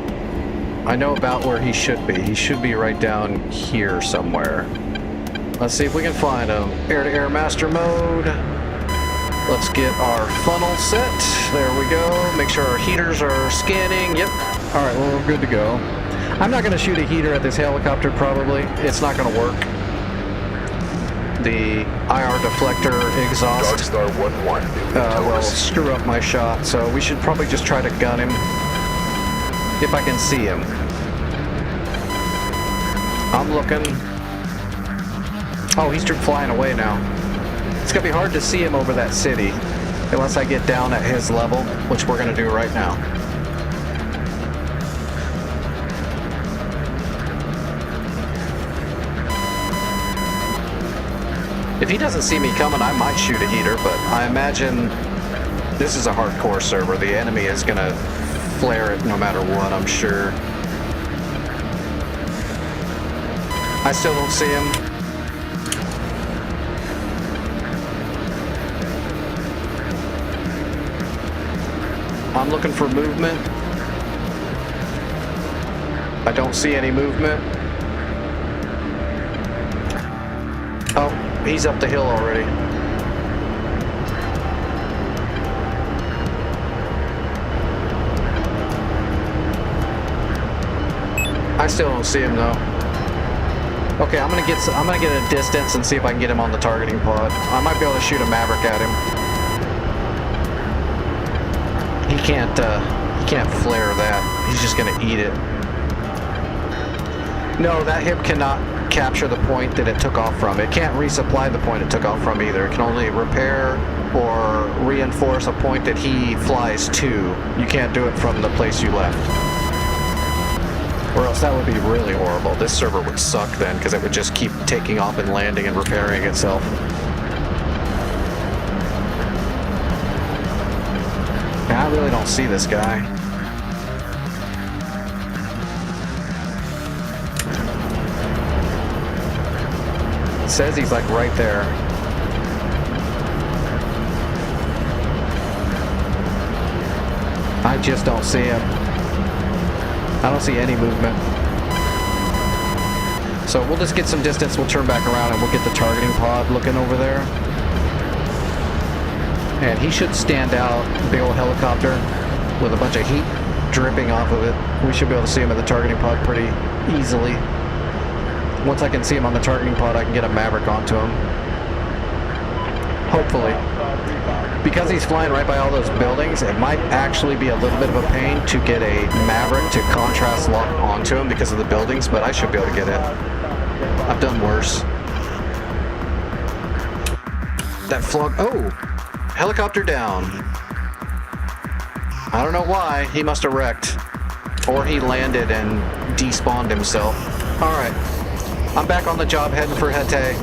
I know about where he should be. He should be right down here somewhere. Let's see if we can find him. Air-to-air master mode. Let's get our funnel set. There we go. Make sure our heaters are scanning. Yep. All right, well, we're good to go. I'm not going to shoot a heater at this helicopter, probably. It's not going to work. The IR deflector exhaust Darkstar 1-1, new intel will received. screw up my shot, so we should probably just try to gun him if I can see him. I'm looking. Oh, he's flying away now. It's gonna be hard to see him over that city unless I get down at his level, which we're gonna do right now. If he doesn't see me coming, I might shoot a heater, but I imagine this is a hardcore server. The enemy is gonna flare it no matter what, I'm sure. I still don't see him. I'm looking for movement. I don't see any movement. Oh, he's up the hill already. I still don't see him though. Okay, I'm gonna get a distance and see if I can get him on the targeting pod. I might be able to shoot a Maverick at him. He can't flare that. He's just gonna eat it. No, that hip cannot capture the point that it took off from. It can't resupply the point it took off from either. It can only repair or reinforce a point that he flies to. You can't do it from the place you left. Or else that would be really horrible. This server would suck then, because it would just keep taking off and landing and repairing itself. I really don't see this guy. It says he's like right there. I just don't see him. I don't see any movement. So we'll just get some distance, we'll turn back around and we'll get the targeting pod looking over there. And he should stand out, big old helicopter with a bunch of heat dripping off of it. We should be able to see him at the targeting pod pretty easily. Once I can see him on the targeting pod, I can get a Maverick onto him. Hopefully. Because he's flying right by all those buildings, it might actually be a little bit of a pain to get a Maverick to contrast lock onto him because of the buildings, but I should be able to get it. I've done worse. That flog... Oh! Helicopter down. I don't know why. He must have wrecked. Or he landed and despawned himself. Alright. I'm back on the job heading for Hatay.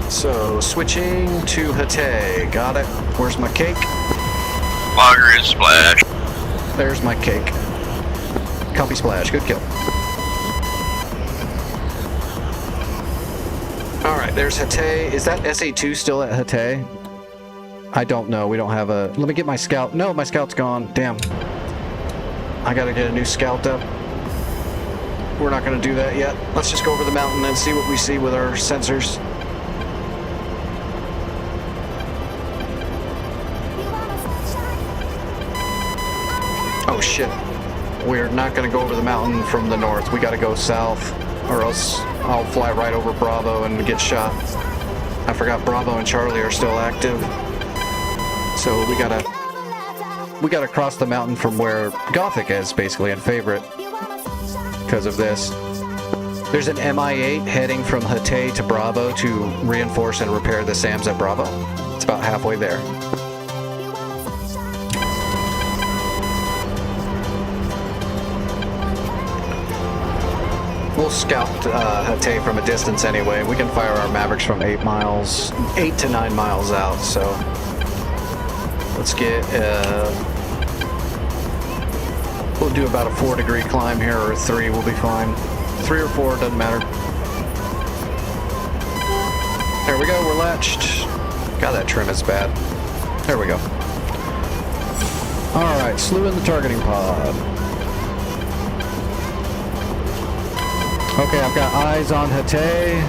So, switching to Hatay. Got it. Where's my cake? Logger is splash. There's my cake. Copy splash. Good kill. Alright, there's Hatay. Is that SA2 still at Hatay? I don't know. We don't have a... Let me get my scout. No, my scout's gone. Damn. I gotta get a new scout up. We're not gonna do that yet. Let's just go over the mountain and see what we see with our sensors. Oh shit. We're not gonna go over the mountain from the north. We gotta go south, or else I'll fly right over Bravo and get shot. I forgot Bravo and Charlie are still active. So we gotta cross the mountain from where Gothic is, basically, and Favorite. Because of this. There's an MI-8 heading from Hatay to Bravo to reinforce and repair the SAMs at Bravo. It's about halfway there. We'll scout Hatay from a distance anyway. We can fire our Mavericks from 8 to 9 miles out, so let's get, we'll do about a 4-degree climb here, or 3 will be fine. 3 or 4, doesn't matter. There we go, we're latched. God, that trim is bad. There we go. Alright, slew in the targeting pod. Okay, I've got eyes on Hatay.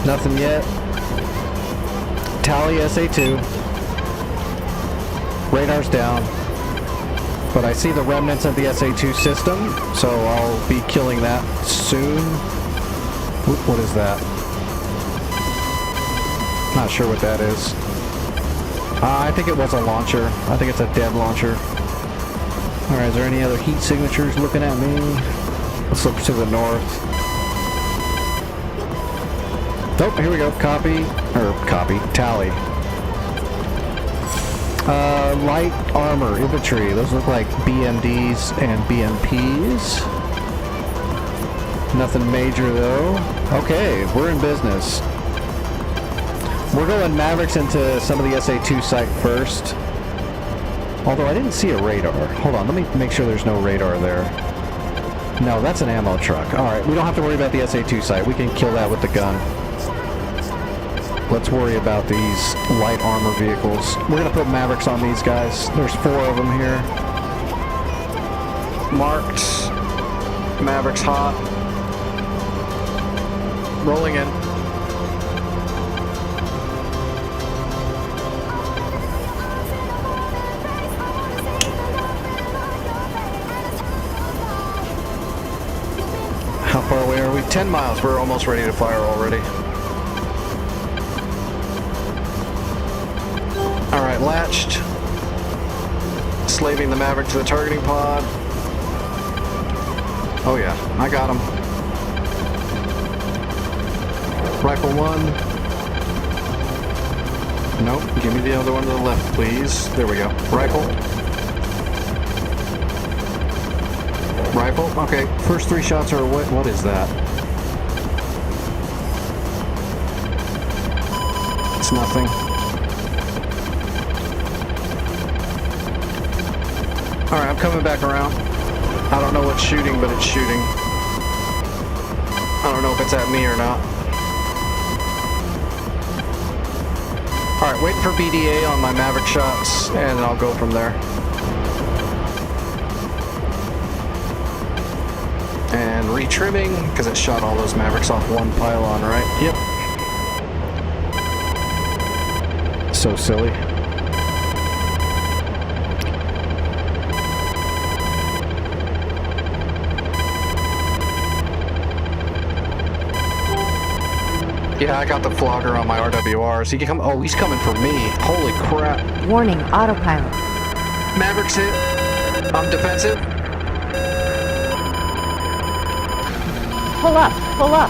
Nothing yet. Tally SA2. Radar's down. But I see the remnants of the SA2 system, so I'll be killing that soon. What is that? Not sure what that is. I think it was a launcher. I think it's a dead launcher. Alright, is there any other heat signatures looking at me? Let's look to the north. Oh, here we go. Copy. Tally. Light armor, infantry. Those look like BMDs and BMPs. Nothing major though. Okay, we're in business. We're going Mavericks into some of the SA2 site first. Although I didn't see a radar. Hold on, let me make sure there's no radar there. No, that's an ammo truck. Alright, we don't have to worry about the SA2 site. We can kill that with the gun. Let's worry about these light armor vehicles. We're going to put Mavericks on these guys. There's 4 of them here. Marked. Mavericks hot. Rolling in. How far away are we? 10 miles. We're almost ready to fire already. Alright, latched. Slaving the Maverick to the targeting pod. Oh yeah, I got him. Rifle 1. Nope, give me the other one to the left, please. There we go. Rifle. Rifle. Okay, first 3 shots are what is that? It's nothing. Alright, I'm coming back around. I don't know what's shooting, but it's shooting. I don't know if it's at me or not. Alright, waiting for BDA on my Maverick shots, and I'll go from there. And retrimming, because it shot all those Mavericks off one pylon, right? Yep. So silly. Yeah, I got the flogger on my RWR. So he can come. Oh, he's coming for me. Holy crap. Warning, autopilot. Mavericks hit. I'm defensive. Pull up, pull up.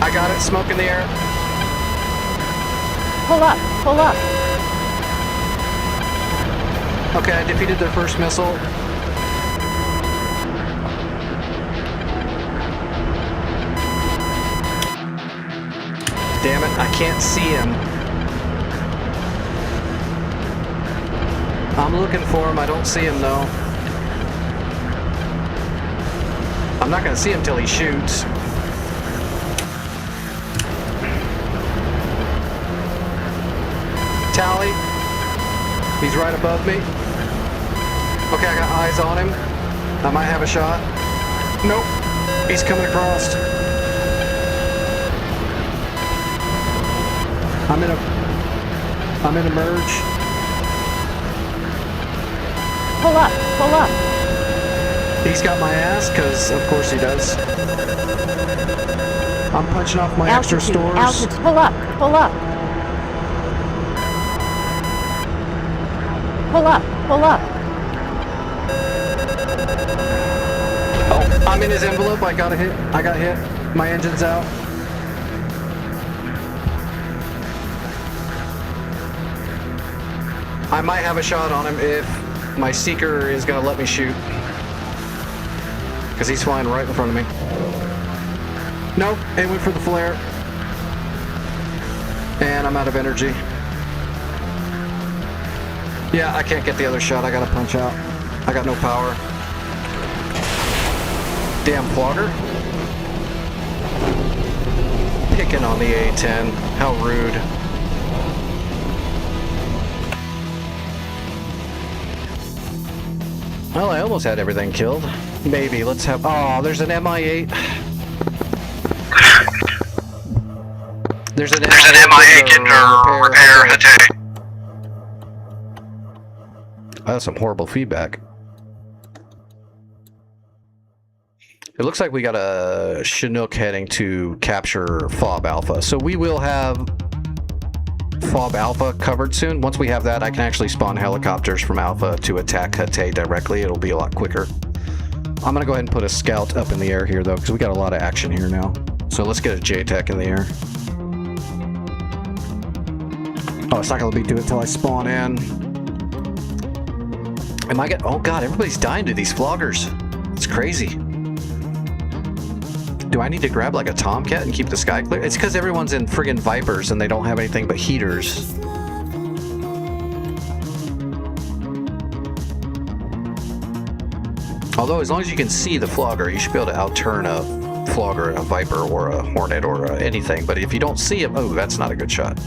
I got it. Smoke in the air. Pull up, pull up. Okay, I defeated their first missile. Damn it, I can't see him. I'm looking for him, I don't see him though. I'm not gonna see him till he shoots. Tally. He's right above me. Okay, I got eyes on him. I might have a shot. Nope. He's coming across. I'm in a merge. Pull up, pull up. He's got my ass, because of course he does. I'm punching off my extra stores. Altitude, pull up, pull up. Pull up, pull up. Oh, I'm in his envelope. I got hit. My engine's out. I might have a shot on him if my seeker is gonna let me shoot. Because he's flying right in front of me. Nope, it went for the flare. And I'm out of energy. Yeah, I can't get the other shot. I gotta punch out. I got no power. Damn flogger. Picking on the A-10. How rude. Well, I almost had everything killed. Maybe. Let's have... Oh, there's an MI-8. There's an MI-8 getting repair. That's some horrible feedback. It looks like we got a Chinook heading to capture FOB Alpha. So we will have FOB Alpha covered soon. Once we have that, I can actually spawn helicopters from Alpha to attack Hatay directly. It'll be a lot quicker. I'm gonna go ahead and put a scout up in the air here though, because we got a lot of action here now. So let's get a JTEC in the air. Oh, it's not gonna let me do it until I spawn in. Am I get? Oh god, everybody's dying to these floggers. It's crazy. Do I need to grab like a Tomcat and keep the sky clear? It's because everyone's in friggin' Vipers and they don't have anything but heaters. Although as long as you can see the flogger, you should be able to outturn a flogger, a Viper, or a Hornet, or anything. But if you don't see him, oh, that's not a good shot.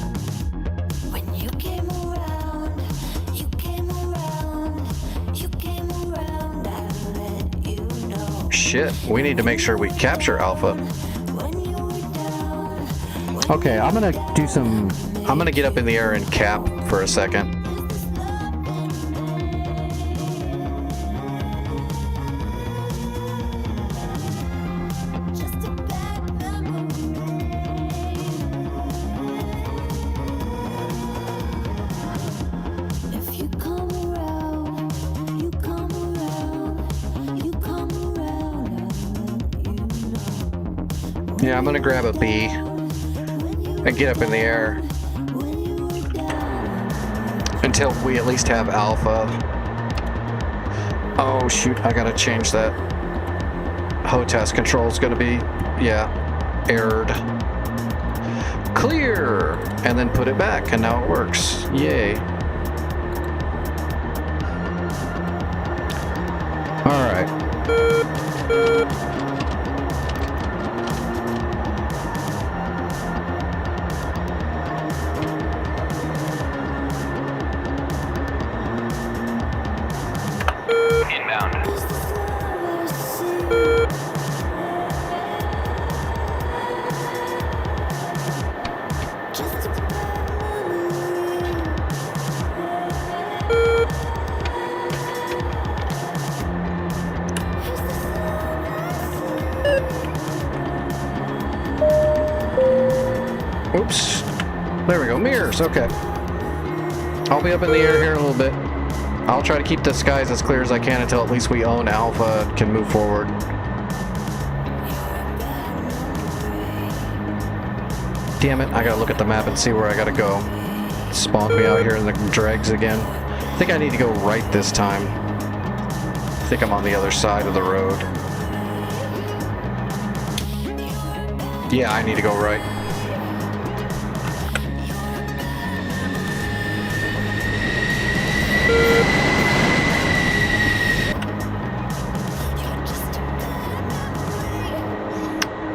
Shit, we need to make sure we capture Alpha. Okay, I'm gonna get up in the air and cap for a second. Yeah, I'm gonna grab a B and get up in the air until we at least have Alpha. Oh shoot, I gotta change that. HOTAS control is gonna be, yeah, errored. Clear! And then put it back, and now it works. Yay. Alright. go. Mirrors, okay. I'll be up in the air here in a little bit. I'll try to keep the skies as clear as I can until at least we own Alpha can move forward. Damn it, I gotta look at the map and see where I gotta go. Spawned me out here in the dregs again. I think I need to go right this time. I think I'm on the other side of the road. Yeah, I need to go right.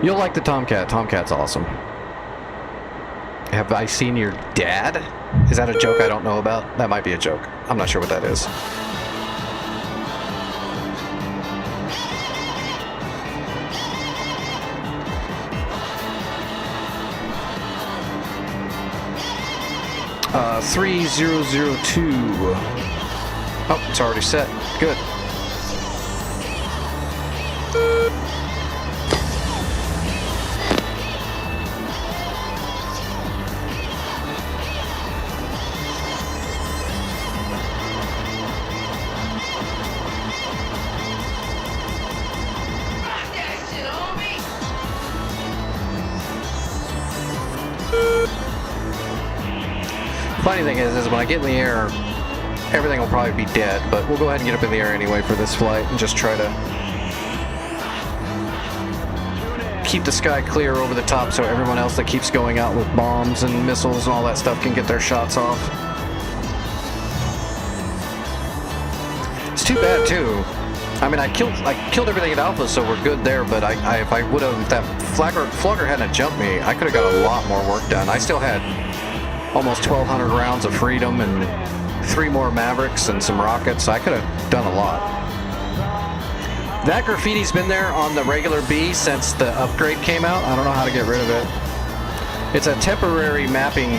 You'll like the Tomcat. Tomcat's awesome. Have I seen your dad? Is that a joke I don't know about? That might be a joke. I'm not sure what that is. Uh, 3002. Oh, it's already set. Good. Funny thing is when I get in the air, everything will probably be dead, but we'll go ahead and get up in the air anyway for this flight and just try to keep the sky clear over the top so everyone else that keeps going out with bombs and missiles and all that stuff can get their shots off. It's too bad too. I mean, I killed everything at Alpha, so we're good there, but if I would have, if that flogger hadn't jumped me, I could have got a lot more work done. I still had almost 1,200 rounds of Freedom and 3 more Mavericks and some rockets. I could have done a lot. That graffiti's been there on the regular B since the upgrade came out. I don't know how to get rid of it. It's a temporary mapping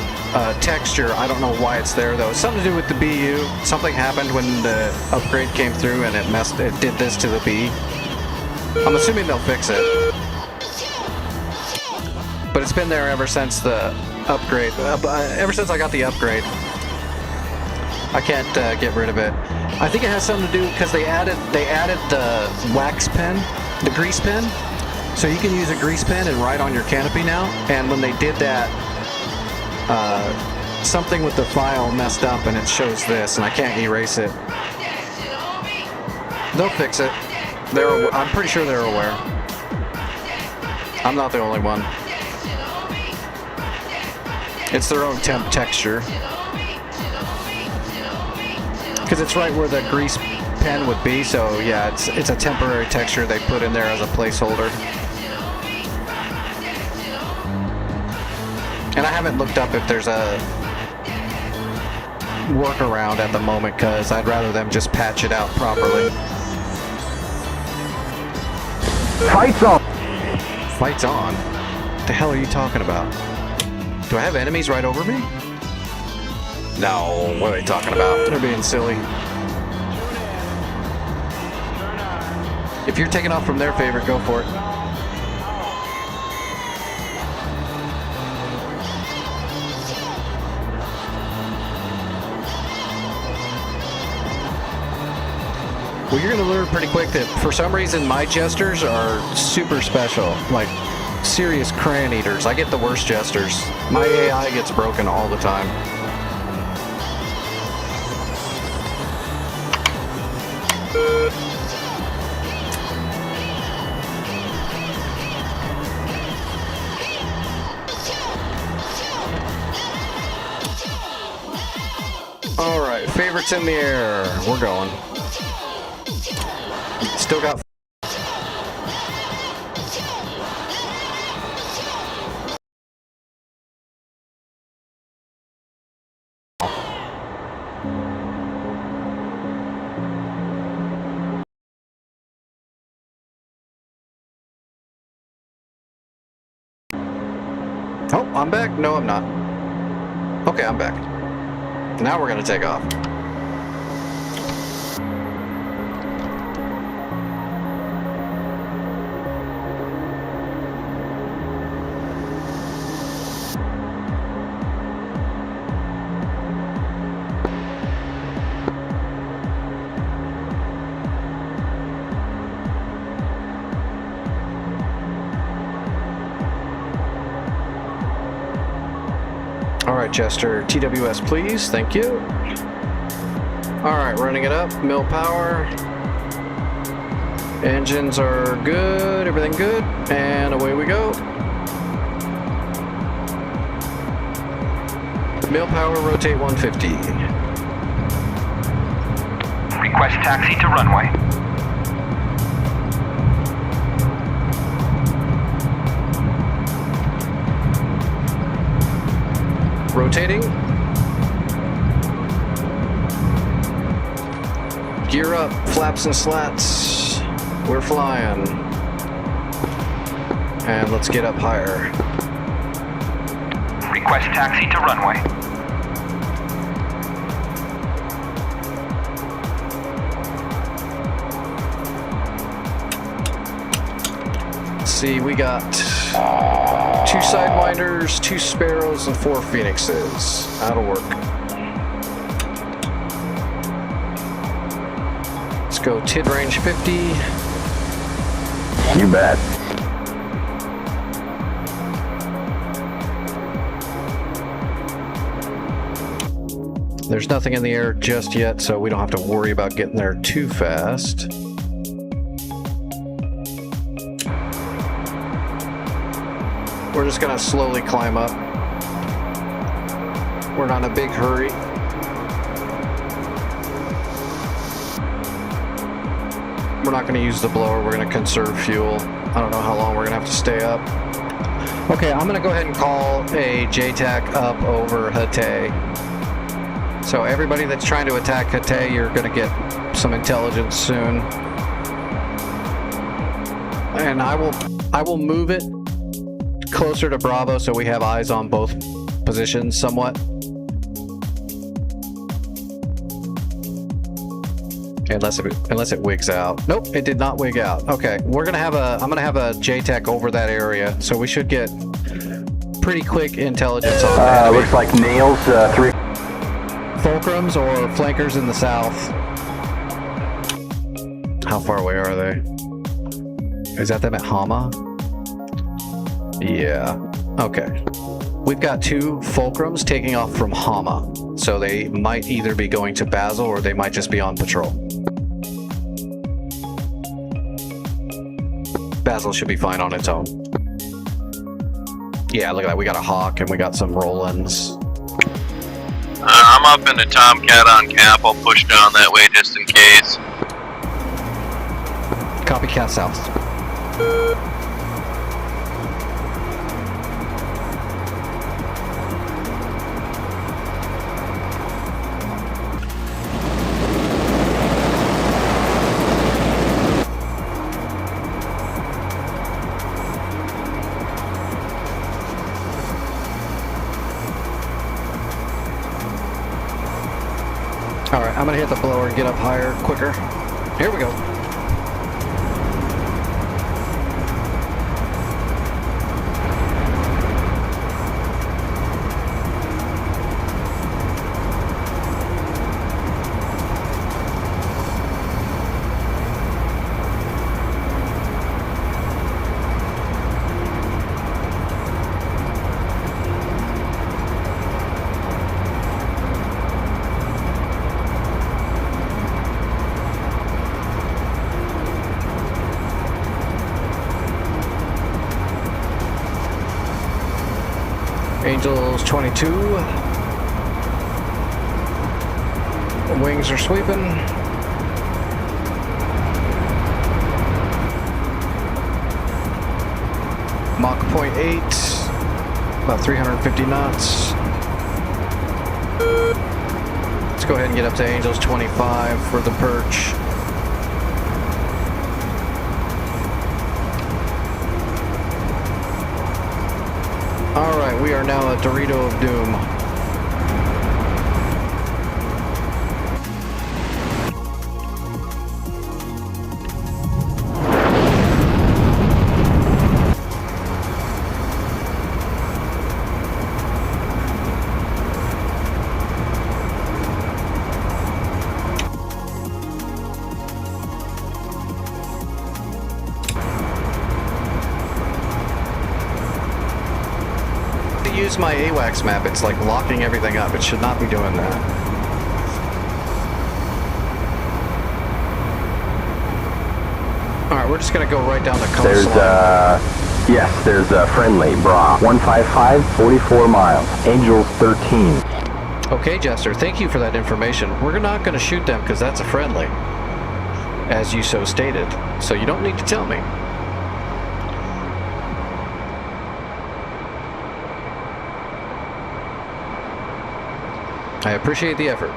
texture. I don't know why it's there though. It's something to do with the BU. Something happened when the upgrade came through and it did this to the B. I'm assuming they'll fix it. But it's been there ever since the upgrade. Ever since I got the upgrade. I can't get rid of it. I think it has something to do because they added the wax pen, the grease pen. So you can use a grease pen and write on your canopy now. And when they did that, something with the file messed up and it shows this, and I can't erase it. They'll fix it. I'm pretty sure they're aware. I'm not the only one. It's their own temp texture. Because it's right where the grease pen would be, so yeah, it's a temporary texture they put in there as a placeholder. And I haven't looked up if there's a workaround at the moment, because I'd rather them just patch it out properly. Fight's on! Fight's on? What the hell are you talking about? Do I have enemies right over me? No, what are they talking about? They're being silly. If you're taking off from their favorite, go for it. Well, you're going to learn pretty quick that for some reason my jesters are super special, like serious crayon eaters. I get the worst jesters. My AI gets broken all the time. All right, favorites in the air. We're going. Still got. Oh, I'm back? No, I'm not. Okay, I'm back. Now we're gonna take off. right, Chester. TWS, please. Thank you. All right, running it up. Mill power. Engines are good. Everything good. And away we go. Mill power, rotate 150. Request taxi to runway. Rotating. Gear up, flaps and slats. We're flying. And let's get up higher. Request taxi to runway. See, we got 2 Sidewinders, 2 Sparrows, and 4 Phoenixes. That'll work. Let's go TID range 50. You bet. There's nothing in the air just yet, so we don't have to worry about getting there too fast. We're just gonna slowly climb up. We're not in a big hurry. We're not gonna use the blower, we're gonna conserve fuel. I don't know how long we're gonna have to stay up. Okay, I'm gonna go ahead and call a JTAC up over Hatay. So everybody that's trying to attack Hatay, you're gonna get some intelligence soon. And I will move it closer to Bravo so we have eyes on both positions somewhat. Unless it wigs out. Nope, it did not wig out. Okay, I'm gonna have a JTAC over that area, so we should get pretty quick intelligence on that. Looks like nails, 3. Fulcrums or flankers in the south. How far away are they? Is that them at Hama? Yeah. Okay. We've got 2 Fulcrums taking off from Hama, so they might either be going to Basel or they might just be on patrol. Basel should be fine on its own. Yeah, look at that. We got a Hawk and we got some Rollins. I'm up in the Tomcat on cap. I'll push down that way just in case. Copycat south. Alright, I'm gonna hit the blower and get up higher, quicker. Here we go. Angels 22. Wings are sweeping. Mach 0.8. About 350 knots. Let's go ahead and get up to Angels 25 for the perch. Alright, we are now a Dorito of Doom. use my AWACS map, it's like locking everything up. It should not be doing that. Alright, we're just gonna go right down the coastline. There's a friendly, Bra. 155, 44 miles. Angels 13. Okay, Jester, thank you for that information. We're not gonna shoot them because that's a friendly, as you so stated. So you don't need to tell me. I appreciate the effort.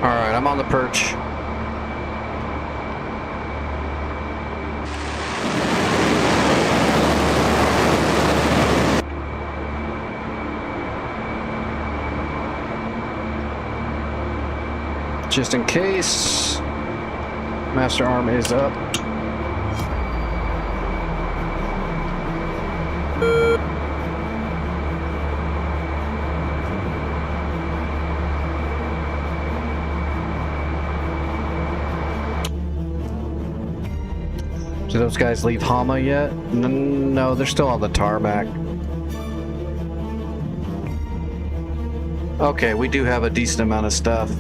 Alright, I'm on the perch. Just in case, Master Arm is up. Did those guys leave Hama yet? No, they're still on the tarmac. Okay, we do have a decent amount of stuff.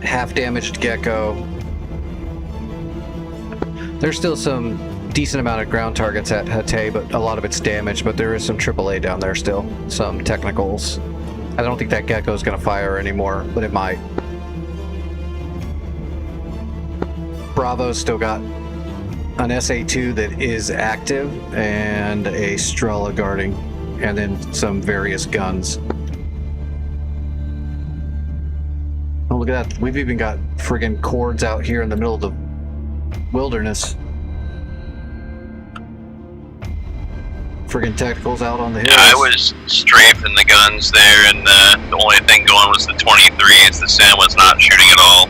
Half damaged Gecko. There's still some decent amount of ground targets at Hatay, but a lot of it's damaged, but there is some AAA down there still. Some technicals. I don't think that Gecko is going to fire anymore, but it might. Bravo's still got an SA-2 that is active and a Strela guarding, and then some various guns. Oh, look at that. We've even got friggin' cords out here in the middle of the wilderness. Friggin' technicals out on the hills. Yeah, I was strafing the guns there, and the only thing going was the 23s. The SAM was not shooting at all.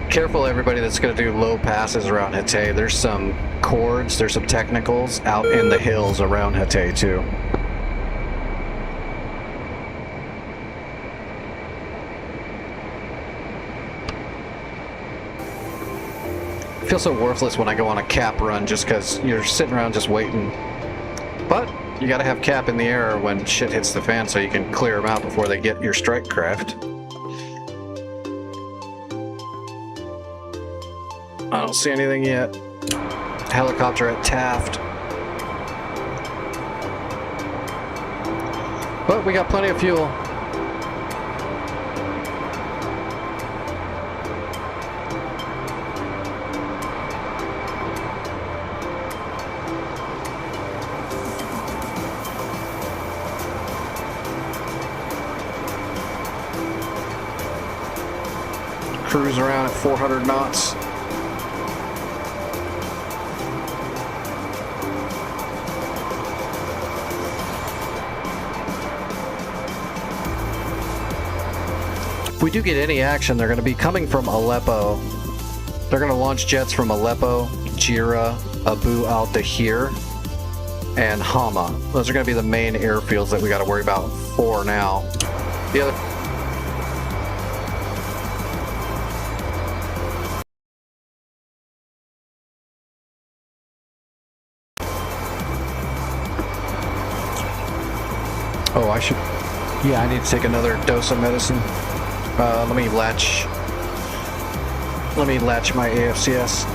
Careful, everybody that's going to do low passes around Hatay. There's some cords, there's some technicals out in the hills around Hatay too. I feel so worthless when I go on a cap run just because you're sitting around just waiting. But you got to have cap in the air when shit hits the fan so you can clear them out before they get your strike craft. I don't see anything yet. Helicopter at Taft. But we got plenty of fuel. Cruise around at 400 knots. If we do get any action, they're going to be coming from Aleppo. They're going to launch jets from Aleppo, Jira, Abu al-Dahir, and Hama. Those are going to be the main airfields that we got to worry about for now. The other... Oh, I should... Yeah, I need to take another dose of medicine. Let me latch my AFCS.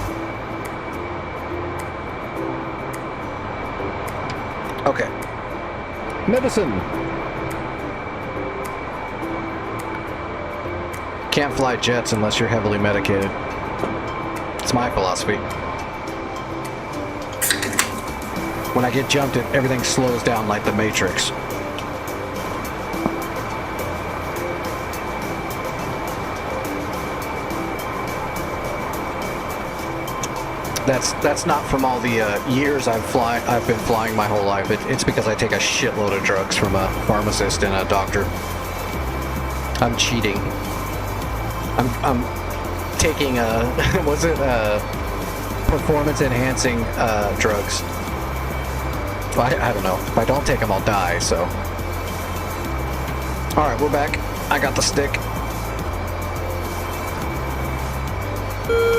Okay. Medicine! Can't fly jets unless you're heavily medicated. It's my philosophy. When I get jumped, everything slows down like the Matrix. That's not from all the years I've been flying my whole life. It's because I take a shitload of drugs from a pharmacist and a doctor. I'm cheating. I'm taking performance enhancing drugs. I don't know. If I don't take them, I'll die. So Alright, we're back. I got the stick.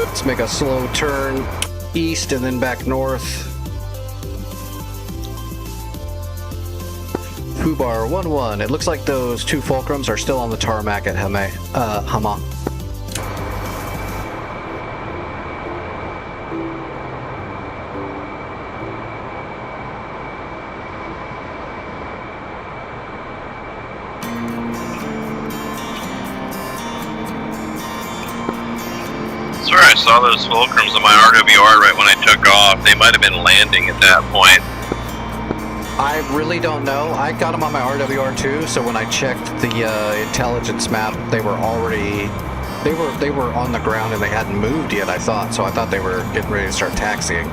Let's make a slow turn east and then back north. Fubar 1-1. It looks like those two fulcrums are still on the tarmac at Hama. Swear I saw those fulcrums on my RWR right when I took off. They might have been landing at that point. I really don't know. I got them on my RWR too, so when I checked the intelligence map, they were already they were on the ground and they hadn't moved yet, I thought. So I thought they were getting ready to start taxiing.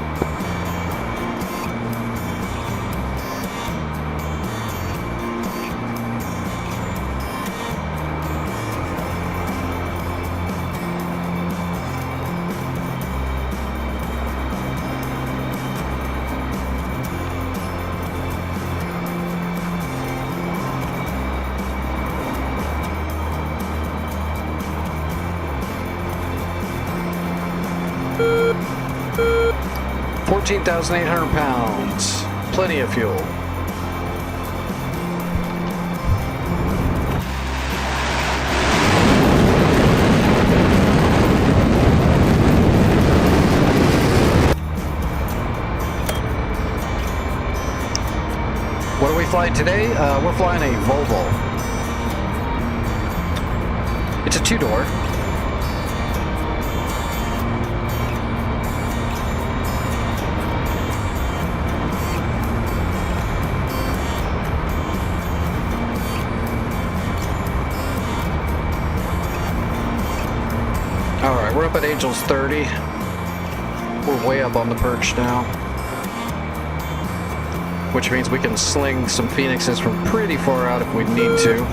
£14,800. Plenty of fuel. What are we flying today? We're flying a Volvo. It's a two-door. Alright, we're up at Angels 30. We're way up on the perch now. Which means we can sling some Phoenixes from pretty far out if we need to.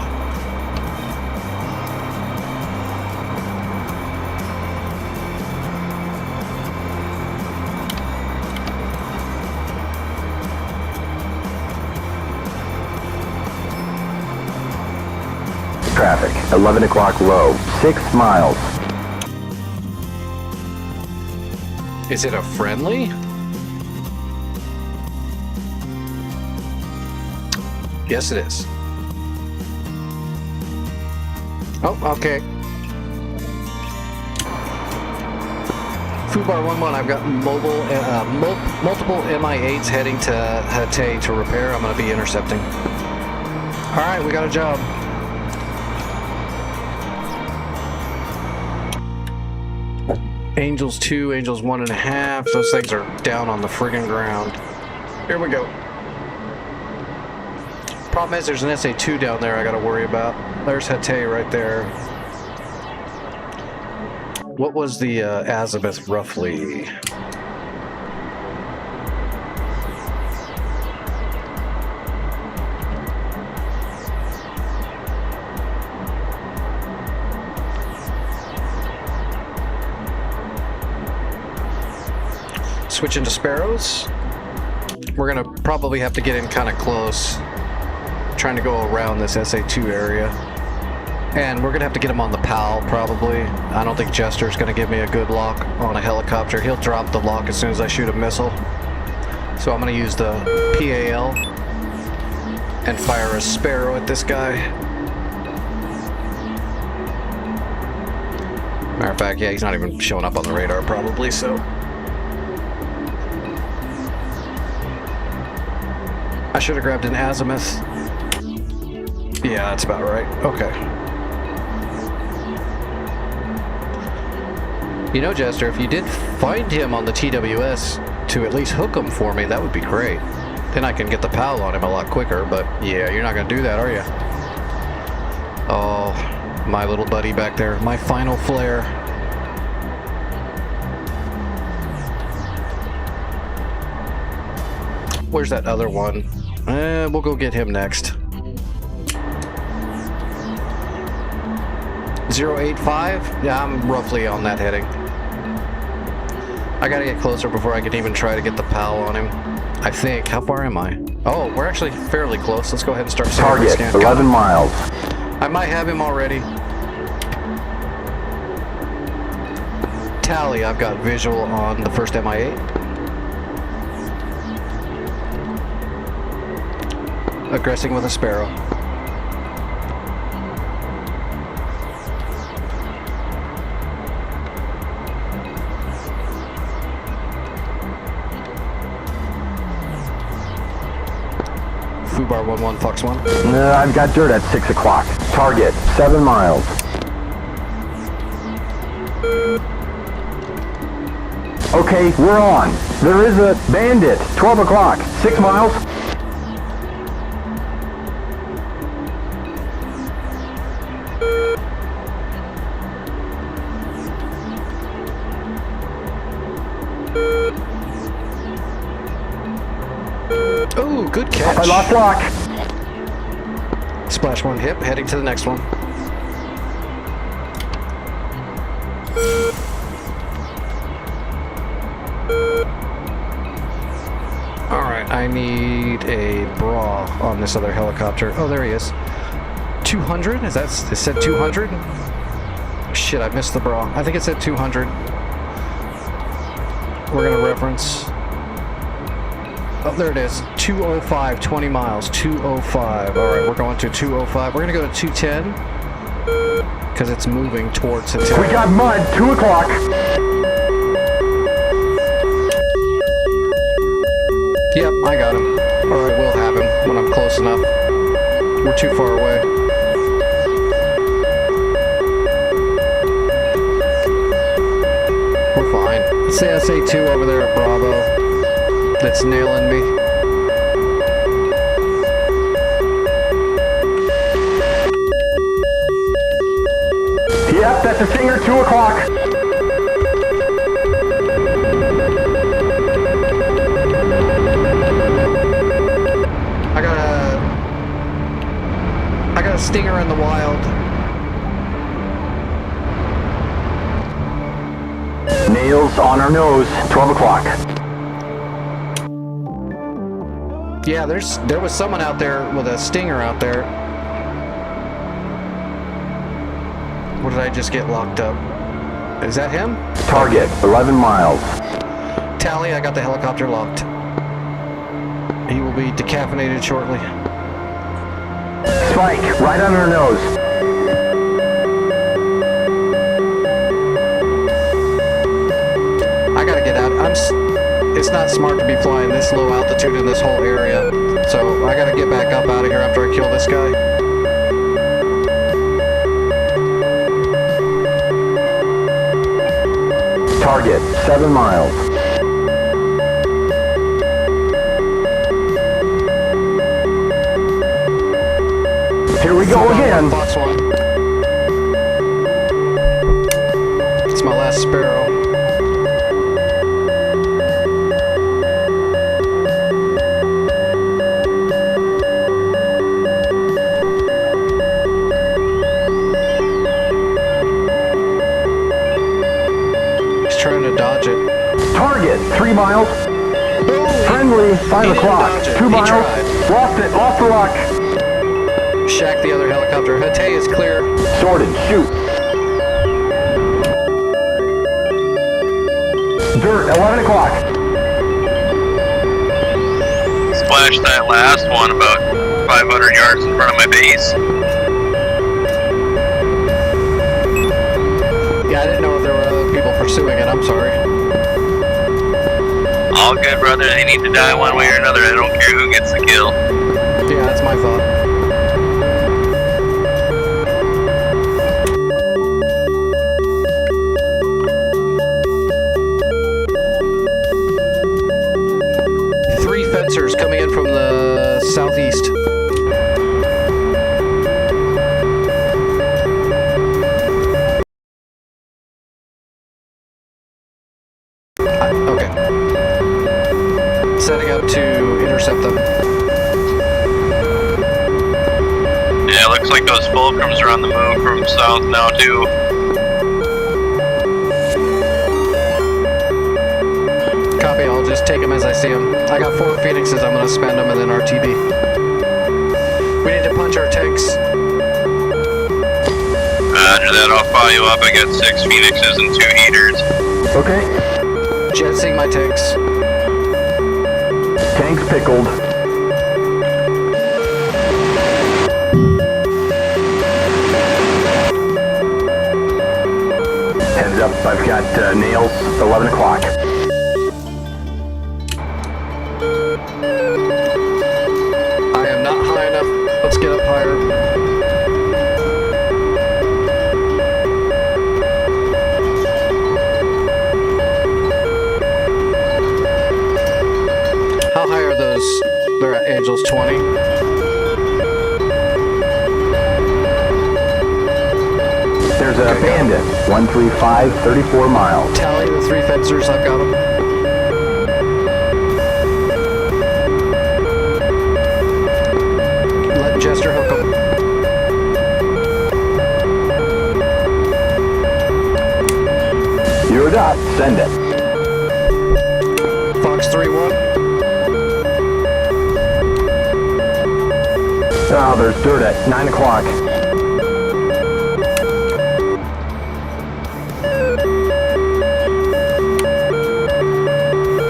Traffic, 11 o'clock low, 6 miles. Is it a friendly? Yes, it is. Oh, okay. Fubar 1-1, I've got multiple MI8s heading to Hatay to repair. I'm going to be intercepting. All right, we got a job. Angels 2, Angels 1.5. Those things are down on the friggin' ground. Here we go. Problem is, there's an SA-2 down there I gotta worry about. There's Hatay right there. What was the azimuth roughly? Switch into Sparrows. We're gonna probably have to get in kind of close. Trying to go around this SA-2 area. And we're gonna have to get him on the PAL probably. I don't think Jester's gonna give me a good lock on a helicopter. He'll drop the lock as soon as I shoot a missile. So I'm gonna use the PAL and fire a Sparrow at this guy. Matter of fact, yeah, he's not even showing up on the radar probably, so. I should have grabbed an azimuth. Yeah, that's about right. Okay. You know, Jester, if you did find him on the TWS to at least hook him for me, that would be great. Then I can get the PAL on him a lot quicker, but yeah, you're not going to do that, are you? Oh, my little buddy back there. My final flare. Where's that other one? We'll go get him next. 085? Yeah, I'm roughly on that heading. I gotta get closer before I can even try to get the PAL on him. I think. How far am I? Oh, we're actually fairly close. Let's go ahead and start. Target, 11 miles. I might have him already. Tally, I've got visual on the first MI8. Aggressing with a Sparrow. Fubar 11 Fox 1. I've got dirt at 6 o'clock. Target, 7 miles. Okay, we're on. There is a bandit, 12 o'clock, 6 miles. Oh, good catch. I lost lock. Splash 1 hip, heading to the next one. Alright, I need a bra on this other helicopter. Oh, there he is. 200? It said 200? Shit, I missed the bra. I think it said 200. We're gonna reference. Oh, there it is. 205, 20 miles. 205. Alright, we're going to 205. We're gonna go to 210. Because it's moving towards the tip. We got mud, 2 o'clock. Yep, I got him. Or I will have him when I'm close enough. We're too far away. We're fine. It's the SA-2 over there at Bravo that's nailing me. Yep, that's a Stinger, 2 o'clock. I got a Stinger in the wild. Nails on our nose, 12 o'clock. Yeah, there was someone out there with a Stinger out there. What did I just get locked up? Is that him? Target, 11 miles. Tally, I got the helicopter locked. He will be decaffeinated shortly. Spike, right on our nose. I gotta get out. It's not smart to be flying this low altitude in this whole area. So I gotta get back up out of here after I kill this guy. Target, 7 miles. Here we go again. Fox 1. It's my last Sparrow. He's trying to dodge it. Target, 3 miles. Friendly, 5 o'clock, 2 miles. Lost it, lost the lock. Shack the other helicopter. Hatay is clear. Sorted, shoot. Dirt, 11 o'clock. Splashed that last one about 500 yards in front of my base. Yeah, I didn't know if there were other people pursuing it. I'm sorry. All good, brother. They need to die one way or another. I don't care who gets the kill. Yeah, that's my thought. Fencers coming in from the southeast. Okay. Setting up to intercept them. Yeah, looks like those fulcrums are on the move from south now too. Copy, I'll just take them as I see them. I got 4 Phoenixes, I'm gonna spend them and then RTB. We need to punch our tanks. Roger that. I'll follow you up. I got 6 Phoenixes and 2 heaters. Okay. Jetsing my tanks. Tanks pickled. Heads up, I've got nails, 11 o'clock. I am not high enough. Let's get up higher. How high are those? They're at Angels 20. There's a bandit, 135, 34 miles. Tally the 3 fencers, I've got them. Let Jester hook them. You're up, send it. Fox 3-1. Oh, there's dirt at 9 o'clock.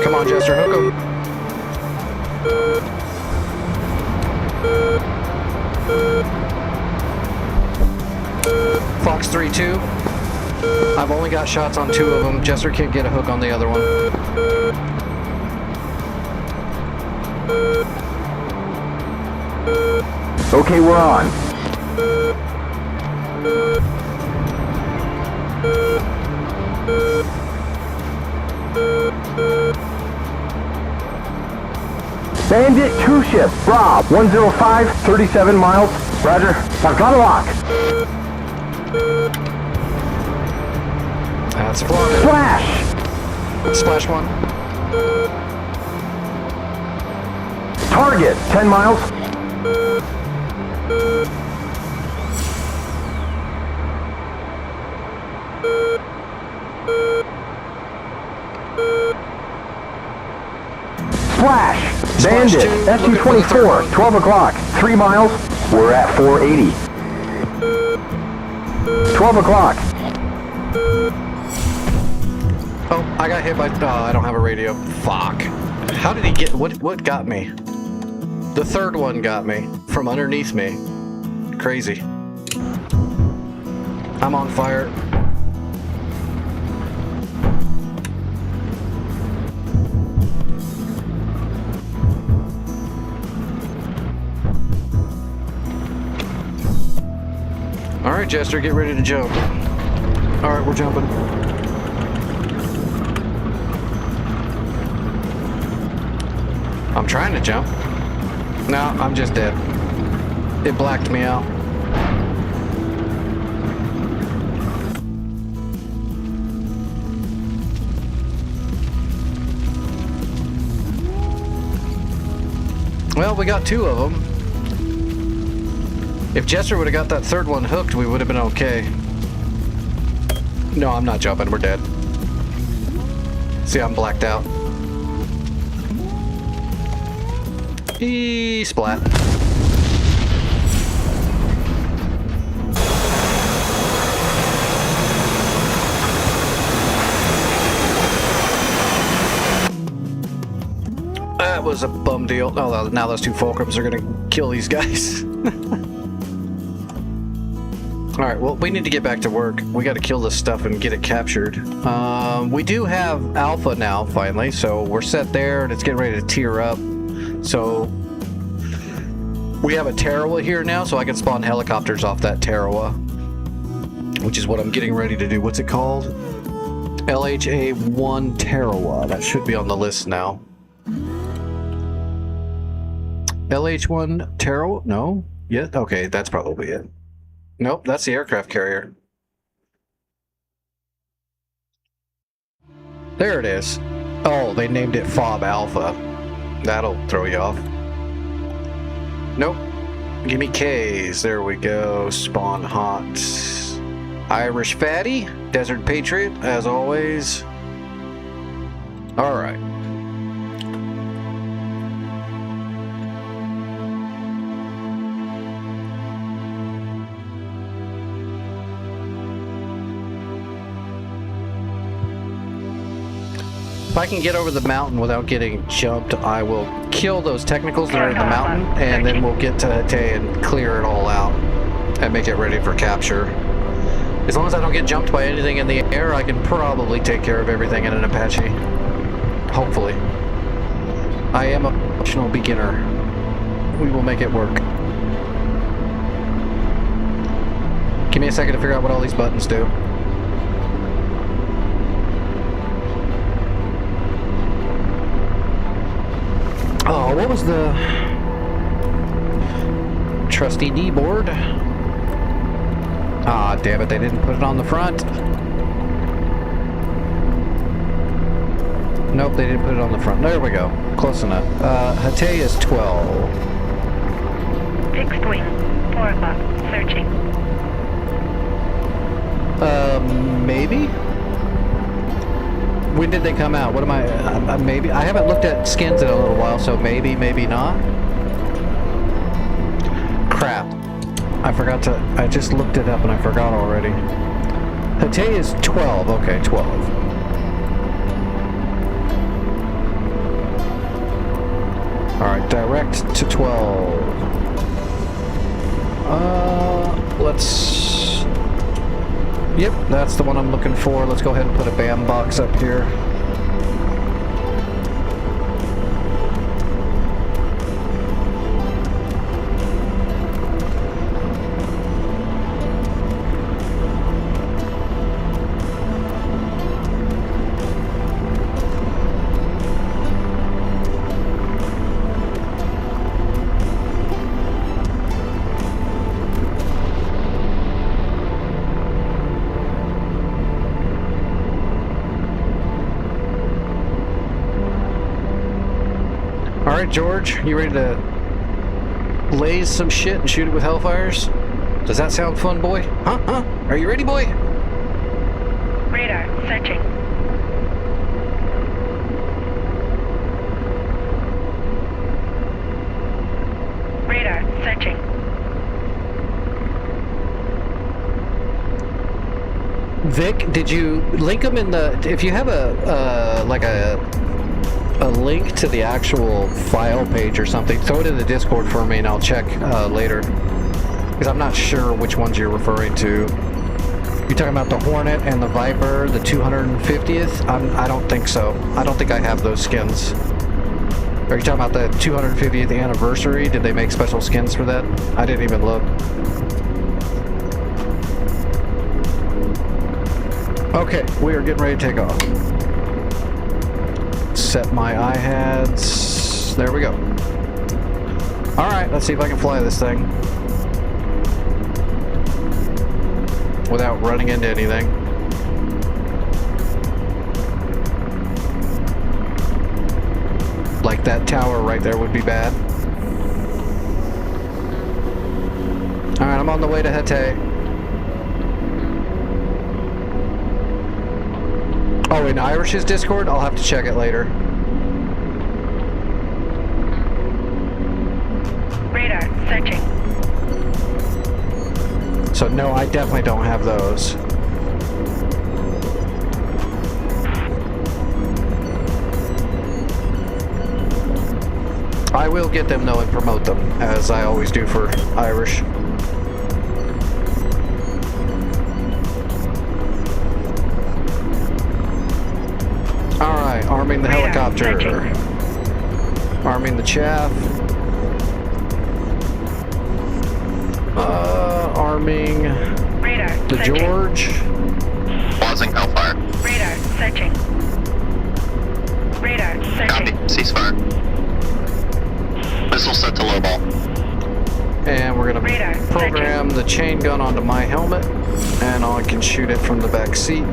Come on, Jester, hook them. Fox 3-2. I've only got shots on 2 of them. Jester can't get a hook on the other one. Okay, we're on. Bandit 2 ship, Rob, 105, 37 miles. Roger, I've got a lock. That's a flaw. Flash! Splash 1. Target, 10 miles. Splash! Bandit, SU-24, 12 o'clock, 3 miles. We're at 480. 12 o'clock. Oh, I got hit by... I don't have a radio. Fuck. How did he get... What got me? The third one got me. From underneath me. Crazy. I'm on fire. Alright, Jester, get ready to jump. Alright, we're jumping. I'm trying to jump. No, I'm just dead. It blacked me out. Well, we got 2 of them. If Jester would have got that third one hooked, we would have been okay. No, I'm not jumping. We're dead. See, I'm blacked out. Splat. That was a bum deal. Oh, now those 2 Fulcrums are gonna kill these guys. Alright, well, we need to get back to work. We gotta kill this stuff and get it captured. We do have Alpha now, finally, so we're set there, and it's getting ready to tier up. So, we have a Tarawa here now, so I can spawn helicopters off that Tarawa. Which is what I'm getting ready to do. What's it called? LHA-1 Tarawa. That should be on the list now. LH-1 Tarawa? No? Yeah? Okay, that's probably it. Nope, that's the aircraft carrier. There it is. Oh, they named it FOB Alpha. That'll throw you off. Nope. Give me K's. There we go. Spawn hot. Irish Fatty. Desert Patriot, as always. Alright. If I can get over the mountain without getting jumped, I will kill those technicals that are in the mountain, and then we'll get to Hatay and clear it all out and make it ready for capture. As long as I don't get jumped by anything in the air, I can probably take care of everything in an Apache. Hopefully. I am an optional beginner. We will make it work. Give me a second to figure out what all these buttons do. Oh, what was the trusty D board? Ah, damn it, they didn't put it on the front. Nope, they didn't put it on the front. There we go. Close enough. Hatay is 12. Fixed wing. 4 o'clock. Searching. Maybe? When did they come out? What am I... maybe? I haven't looked at skins in a little while, so maybe, maybe not. Crap. I forgot to... I just looked it up and I forgot already. Hatay is 12. Okay, 12. Alright, direct to 12. Let's... Yep, that's the one I'm looking for. Let's go ahead and put a BAM box up here. Alright, George, you ready to laze some shit and shoot it with Hellfires? Does that sound fun, boy? Huh? Huh? Are you ready, boy? Radar. Searching. Radar. Searching. Vic, did you link them in the... If you have a link to the actual file page or something, throw it in the Discord for me and I'll check later. Because I'm not sure which ones you're referring to. You're talking about the Hornet and the Viper, the 250th? I don't think so. I don't think I have those skins. Are you talking about the 250th anniversary? Did they make special skins for that? I didn't even look. Okay, we are getting ready to take off. Set my iHads. There we go. Alright, let's see if I can fly this thing without running into anything. Like that tower right there would be bad. Alright, I'm on the way to Hatay. Oh, in Irish's Discord? I'll have to check it later. Radar. Searching. So no, I definitely don't have those. I will get them though and promote them, as I always do for Irish. Alright, arming the helicopter. Arming the chaff. Arming Radar. the Searching. George. Pausing Hellfire. Radar. Searching. Radar. Copy. Searching. Ceasefire. Missile set to low ball. And we're going Radar. to program the chain gun onto my helmet, and I can shoot it from the back seat.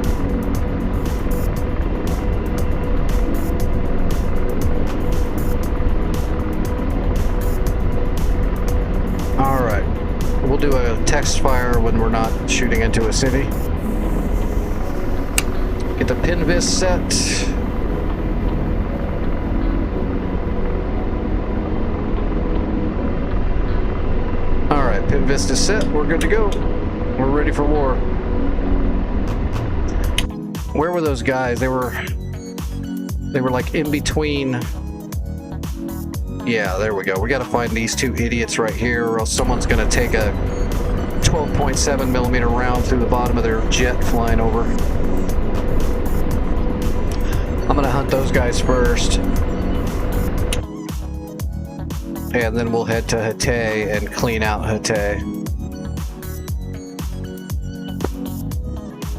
Alright, we'll do a text fire when we're not shooting into a city. Get the pin vis set. Alright, pin vis is set, we're good to go. We're ready for war. Where were those guys? They were They were like in between. Yeah, there we go. We gotta find these two idiots right here, or else someone's gonna take a 12.7 millimeter round through the bottom of their jet flying over. I'm gonna hunt those guys first. And then we'll head to Hatay and clean out Hatay.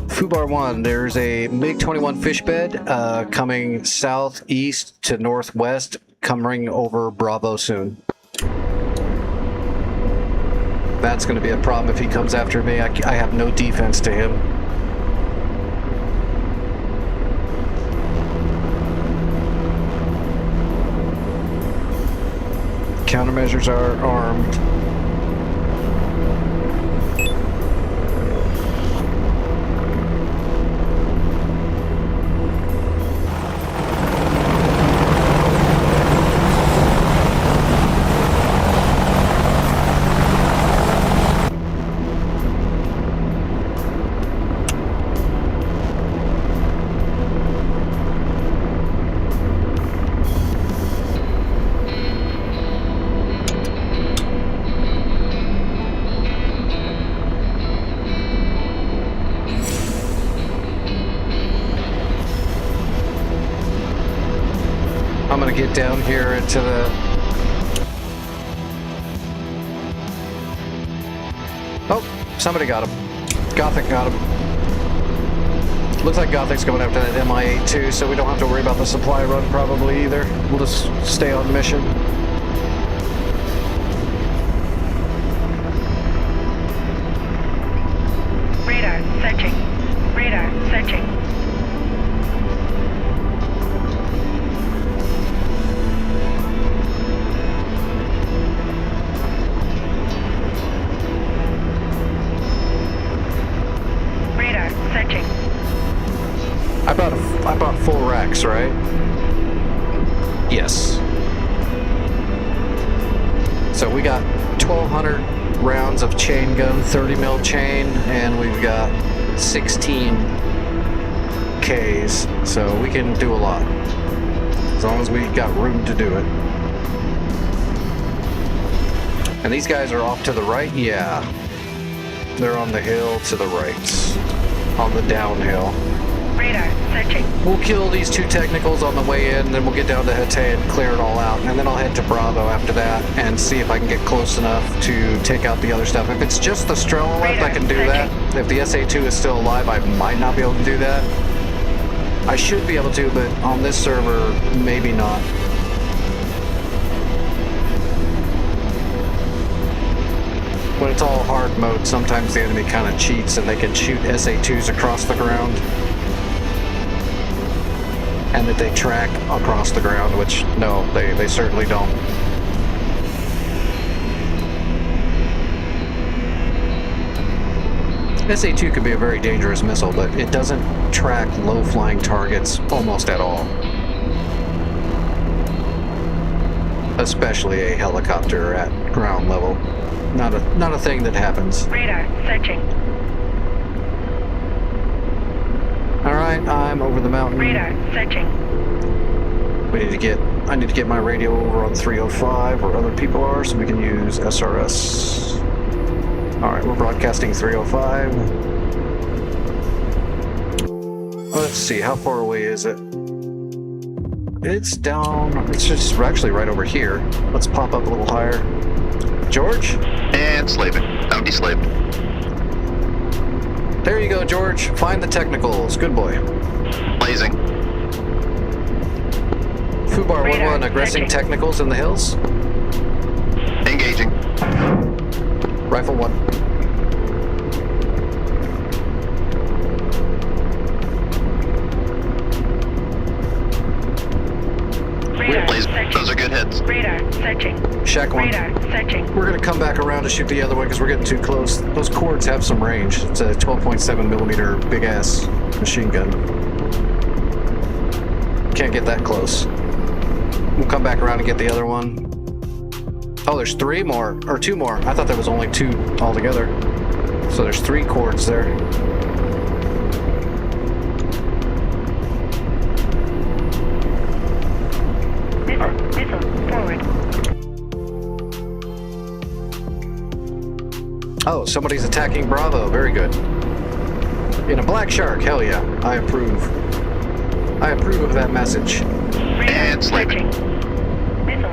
Fubar 1, there's a MiG-21 fish bed coming southeast to northwest, coming over Bravo soon. That's going to be a problem if he comes after me. I have no defense to him. Countermeasures are armed. I'm gonna get down here into the... Oh, somebody got him. Gothic got him. Looks like Gothic's going after that MI-8 too, so we don't have to worry about the supply run probably either. We'll just stay on mission. Radar searching. Radar searching. Radar searching. I bought full racks, right? Yes. So we got 1,200 rounds of chain gun, 30 mil chain, and we've got 16 Ks. So we can do a lot. As long as we got room to do it. And these guys are off to the right? Yeah. They're on the hill to the right. On the downhill. Radar searching. We'll kill these two technicals on the way in, then we'll get down to Hatay and clear it all out, and then I'll head to Bravo after that and see if I can get close enough to take out the other stuff. If it's just the Strela left, I can do that. If the SA-2 is still alive, I might not be able to do that. I should be able to, but on this server, maybe not. When it's all hard mode, sometimes the enemy kind of cheats and they can shoot SA-2s across the ground. And that they track across the ground, which, no, they certainly don't. SA-2 could be a very dangerous missile, but it doesn't track low-flying targets almost at all. Especially a helicopter at ground level. Not a thing that happens. Radar searching. Alright, I'm over the mountain. Radar searching. I need to get my radio over on 305 where other people are so we can use SRS. Alright, we're broadcasting 305. Let's see, how far away is it? It's down, it's just actually right over here. Let's pop up a little higher. George? And slaving. I'm de-slaved. There you go, George. Find the technicals. Good boy. Blazing. Fubar 1-1, aggressing technicals in the hills. Engaging. Rifle 1. Those are good hits. Radar searching. Shack 1. Radar searching. We're going to come back around to shoot the other one because we're getting too close. Those cords have some range. It's a 12.7 millimeter big ass machine gun. Can't get that close. We'll come back around and get the other one. Oh, there's 3 more, or 2 more. I thought there was only 2 altogether. So there's 3 cords there. somebody's attacking Bravo. Very good. In a black shark, hell yeah. I approve. I approve of that message. And slaving. Missile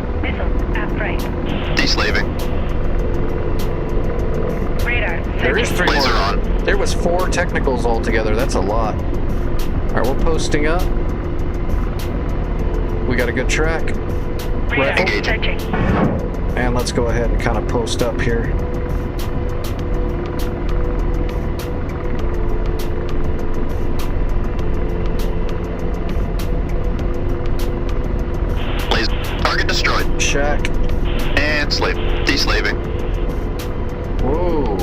at right. Deslaving. Radar There is 3 Laser more. on. There was 4 technicals altogether. That's a lot. All right, we're posting up. We got a good track. Radar Rifle. searching. And let's go ahead and kind of post up here. Laser. Target destroyed. Shack. And slave. Deslaving. Whoa.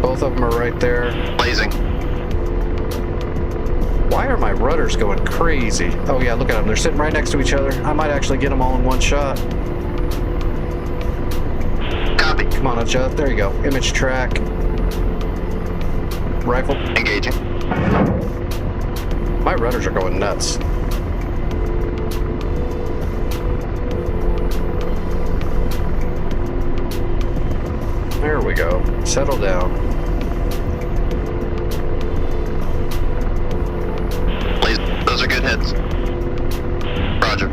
Both of them are right there. Blazing. Why are my rudders going crazy? Oh yeah, look at them. They're sitting right next to each other. I might actually get them all in one shot. Copy. Come on, adjust. There you go. Image track. Rifle. Engaging. My rudders are going nuts. There we go. Settle down. Those are good hits. Roger.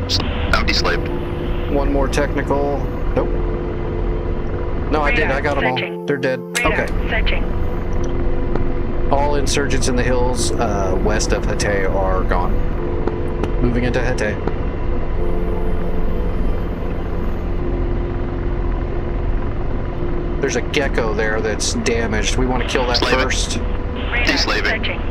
Out deslaved. One more technical. Nope. No, I did. I got them all. They're dead. Radar Okay. searching. All insurgents in the hills west of Hatay are gone. Moving into Hatay. There's a gecko there that's damaged. We want to kill that Slave it. first. Radar Deslaving. searching.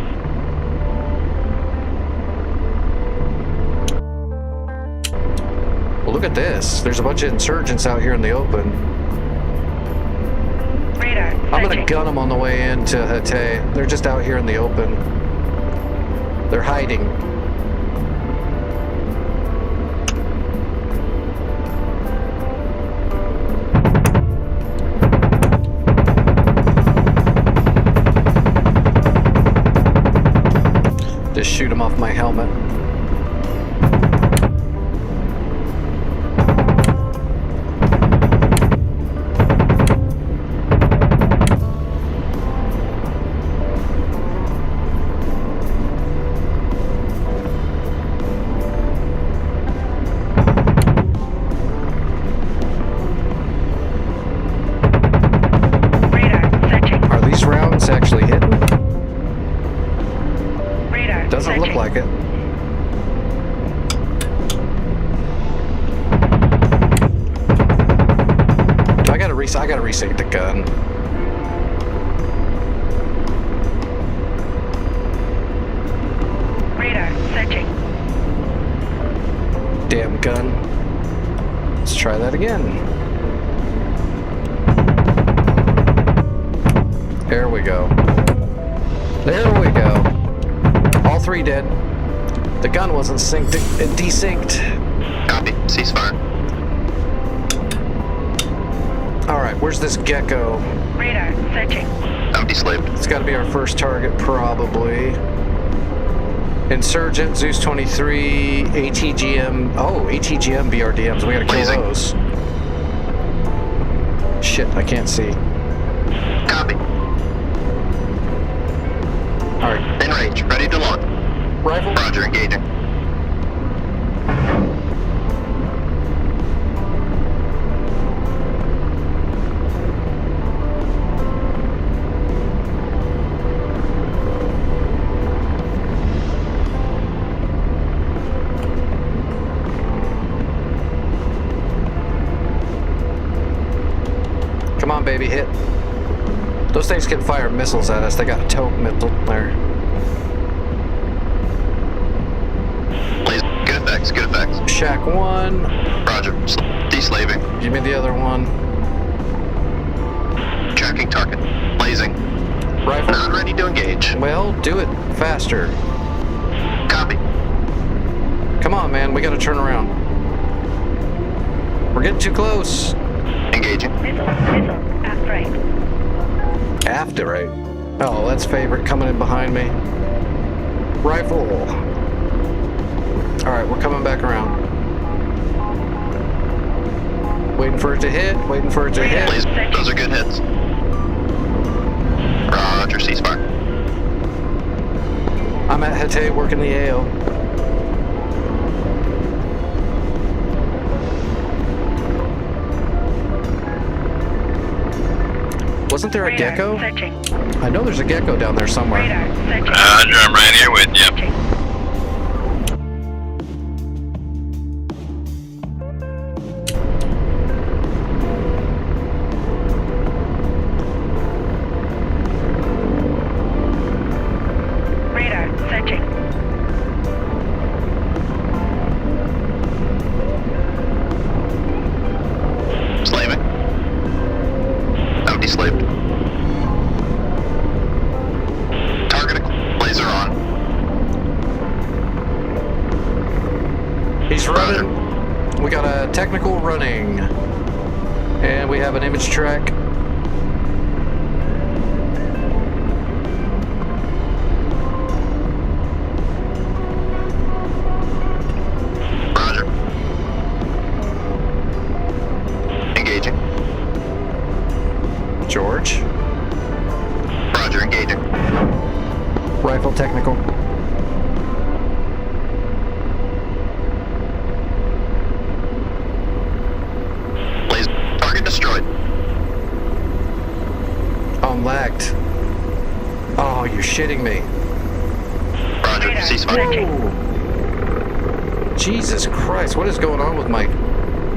Well, look at this. There's a bunch of insurgents out here in the open. Radar I'm gonna searching. gun them on the way into Hatay. They're just out here in the open. They're hiding. Just shoot them off my helmet. Radar searching. Are these rounds actually hitting? Radar Doesn't look searching. like it. I gotta reset the gun. Radar searching. Damn gun. Let's try that again. There we go. There we go. All 3 dead. The gun wasn't synced. It desynced. Copy. Ceasefire. Alright, where's this gecko? Radar searching. Out deslaved. It's gotta be our first target, probably. Insurgent, Zeus 23, ATGM. Oh, ATGM BRDMs. We gotta kill Blazing. those. Shit, I can't see. Copy. Alright, In range. Ready to launch. rifle. Roger. Engaging. Come on, baby, hit. Those things can fire missiles at us. They got a tote missile there. Laser. Good effects. Good effects. Shack 1. Roger. Deslaving. Give me the other one. Tracking target. Blazing. Rifle. Not ready to engage. Well, do it faster. Copy. Come on, man. We gotta turn around. We're getting too close. Missile at right. After, right? Oh, that's favorite coming in behind me. Rifle. Alright, we're coming back around. Waiting for it to hit. Waiting for it to hit. Blaze, those are good hits. Roger, ceasefire. I'm at Hete working the AO. Wasn't there a Radar gecko? searching. I know there's a gecko down there somewhere. Radar searching. I'm right here with you. Searching. Radar searching. Slaving. Now deslaved. Targeting. Laser on. He's running. We got a technical running. And we have an image track. Roger. Engaging. George. Roger, engaging. Rifle technical. Blaze. Target destroyed. Oh, I'm lagged. Oh, you're shitting me. Roger, Radar ceasefire. searching. Jesus Christ, what is going on with my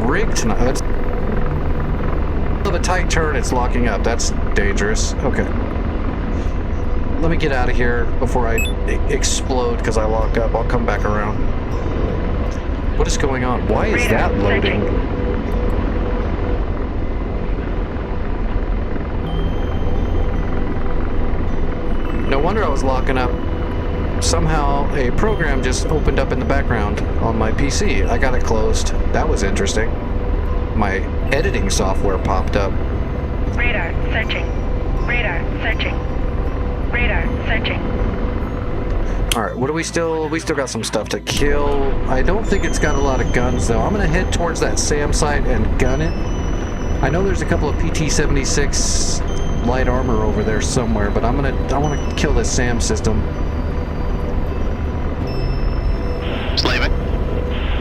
rig tonight? That's of a tight turn, it's locking up. That's dangerous. Okay. Let me get out of here before I explode because I lock up. I'll come back around. What is going on? Why is Radar that loading? searching. No wonder I was locking up. Somehow a program just opened up in the background on my PC. I got it closed. That was interesting. My editing software popped up. Radar searching. Radar searching. Radar searching. Alright, what do we still got some stuff to kill. I don't think it's got a lot of guns though. I'm gonna head towards that SAM site and gun it. I know there's a couple of PT-76 light armor over there somewhere, but I wanna kill this SAM system. Slaving.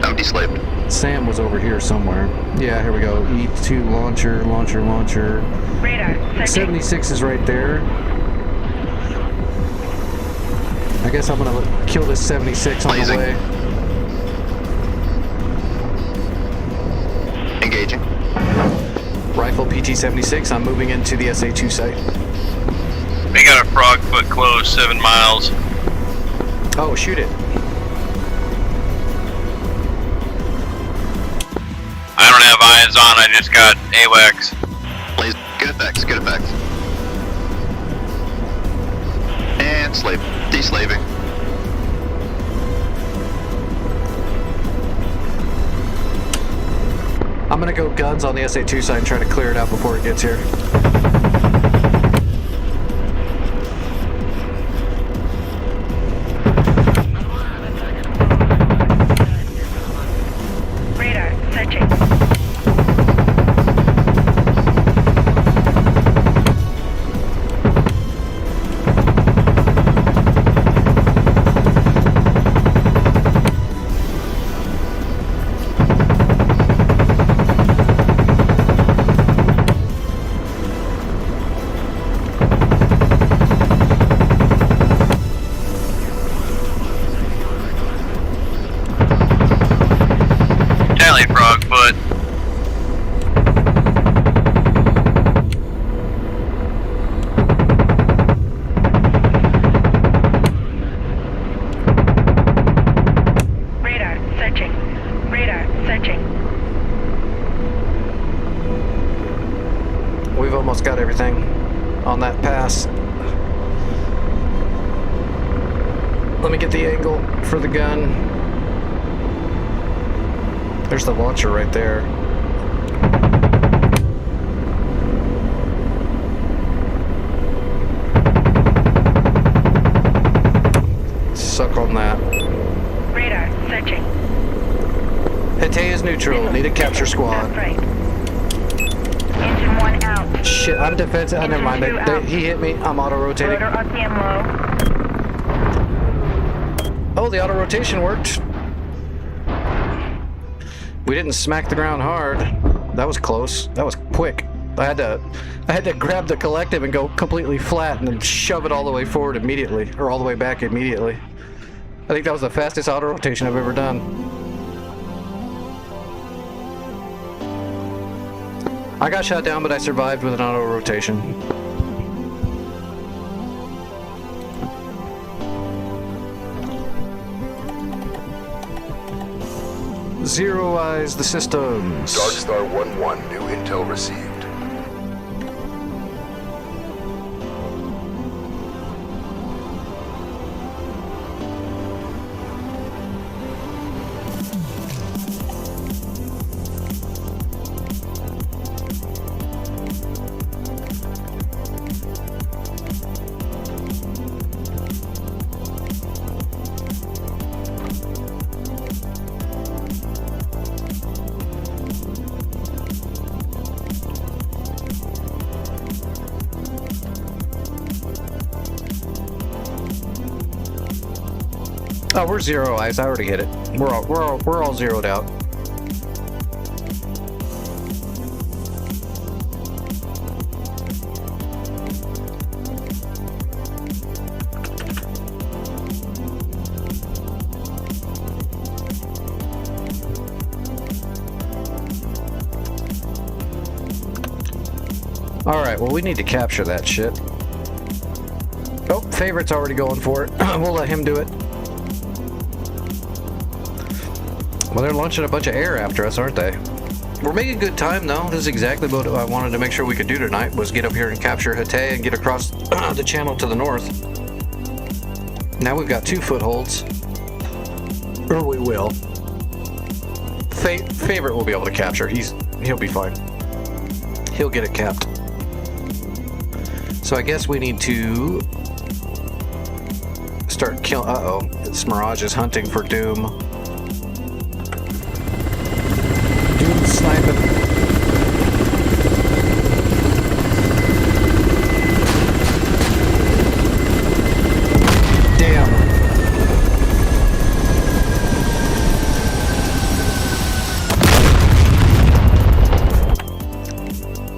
Now deslaved. Sam was over here somewhere. Yeah, here we go. E2 launcher. Radar searching. 76 is right there. I guess I'm gonna kill this 76 on Blazing. the way. Engaging. Rifle PT-76, I'm moving into the SA2 site. We got a frog foot close, 7 miles. Oh, shoot it. I don't have eyes on, I just got AWACS. Blaze. Good effects, good effects. And slave. Deslaving. I'm gonna go guns on the SA2 side and try to clear it out before it gets here. Radar searching. Tally frog foot. Radar searching. Radar searching. We've almost got everything on that pass. Let me get the angle for the gun. There's the launcher right there. Suck on that. Radar searching. Hete is neutral. Need a capture squad. Top right. Engine 1 out. Shit, I'm defensive. Never mind. He hit me. I'm auto-rotating. Rotor RPM low. Oh, the auto-rotation worked. We didn't smack the ground hard. That was close. That was quick. I had to grab the collective and go completely flat and then shove it all the way forward immediately, or all the way back immediately. I think that was the fastest auto-rotation I've ever done. I got shot down, but I survived with an auto-rotation. Zero-eyes the systems. Dark Star 1-1, new intel received. Oh, we're zero eyes. I already hit it. We're all zeroed out. All right. Well, we need to capture that shit. Oh, favorite's already going for it. We'll let him do it. Well, they're launching a bunch of air after us, aren't they? We're making good time, though. This is exactly what I wanted to make sure we could do tonight, was get up here and capture Hatay and get across the channel to the north. Now we've got 2 footholds. Or we will. Favorite will be able to capture. He'll be fine. He'll get it capped. So I guess we need to start killing... Uh-oh. This Mirage is hunting for Doom. Sniping. Damn.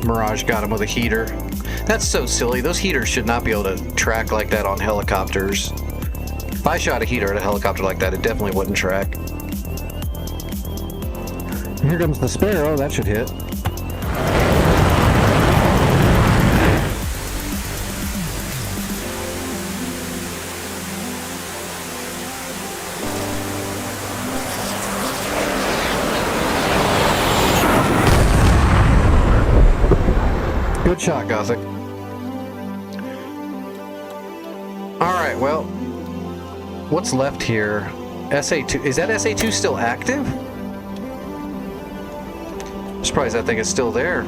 Mirage got him with a heater. That's so silly. Those heaters should not be able to track like that on helicopters. If I shot a heater at a helicopter like that, it definitely wouldn't track. Here comes the Sparrow. That should hit. Good shot, Gothic. Alright, well, what's left here? SA2. Is that SA2 still active? I'm surprised that thing is still there.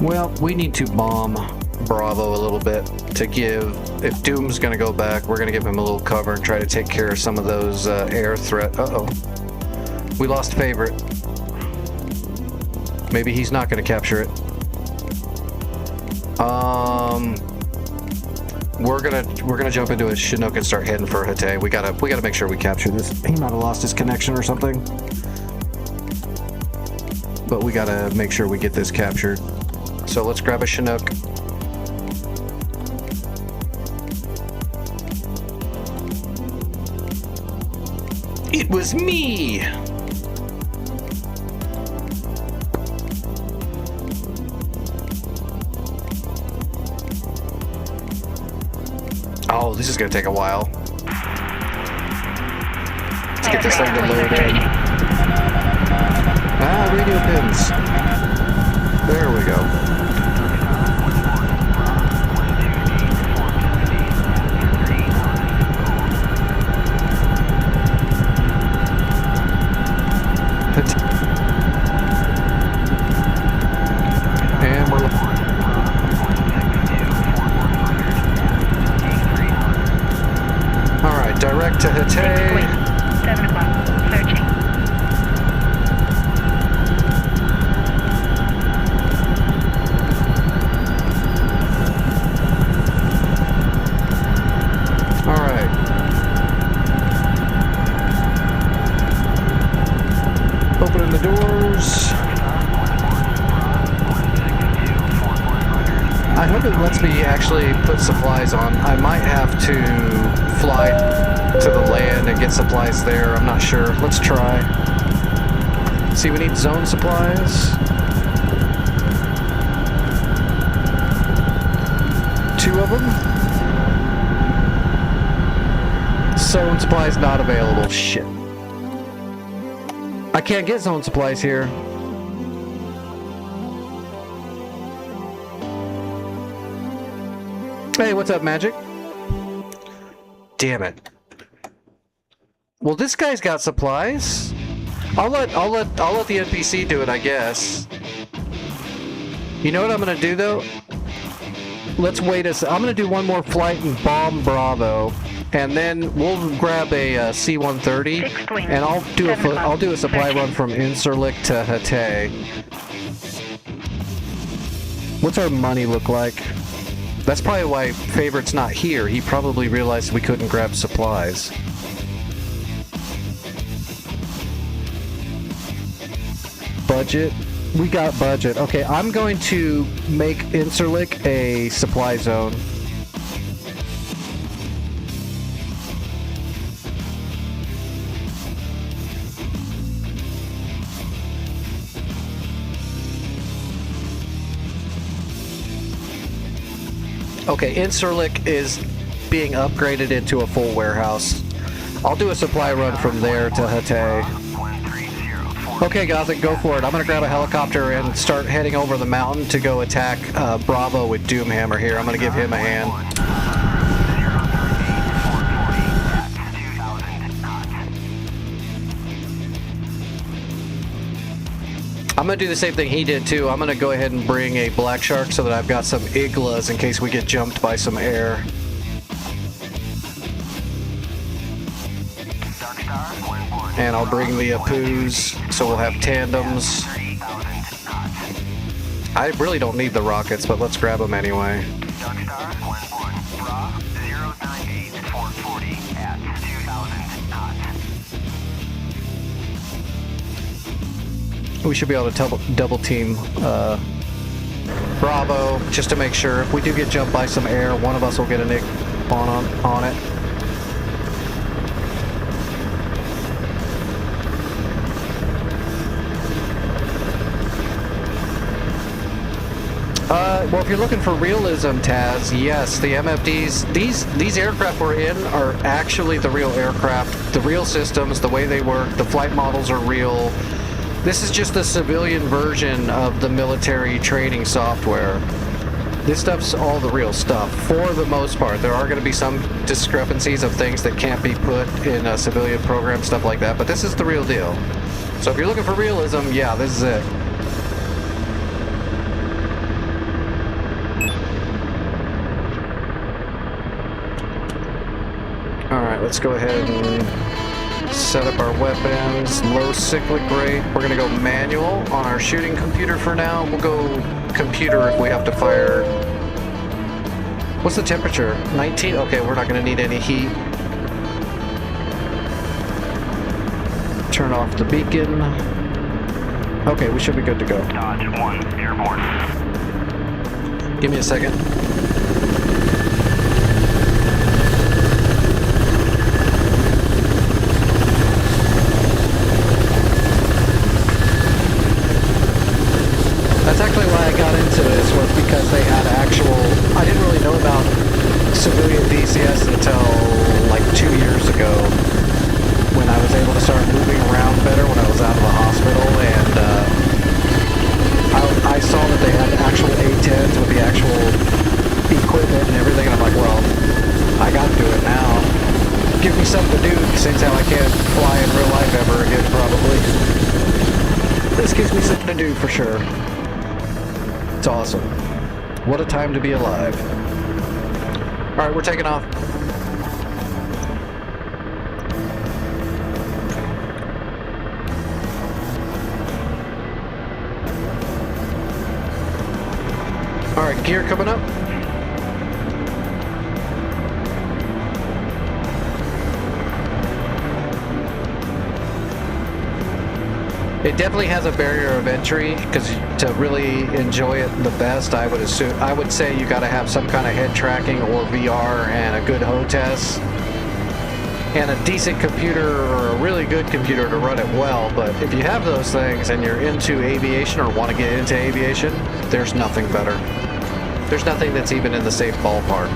Well, we need to bomb Bravo a little bit to give... If Doom's gonna go back, we're gonna give him a little cover and try to take care of some of those air threat... Uh-oh. We lost Favorite. Maybe he's not gonna capture it. We're gonna jump into a Chinook and start heading for Hatay. We gotta make sure we capture this. He might have lost his connection or something. But we gotta make sure we get this captured. So let's grab a Chinook. It was me! Oh, this is gonna take a while. Let's get this thing to load in. Ah, radio pins. There we go. And we're... doors. I hope it lets me actually put supplies on. I might have to fly to the land and get supplies there. I'm not sure. Let's try. See, we need zone supplies. 2 of them. Zone supplies not available. Shit. I can't get zone supplies here. Hey, what's up, Magic? Damn it. Well, this guy's got supplies. I'll let the NPC do it, I guess. You know what I'm gonna do though? Let's wait I'm gonna do one more flight and bomb Bravo, and then we'll grab a C-130, and I'll do a supply run from Incirlik to Hatay. What's our money look like? That's probably why Favorite's not here. He probably realized we couldn't grab supplies. Budget. We got budget. Okay, I'm going to make Incirlik a supply zone. Okay, Incirlik is being upgraded into a full warehouse. I'll do a supply run from there to Hatay. Okay, Gothic, go for it. I'm gonna grab a helicopter and start heading over the mountain to go attack Bravo with Doomhammer here. I'm gonna give him a hand. I'm gonna do the same thing he did too. I'm gonna go ahead and bring a Black Shark so that I've got some Iglas in case we get jumped by some air. And I'll bring the Apoos, so we'll have tandems. I really don't need the rockets, but let's grab them anyway. We should be able to double team Bravo, just to make sure. If we do get jumped by some air, one of us will get a nick on it. Well, if you're looking for realism, Taz, yes, the MFDs, these aircraft we're in are actually the real aircraft, the real systems, the way they work, the flight models are real. This is just the civilian version of the military training software. This stuff's all the real stuff, for the most part. There are going to be some discrepancies of things that can't be put in a civilian program, stuff like that, but this is the real deal. So if you're looking for realism, yeah, this is it. Alright, let's go ahead and set up our weapons. Low cyclic rate. We're going to go manual on our shooting computer for now. We'll go computer if we have to fire. What's the temperature? 19? Okay, we're not going to need any heat. Turn off the beacon. Okay, we should be good to go. Dodge 1, airborne. Give me a second. That's actually why I got into this, was because they had actual... I didn't really know about civilian DCS until like 2 years ago, when I was able to start moving around better when I was out of the hospital, and I saw that they had actual A-10s with the actual equipment and everything, and I'm like, well, I gotta do it now. Give me something to do, since how I can't fly in real life ever again, probably. This gives me something to do for sure. It's awesome. What a time to be alive. Alright, we're taking off. Alright, gear coming up. It definitely has a barrier of entry, because to really enjoy it the best, I would say you got to have some kind of head tracking or VR and a good hostess and a decent computer or a really good computer to run it well. But if you have those things and you're into aviation or want to get into aviation, there's nothing better. There's nothing that's even in the same ballpark.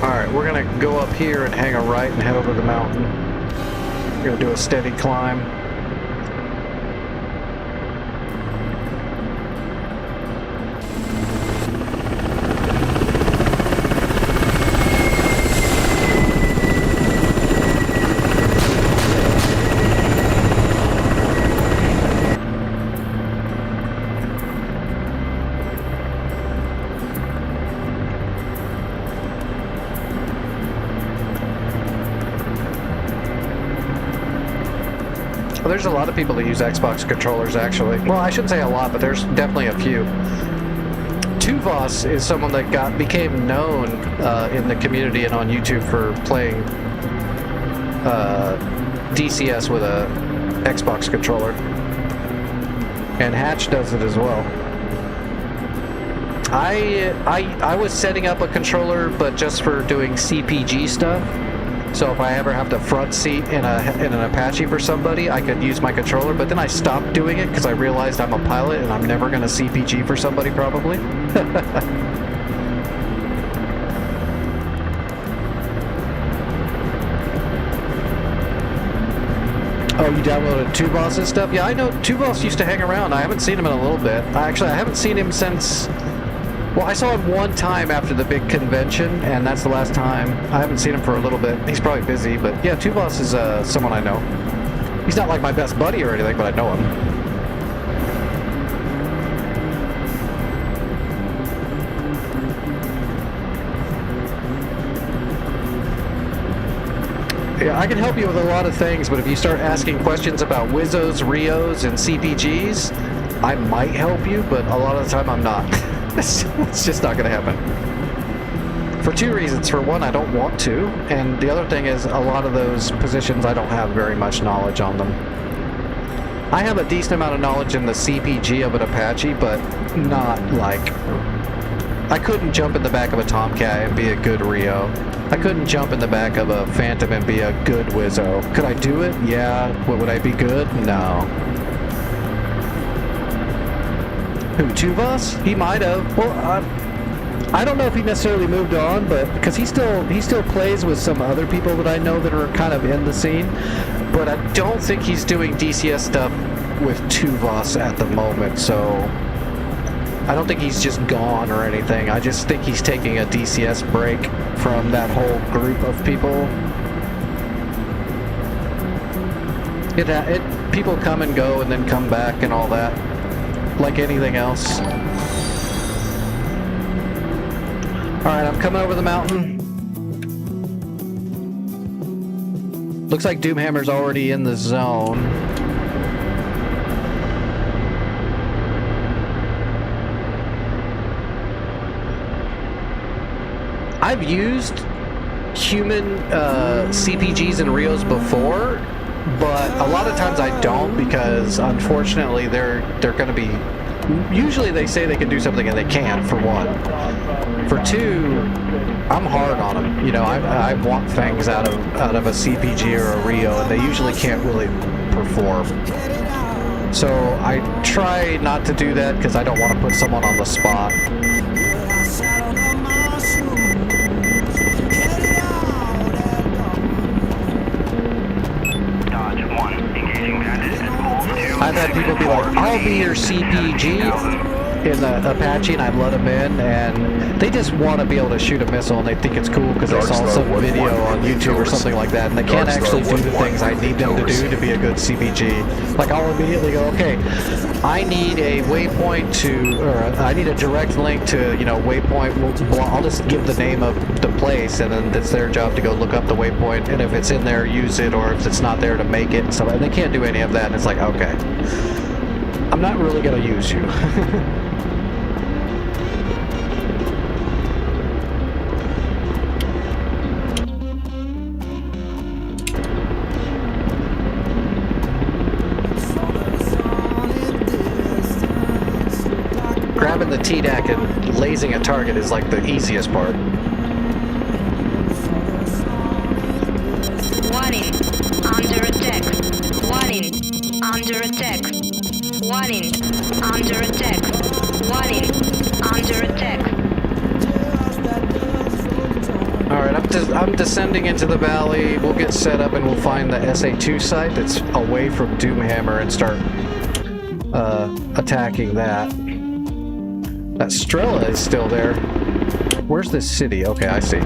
Alright, we're gonna go up here and hang a right and head over the mountain. We're gonna do a steady climb. Well, there's a lot of people that use Xbox controllers, actually. Well, I shouldn't say a lot, but there's definitely a few. Tuvos is someone that became known in the community and on YouTube for playing DCS with a Xbox controller. And Hatch does it as well. I was setting up a controller, but just for doing CPG stuff. So if I ever have to front seat in an Apache for somebody, I could use my controller, but then I stopped doing it because I realized I'm a pilot and I'm never going to CPG for somebody probably. Oh, you downloaded Tuvos and stuff? Yeah, I know Tuvos used to hang around. I haven't seen him in a little bit. I haven't seen him since... Well, I saw him one time after the big convention, and that's the last time. I haven't seen him for a little bit. He's probably busy, but yeah, Tuvos is someone I know. He's not like my best buddy or anything, but I know him. Yeah, I can help you with a lot of things, but if you start asking questions about Wizzos, Rios, and CPGs, I might help you, but a lot of the time I'm not. It's just not going to happen. For two reasons. For one, I don't want to, and the other thing is a lot of those positions I don't have very much knowledge on them. I have a decent amount of knowledge in the CPG of an Apache, but not like... I couldn't jump in the back of a Tomcat and be a good Rio. I couldn't jump in the back of a Phantom and be a good Wizzo. Could I do it? Yeah. Would I be good? No. Who, Tuvos? He might have. Well, I don't know if he necessarily moved on, but because he still plays with some other people that I know that are kind of in the scene. But I don't think he's doing DCS stuff with Tuvos at the moment, so I don't think he's just gone or anything. I just think he's taking a DCS break from that whole group of people. People come and go and then come back and all that. Like anything else. Alright, I'm coming over the mountain. Looks like Doomhammer's already in the zone. I've used human CPGs and Rios before, but a lot of times I don't, because unfortunately they're going to be... Usually they say they can do something and they can't, for one. For two, I'm hard on them. You know, I want things out of a CPG or a Rio, and they usually can't really perform. So I try not to do that because I don't want to put someone on the spot. I've had people be like, I'll be your CPG in the Apache, and I let them in, and they just want to be able to shoot a missile, and they think it's cool because they saw some video on YouTube or something like that, and they can't actually do the things I need them to do to be a good CPG. Like, I'll immediately go, okay, I need a waypoint or I need a direct link to, you know, waypoint. I'll just give the name of the place, and then it's their job to go look up the waypoint, and if it's in there, use it, or if it's not there, to make it. So they can't do any of that, and it's like, okay, I'm not really going to use you. gazing at target is like the easiest part. Warning. Under attack. Warning. Under attack. Warning. Under attack. Warning. Under attack. Alright, I'm descending into the valley. We'll get set up and we'll find the SA2 site that's away from Doomhammer and start attacking that. That Strela is still there. Where's this city? Okay, I see.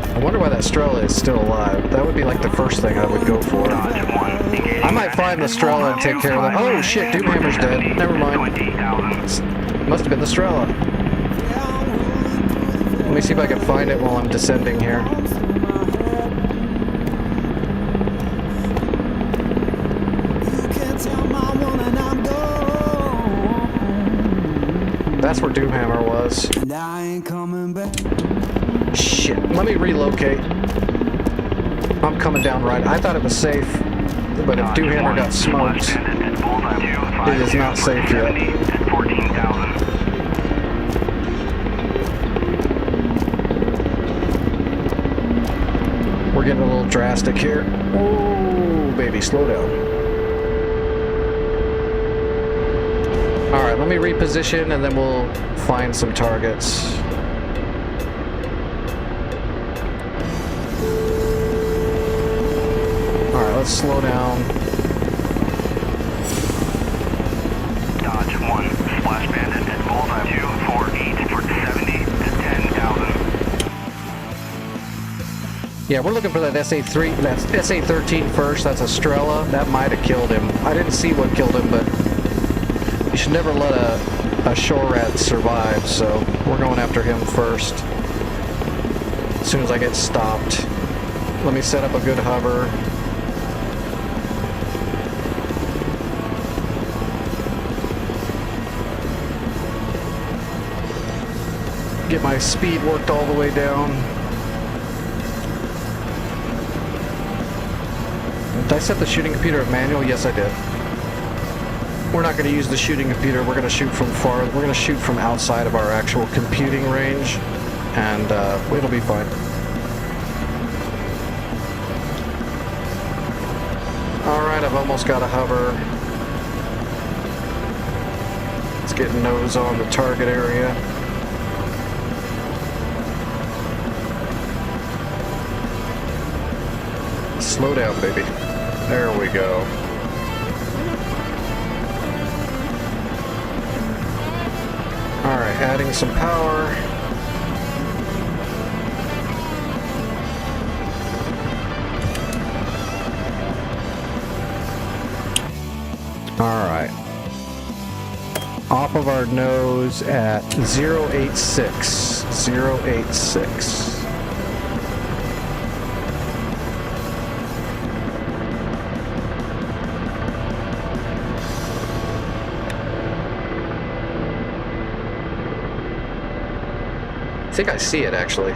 I wonder why that Strela is still alive. That would be like the first thing I would go for. I might find the Strela and take care of that. Oh shit, Doomhammer's dead. Never mind. Must have been the Strela. Let me see if I can find it while I'm descending here. That's where Doomhammer was. Shit, let me relocate. I'm coming down right. I thought it was safe, but if Doomhammer got smoked, it is not safe yet. We're getting a little drastic here. Oh, baby, slow down. Alright, let me reposition and then we'll find some targets. Alright, let's slow down. Dodge 1, Splash Bandit at Bullseye 248 for 70 to 10,000. Yeah, we're looking for that SA3, that SA13 first. That's a Strela. That might have killed him. I didn't see what killed him, but you should never let a shore rat survive, so we're going after him first. As soon as I get stopped. Let me set up a good hover. Get my speed worked all the way down. Did I set the shooting computer at manual? Yes, I did. We're not going to use the shooting computer. We're going to shoot from far. We're going to shoot from outside of our actual computing range, and it'll be fine. All right, I've almost got a hover. Let's get nose on the target area. Slow down, baby. There we go. Alright, adding some power. Alright. Off of our nose at 086. 086. I think I see it, actually.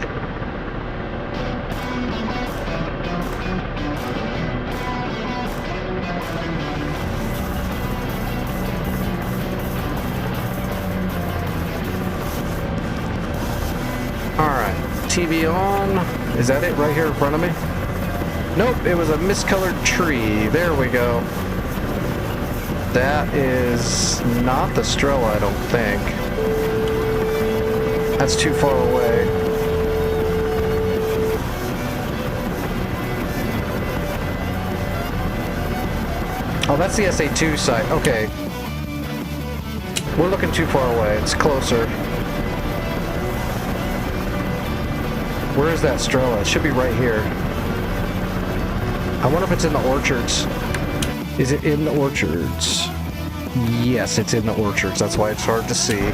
Alright, TV on. Is that it right here in front of me? Nope, it was a miscolored tree. There we go. That is not the Strela, I don't think. That's too far away. Oh, that's the SA2 site. Okay. We're looking too far away. It's closer. Where is that Strela? It should be right here. I wonder if it's in the orchards. Is it in the orchards? Yes, it's in the orchards. That's why it's hard to see.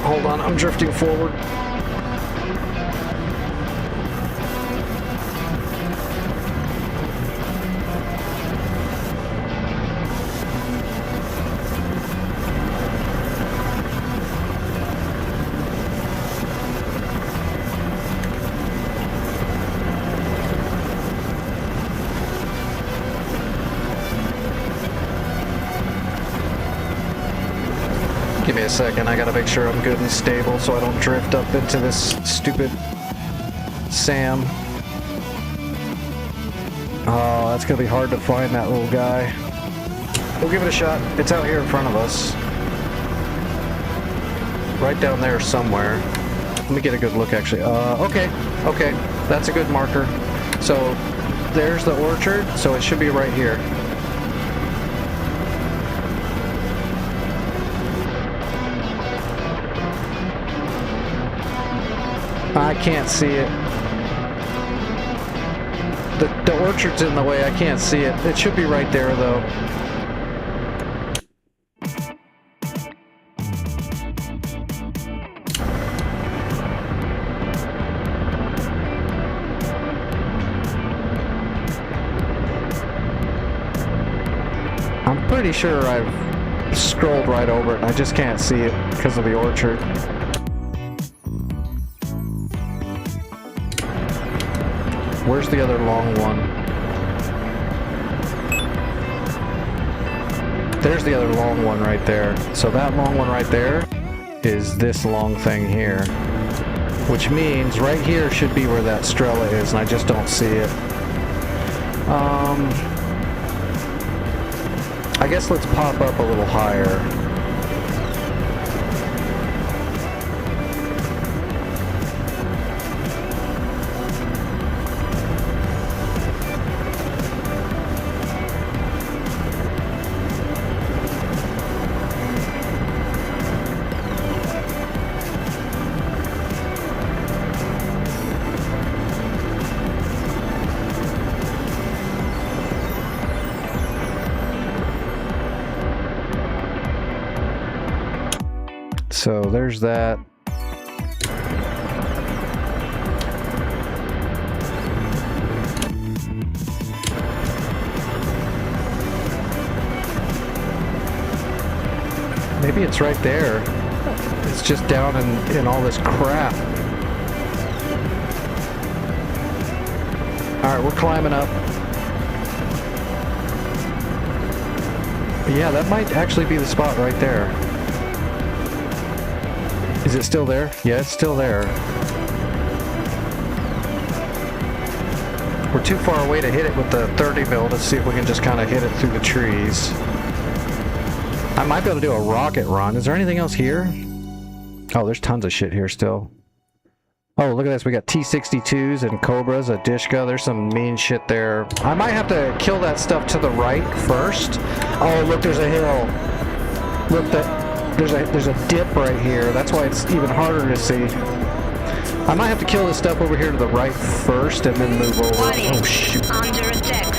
Hold on, I'm drifting forward. a second. I gotta make sure I'm good and stable so I don't drift up into this stupid Sam. Oh, that's gonna be hard to find that little guy. We'll give it a shot. It's out here in front of us. Right down there somewhere. Let me get a good look, actually. Okay. That's a good marker. So, there's the orchard, so it should be right here. I can't see it. The orchard's in the way. I can't see it. It should be right there, though. I'm pretty sure I've scrolled right over it and I just can't see it because of the orchard. Where's the other long one? There's the other long one right there. So that long one right there is this long thing here. Which means right here should be where that Strela is, and I just don't see it. I guess let's pop up a little higher. So there's that. Maybe it's right there. It's just down in all this crap. Alright, we're climbing up. Yeah, that might actually be the spot right there. Is it still there? Yeah, it's still there. We're too far away to hit it with the 30 mil. Let's see if we can just kind of hit it through the trees. I might be able to do a rocket run. Is there anything else here? Oh, there's tons of shit here still. Oh, look at this. We got T-62s and Cobras, a Dishka. There's some mean shit there. I might have to kill that stuff to the right first. Oh, look, there's a hill. Look, there's a dip right here. That's why it's even harder to see. I might have to kill this stuff over here to the right first and then move over. Oh, shoot. Under attack.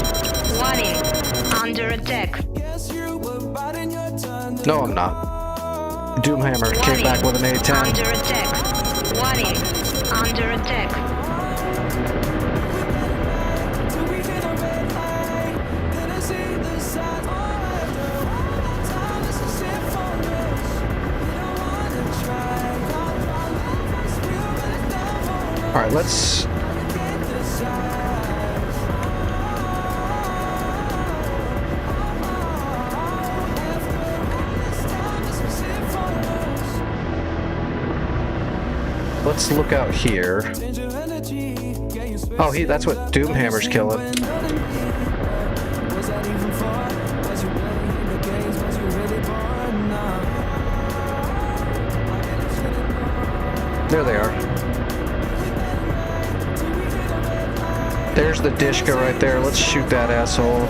Warning. Under attack. No, I'm not. Doomhammer came back with an A-10. Under attack. Warning. Under attack. All right, let's... Let's look out here. Oh, that's what Doomhammer's killing. There they are. There's the Dishka right there. Let's shoot that asshole.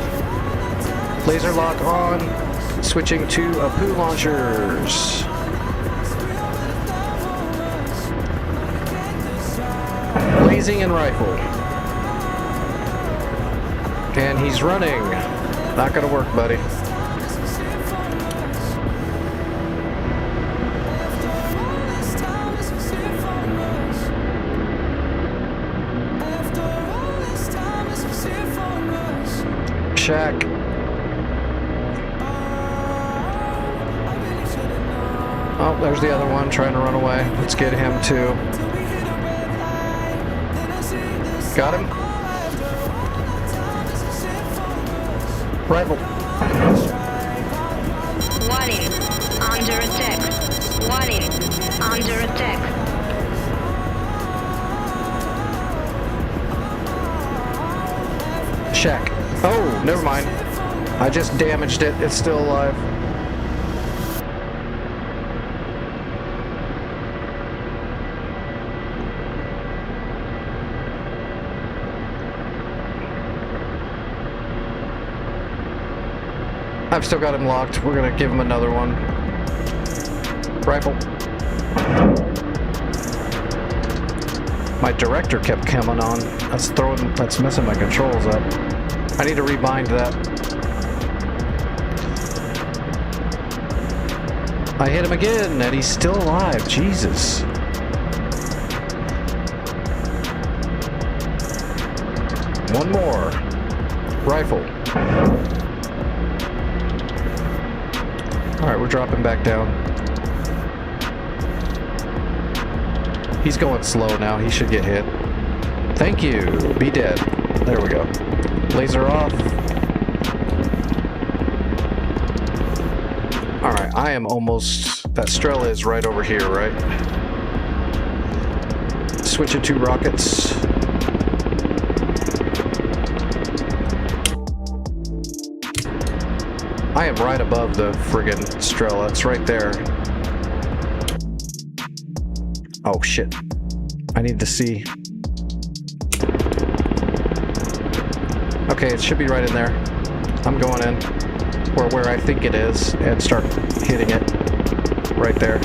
Laser lock on. Switching to Apu launchers. Blazing and rifle. And he's running. Not gonna work, buddy. Shack. Oh, there's the other one trying to run away. Let's get him too. Got him. Rifle. Warning. Under attack. Warning. Under attack. Shack. Oh, never mind. I just damaged it. It's still alive. I've still got him locked. We're gonna give him another one. Rifle. My director kept coming on. That's messing my controls up. I need to rebind that. I hit him again and he's still alive. Jesus. One more. Rifle. Alright, we're dropping back down. He's going slow now. He should get hit. Thank you. Be dead. There we go. Laser off. Alright, I am almost... That Strela is right over here, right? Switch it to rockets. I am right above the friggin' Strela. It's right there. Oh shit. I need to see. Okay, it should be right in there. I'm going in. Or where I think it is, and start hitting it. Right there.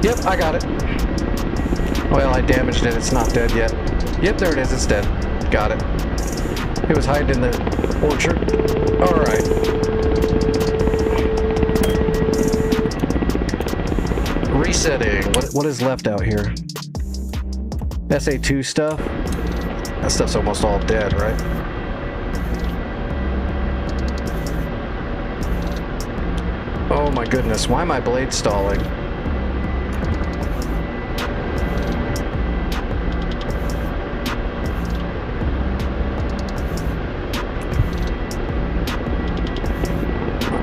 Yep, I got it. Well, I damaged it. It's not dead yet. Yep, there it is. It's dead. Got it. It was hiding in the orchard. Alright. Resetting. What is left out here? SA2 stuff? That stuff's almost all dead, right? Oh my goodness, why am I blade stalling?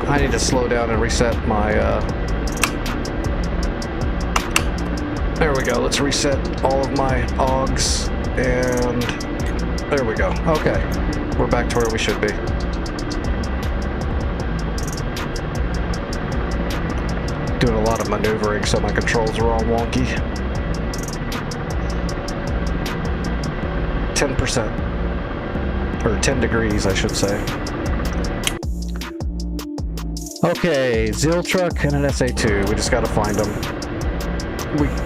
I need to slow down and reset my, There we go, let's reset all of my AUGs, and there we go. Okay, we're back to where we should be. Doing a lot of maneuvering, so my controls are all wonky. 10%. Or 10 degrees, I should say. Okay, Zil truck and an SA2. We just gotta find them.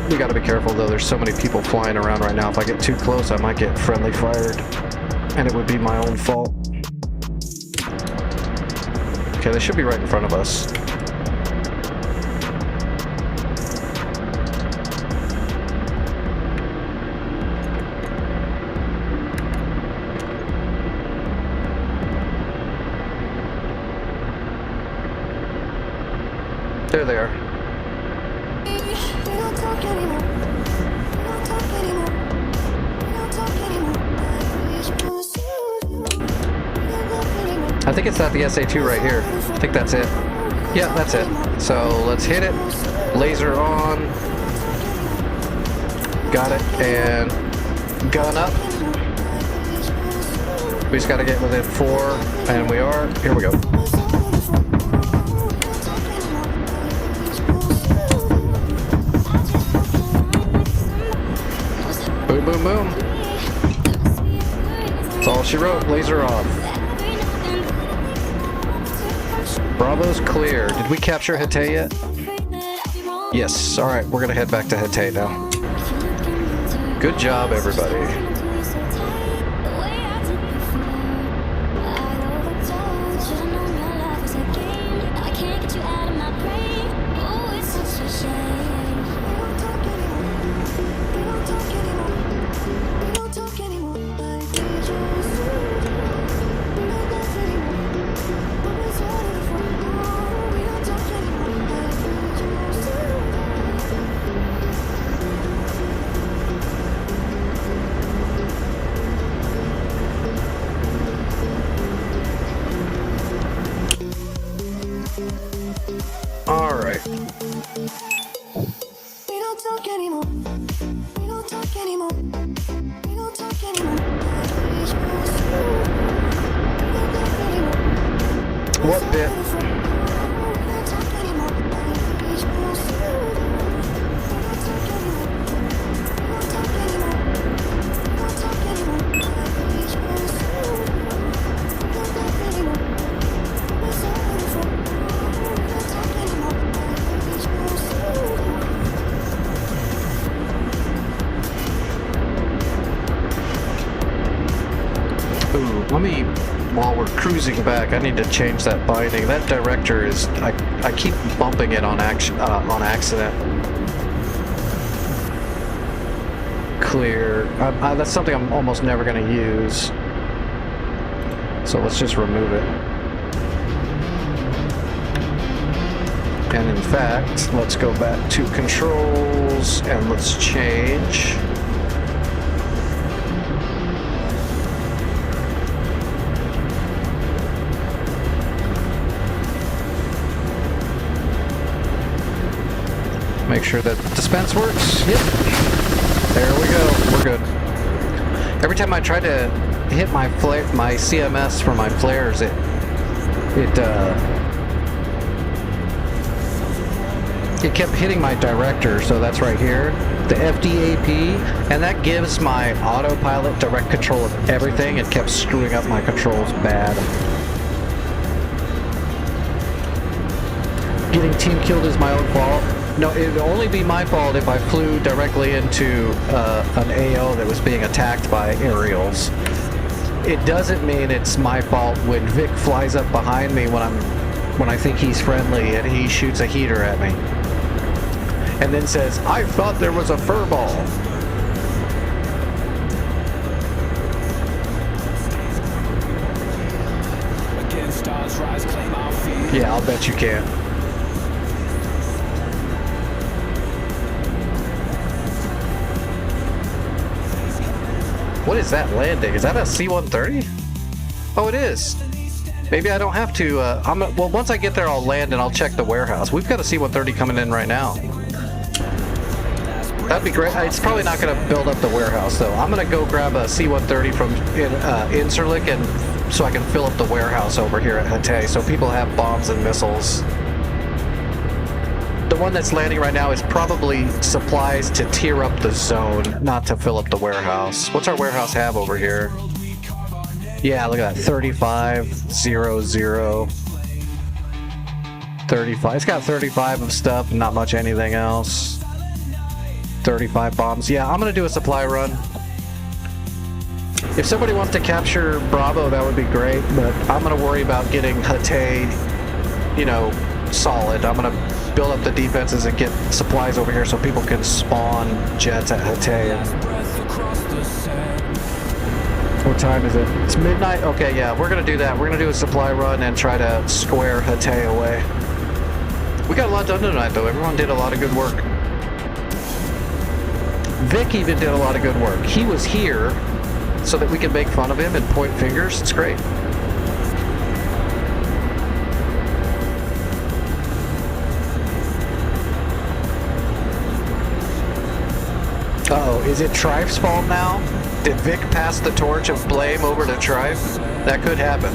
We gotta be careful though. There's so many people flying around right now. If I get too close, I might get friendly fired. And it would be my own fault. Okay, they should be right in front of us. There they are. I think it's at the SA2 right here. I think that's it. Yeah, that's it. So let's hit it. Laser on. Got it. And gun up. We just got to get within 4. And we are. Here we go. Boom, boom, boom. That's all she wrote. Laser off. Bravo's clear. Did we capture Hatay yet? Yes. Alright, we're gonna head back to Hatay now. Good job, everybody. What bit? Let me, while we're cruising back, I need to change that binding. That director is, I keep bumping it on accident. Clear. That's something I'm almost never going to use. So let's just remove it. And in fact, let's go back to controls and let's change. Make sure that dispense works. Yep. There we go. We're good. Every time I try to hit my CMS for my flares, it kept hitting my director, so that's right here, the FDAP, and that gives my autopilot direct control of everything. It kept screwing up my controls bad. Getting team killed is my own fault. No, it would only be my fault if I flew directly into an AO that was being attacked by aerials. It doesn't mean it's my fault when Vic flies up behind me when I think he's friendly and he shoots a heater at me. And then says, I thought there was a furball. Yeah, I'll bet you can. What is that landing? Is that a C-130? Oh, it is. Maybe I don't have to. Well, once I get there, I'll land and I'll check the warehouse. We've got a C-130 coming in right now. That'd be great. It's probably not going to build up the warehouse, though. I'm going to go grab a C-130 from Incirlik and so I can fill up the warehouse over here at Hatay, so people have bombs and missiles. The one that's landing right now is probably supplies to tear up the zone, not to fill up the warehouse. What's our warehouse have over here? Yeah, look at that. 3500. 35. It's got 35 of stuff, not much anything else. 35 bombs. Yeah, I'm going to do a supply run. If somebody wants to capture Bravo, that would be great, but I'm going to worry about getting Hatay, solid. I'm going to build up the defenses and get supplies over here so people can spawn jets at Hatay. What time is it? It's midnight? Okay, yeah, we're going to do that. We're going to do a supply run and try to square Hatay away. We got a lot done tonight, though. Everyone did a lot of good work. Vic even did a lot of good work. He was here so that we could make fun of him and point fingers. It's great. Uh-oh, is it Trife's fault now? Did Vic pass the torch of blame over to Trife? That could happen.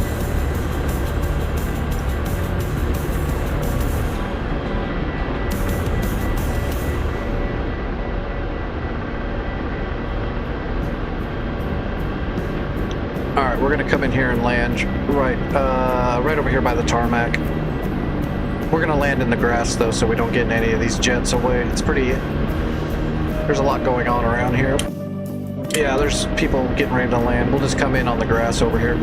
Alright, we're gonna come in here and land right over here by the tarmac. We're gonna land in the grass though, so we don't get any of these jets away. It's pretty... There's a lot going on around here. Yeah, there's people getting ready to land. We'll just come in on the grass over here.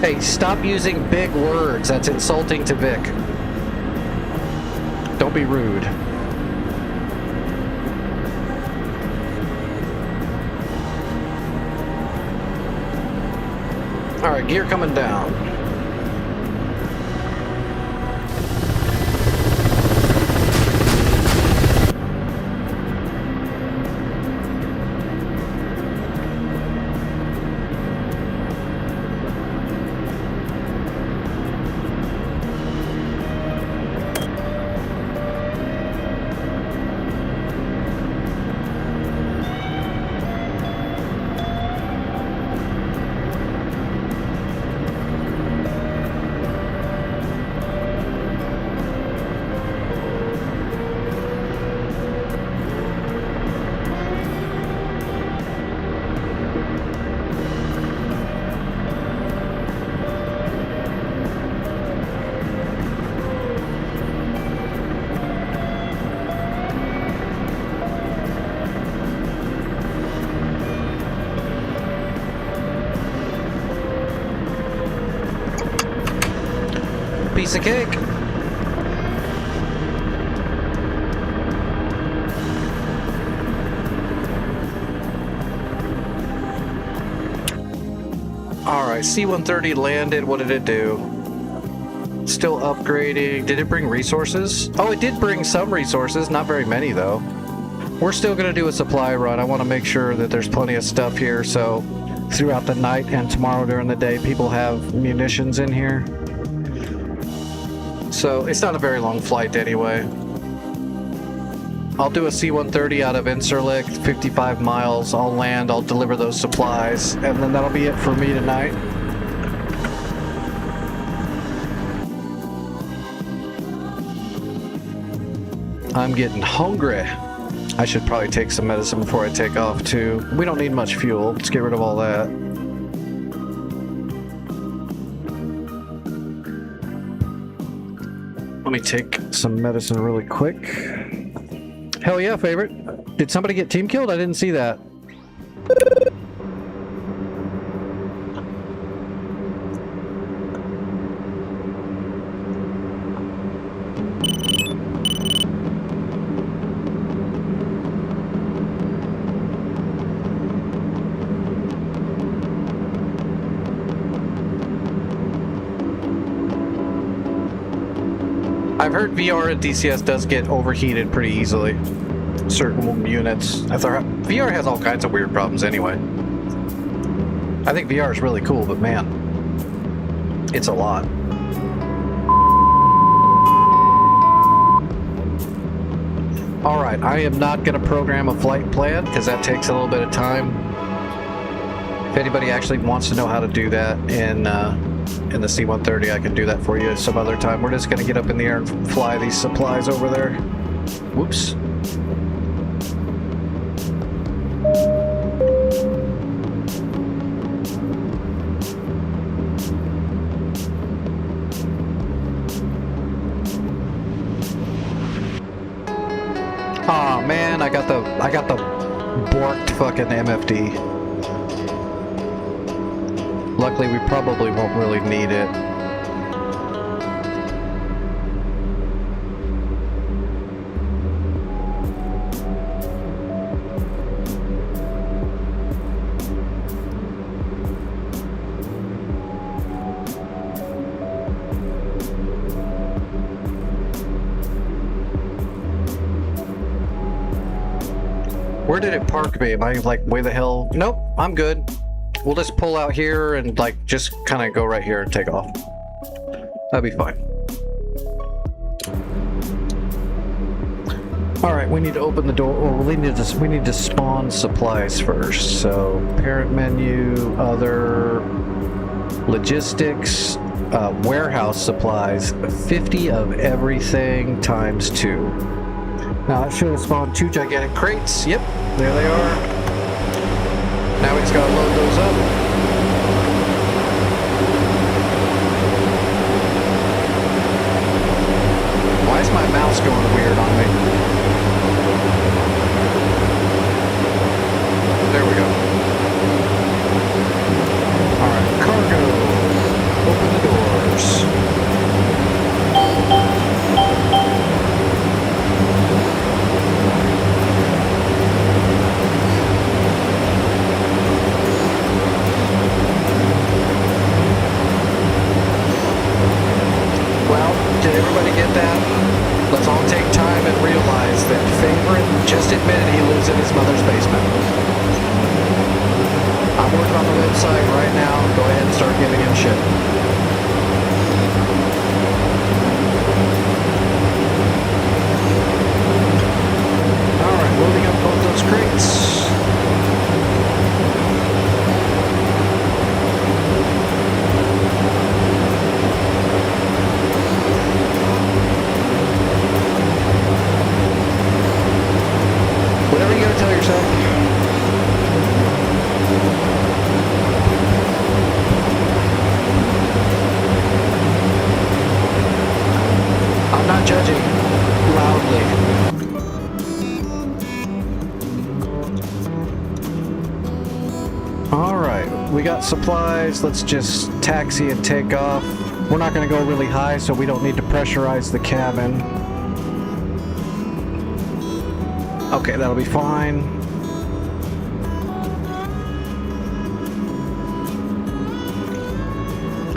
Hey, stop using big words. That's insulting to Vic. Don't be rude. Alright, gear coming down. Piece of cake. Alright, C-130 landed. What did it do? Still upgrading. Did it bring resources? Oh, it did bring some resources. Not very many, though. We're still going to do a supply run. I want to make sure that there's plenty of stuff here, so throughout the night and tomorrow during the day, people have munitions in here. So it's not a very long flight anyway. I'll do a C-130 out of Incirlik, 55 miles. I'll land, I'll deliver those supplies, and then that'll be it for me tonight. I'm getting hungry. I should probably take some medicine before I take off too. We don't need much fuel. Let's get rid of all that. Let me take some medicine really quick. Hell yeah, favorite. Did somebody get team killed? I didn't see that. I've heard VR and DCS does get overheated pretty easily. Certain units. VR has all kinds of weird problems anyway. I think VR is really cool, but man, it's a lot. Alright, I am not going to program a flight plan because that takes a little bit of time. If anybody actually wants to know how to do that in the C-130, I can do that for you some other time. We're just going to get up in the air and fly these supplies over there. Whoops. Aw, man, I got the borked fucking MFD. Luckily, we probably won't really need it. Where did it park me? Am I like way the hell? Nope, I'm good. We'll just pull out here and like just kind of go right here and take off. That'd be fine. All right, we need to open the door. Or we need to spawn supplies first. So parent menu, other, logistics, warehouse supplies, 50 of everything times 2. Now I should have spawned 2 gigantic crates. Yep, there they are. Now we just gotta load those up. Why is my mouse going weird on me? There we go. Alright, cargo. Alright, we got supplies. Let's just taxi and take off. We're not going to go really high, so we don't need to pressurize the cabin. Okay, that'll be fine.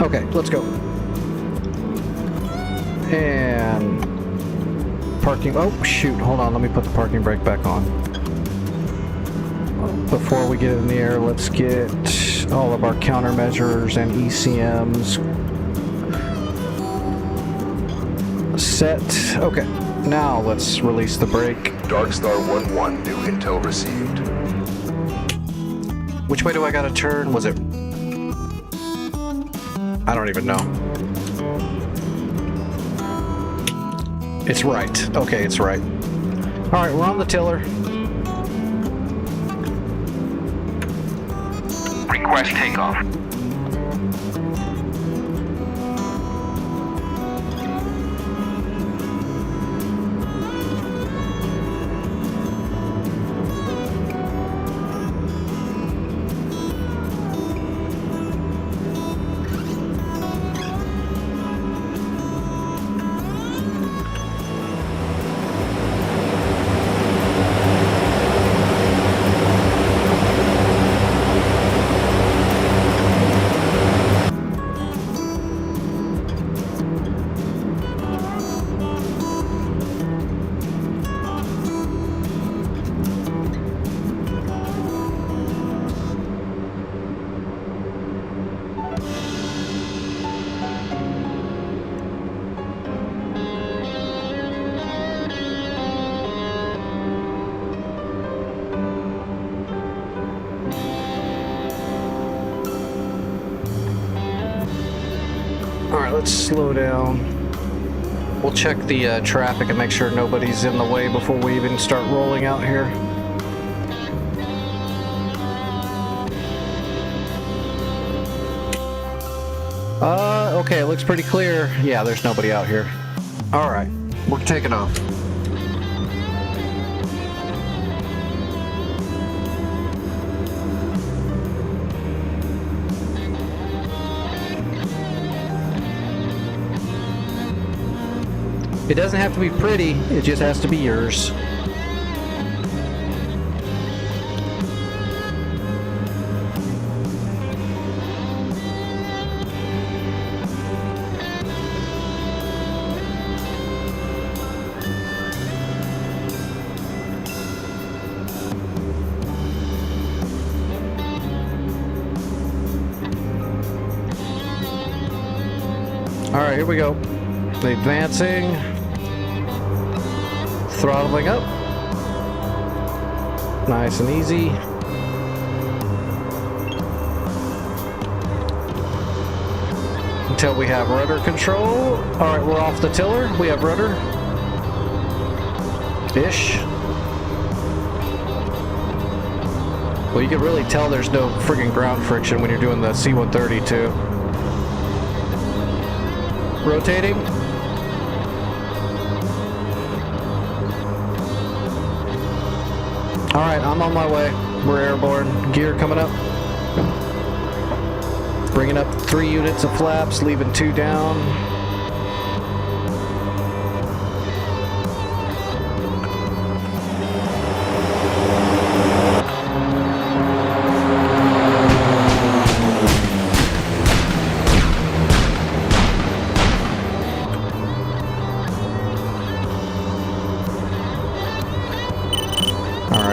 Okay, let's go. And parking. Oh, shoot. Hold on. Let me put the parking brake back on. Before we get in the air, let's get all of our countermeasures and ECMs set. Okay, now let's release the brake. Darkstar 1-1, new intel received. Which way do I gotta turn? Was it? I don't even know. It's right. Okay, it's right. Alright, we're on the tiller. Request takeoff. Alright, let's slow down. We'll check the traffic and make sure nobody's in the way before we even start rolling out here. Okay, it looks pretty clear. Yeah, there's nobody out here. Alright, we're taking off. It doesn't have to be pretty, it just has to be yours. Alright, here we go. Advancing. Throttling up. Nice and easy. Until we have rudder control. Alright, we're off the tiller. We have rudder. Ish. Well, you can really tell there's no friggin' ground friction when you're doing the C-130 too. Rotating. Alright, I'm on my way. We're airborne. Gear coming up. Bringing up 3 units of flaps, leaving 2 down.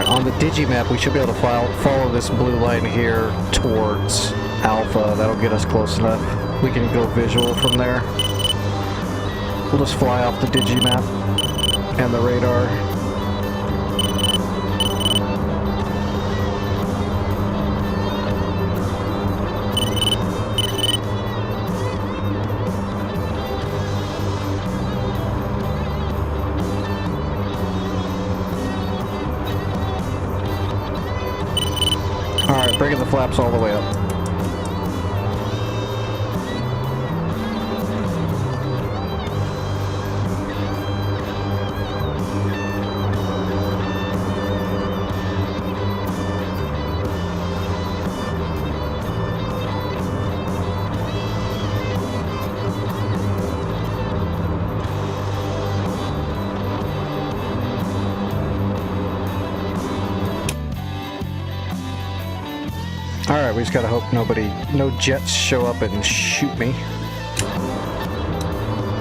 On the digimap, we should be able to follow this blue line here towards Alpha. That'll get us close enough. We can go visual from there. We'll just fly off the digimap and the radar. Alright, bringing the flaps all the way up. we just gotta hope no jets show up and shoot me.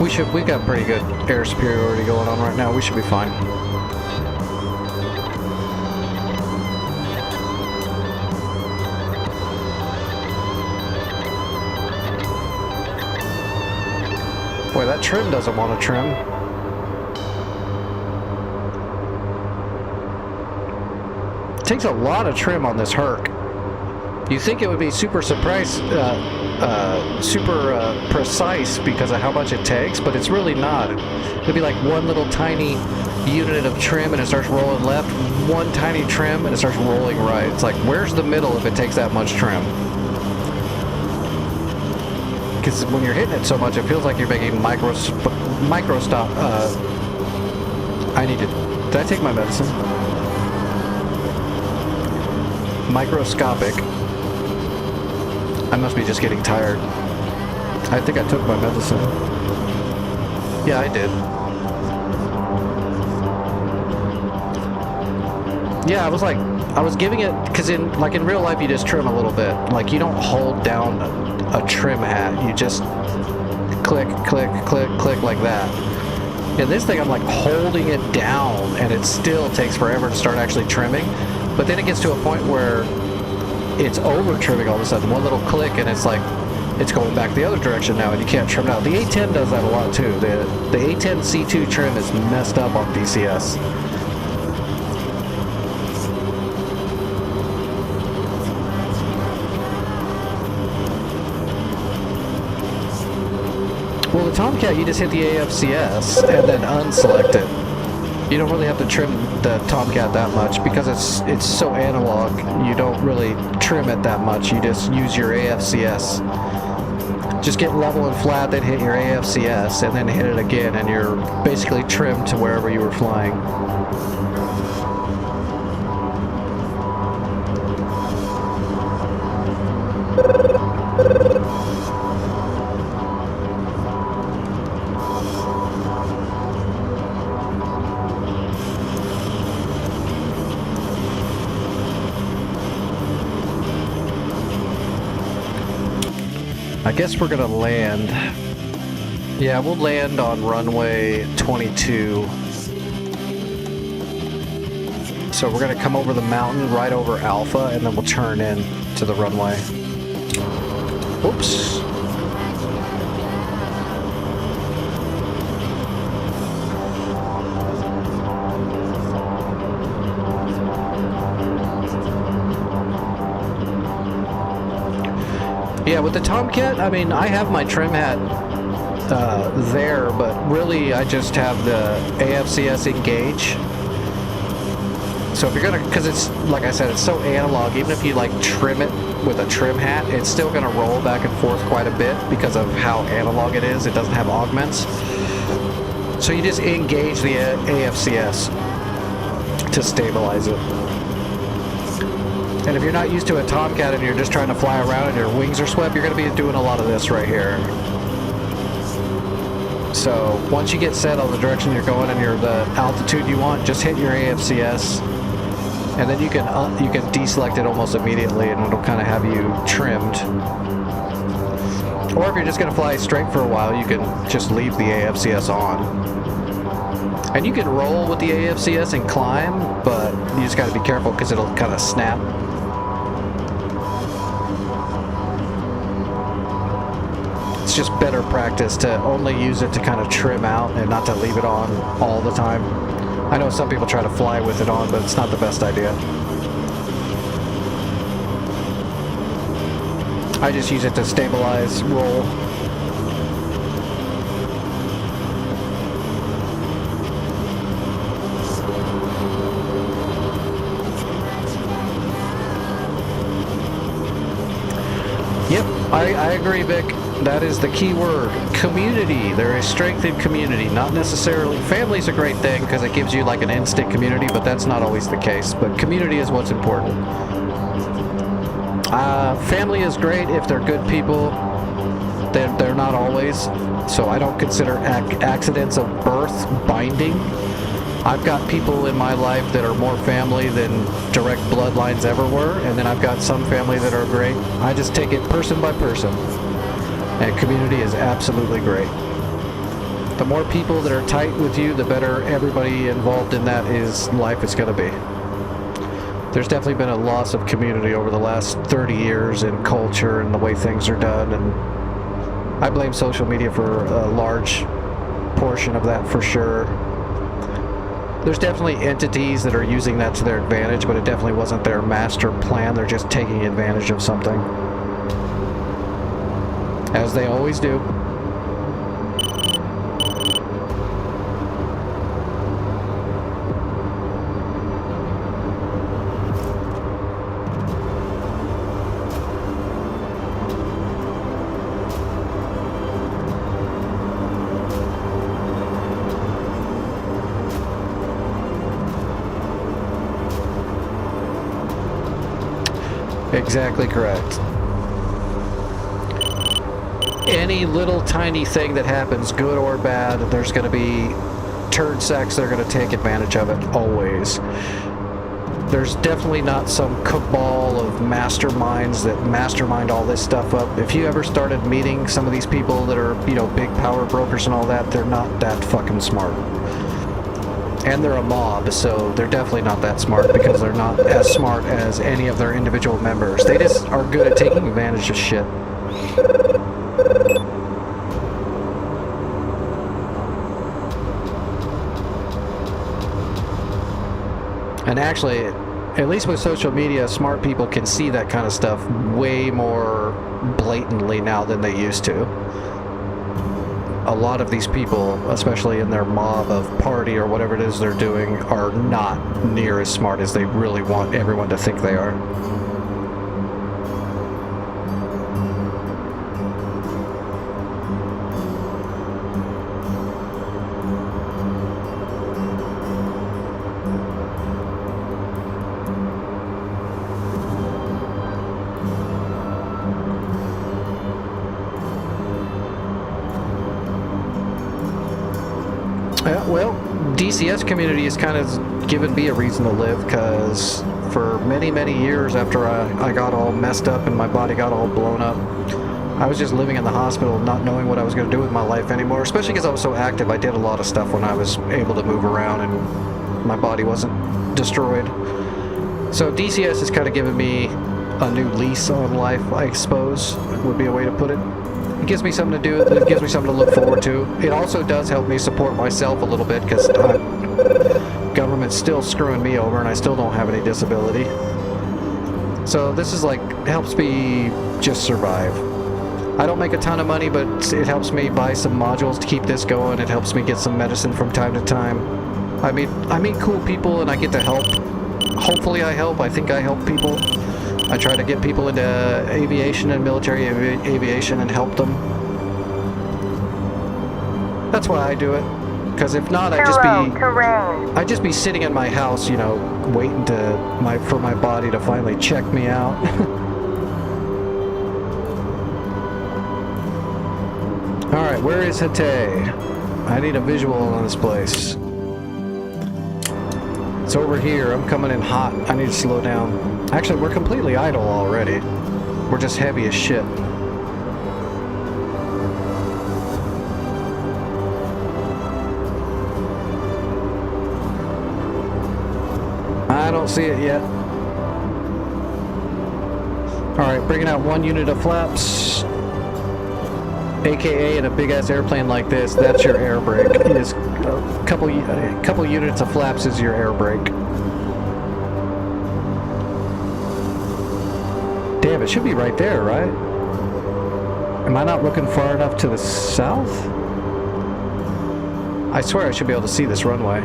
We've got pretty good air superiority going on right now. We should be fine. Boy, that trim doesn't want to trim. It takes a lot of trim on this Herc. You think it would be super precise because of how much it takes, but it's really not. It'd be like one little tiny unit of trim and it starts rolling left, one tiny trim and it starts rolling right. It's like, where's the middle if it takes that much trim? Because when you're hitting it so much, it feels like you're making micro stop. Did I take my medicine? Microscopic. I must be just getting tired. I think I took my medicine. Yeah, I did. Yeah, I was giving it, because in real life you just trim a little bit. Like, you don't hold down a trim hat. You just click, click, click, click like that. In this thing, I'm like holding it down, and it still takes forever to start actually trimming. But then it gets to a point where it's over trimming all of a sudden. One little click, and it's like, it's going back the other direction now, and you can't trim it out. The A10 does that a lot too. The A10 C2 trim is messed up on DCS. Well, the Tomcat, you just hit the AFCS and then unselect it. You don't really have to trim the Tomcat that much because it's so analog. You don't really trim it that much. You just use your AFCS. Just get level and flat, then hit your AFCS, and then hit it again, and you're basically trimmed to wherever you were flying. I guess we're gonna land. Yeah, we'll land on runway 22. So we're gonna come over the mountain, right over Alpha, and then we'll turn in to the runway. Oops. Yeah, with the Tomcat, I mean, I have my trim hat there, but really I just have the AFCS engage. So if you're gonna, because it's, like I said, it's so analog, even if you like trim it with a trim hat, it's still gonna roll back and forth quite a bit because of how analog it is. It doesn't have augments. So you just engage the AFCS to stabilize it. And if you're not used to a Tomcat and you're just trying to fly around and your wings are swept, you're going to be doing a lot of this right here. So once you get set on the direction you're going and you're the altitude you want, just hit your AFCS, and then you can deselect it almost immediately, and it'll kind of have you trimmed. Or if you're just going to fly straight for a while, you can just leave the AFCS on. And you can roll with the AFCS and climb, but you just got to be careful because it'll kind of snap. It's just better practice to only use it to kind of trim out and not to leave it on all the time. I know some people try to fly with it on, but it's not the best idea. I just use it to stabilize, roll. Yep, I agree, Vic. That is the key word. Community. They're a strengthened community. Not necessarily... Family's a great thing because it gives you like an instant community, but that's not always the case. But community is what's important. Family is great if they're good people. They're not always. So I don't consider accidents of birth binding. I've got people in my life that are more family than direct bloodlines ever were, and then I've got some family that are great. I just take it person by person. And community is absolutely great. The more people that are tight with you, the better everybody involved in that life is going to be. There's definitely been a loss of community over the last 30 years in culture and the way things are done, and I blame social media for a large portion of that for sure. There's definitely entities that are using that to their advantage, but it definitely wasn't their master plan. They're just taking advantage of something. As they always do. Exactly correct. Any little tiny thing that happens, good or bad, there's going to be turd sacks that are going to take advantage of it, always. There's definitely not some cabal of masterminds that mastermind all this stuff up. If you ever started meeting some of these people that are, you know, big power brokers and all that, they're not that fucking smart. And they're a mob, so they're definitely not that smart because they're not as smart as any of their individual members. They just are good at taking advantage of shit. And actually, at least with social media, smart people can see that kind of stuff way more blatantly now than they used to. A lot of these people, especially in their mob of party or whatever it is they're doing, are not near as smart as they really want everyone to think they are. Well, DCS community has kind of given me a reason to live, because for many, many years after I got all messed up and my body got all blown up, I was just living in the hospital, not knowing what I was going to do with my life anymore, especially because I was so active. I did a lot of stuff when I was able to move around and my body wasn't destroyed. So DCS has kind of given me a new lease on life, I suppose, would be a way to put it. It gives me something to do, it gives me something to look forward to. It also does help me support myself a little bit, because government's still screwing me over and I still don't have any disability. So this is like, helps me just survive. I don't make a ton of money, but it helps me buy some modules to keep this going. It helps me get some medicine from time to time. I meet cool people and I get to help. Hopefully I help. I think I help people. I try to get people into aviation and military aviation and help them. That's why I do it. Because if not, I'd just be sitting in my house, you know, waiting for my body to finally check me out. All right, where is Hatay? I need a visual on this place. It's over here. I'm coming in hot. I need to slow down. Actually, we're completely idle already. We're just heavy as shit. I don't see it yet. Alright, bringing out 1 unit of flaps. AKA in a big ass airplane like this, that's your air brake. It is a couple units of flaps is your air brake. Damn, it should be right there, right? Am I not looking far enough to the south? I swear I should be able to see this runway.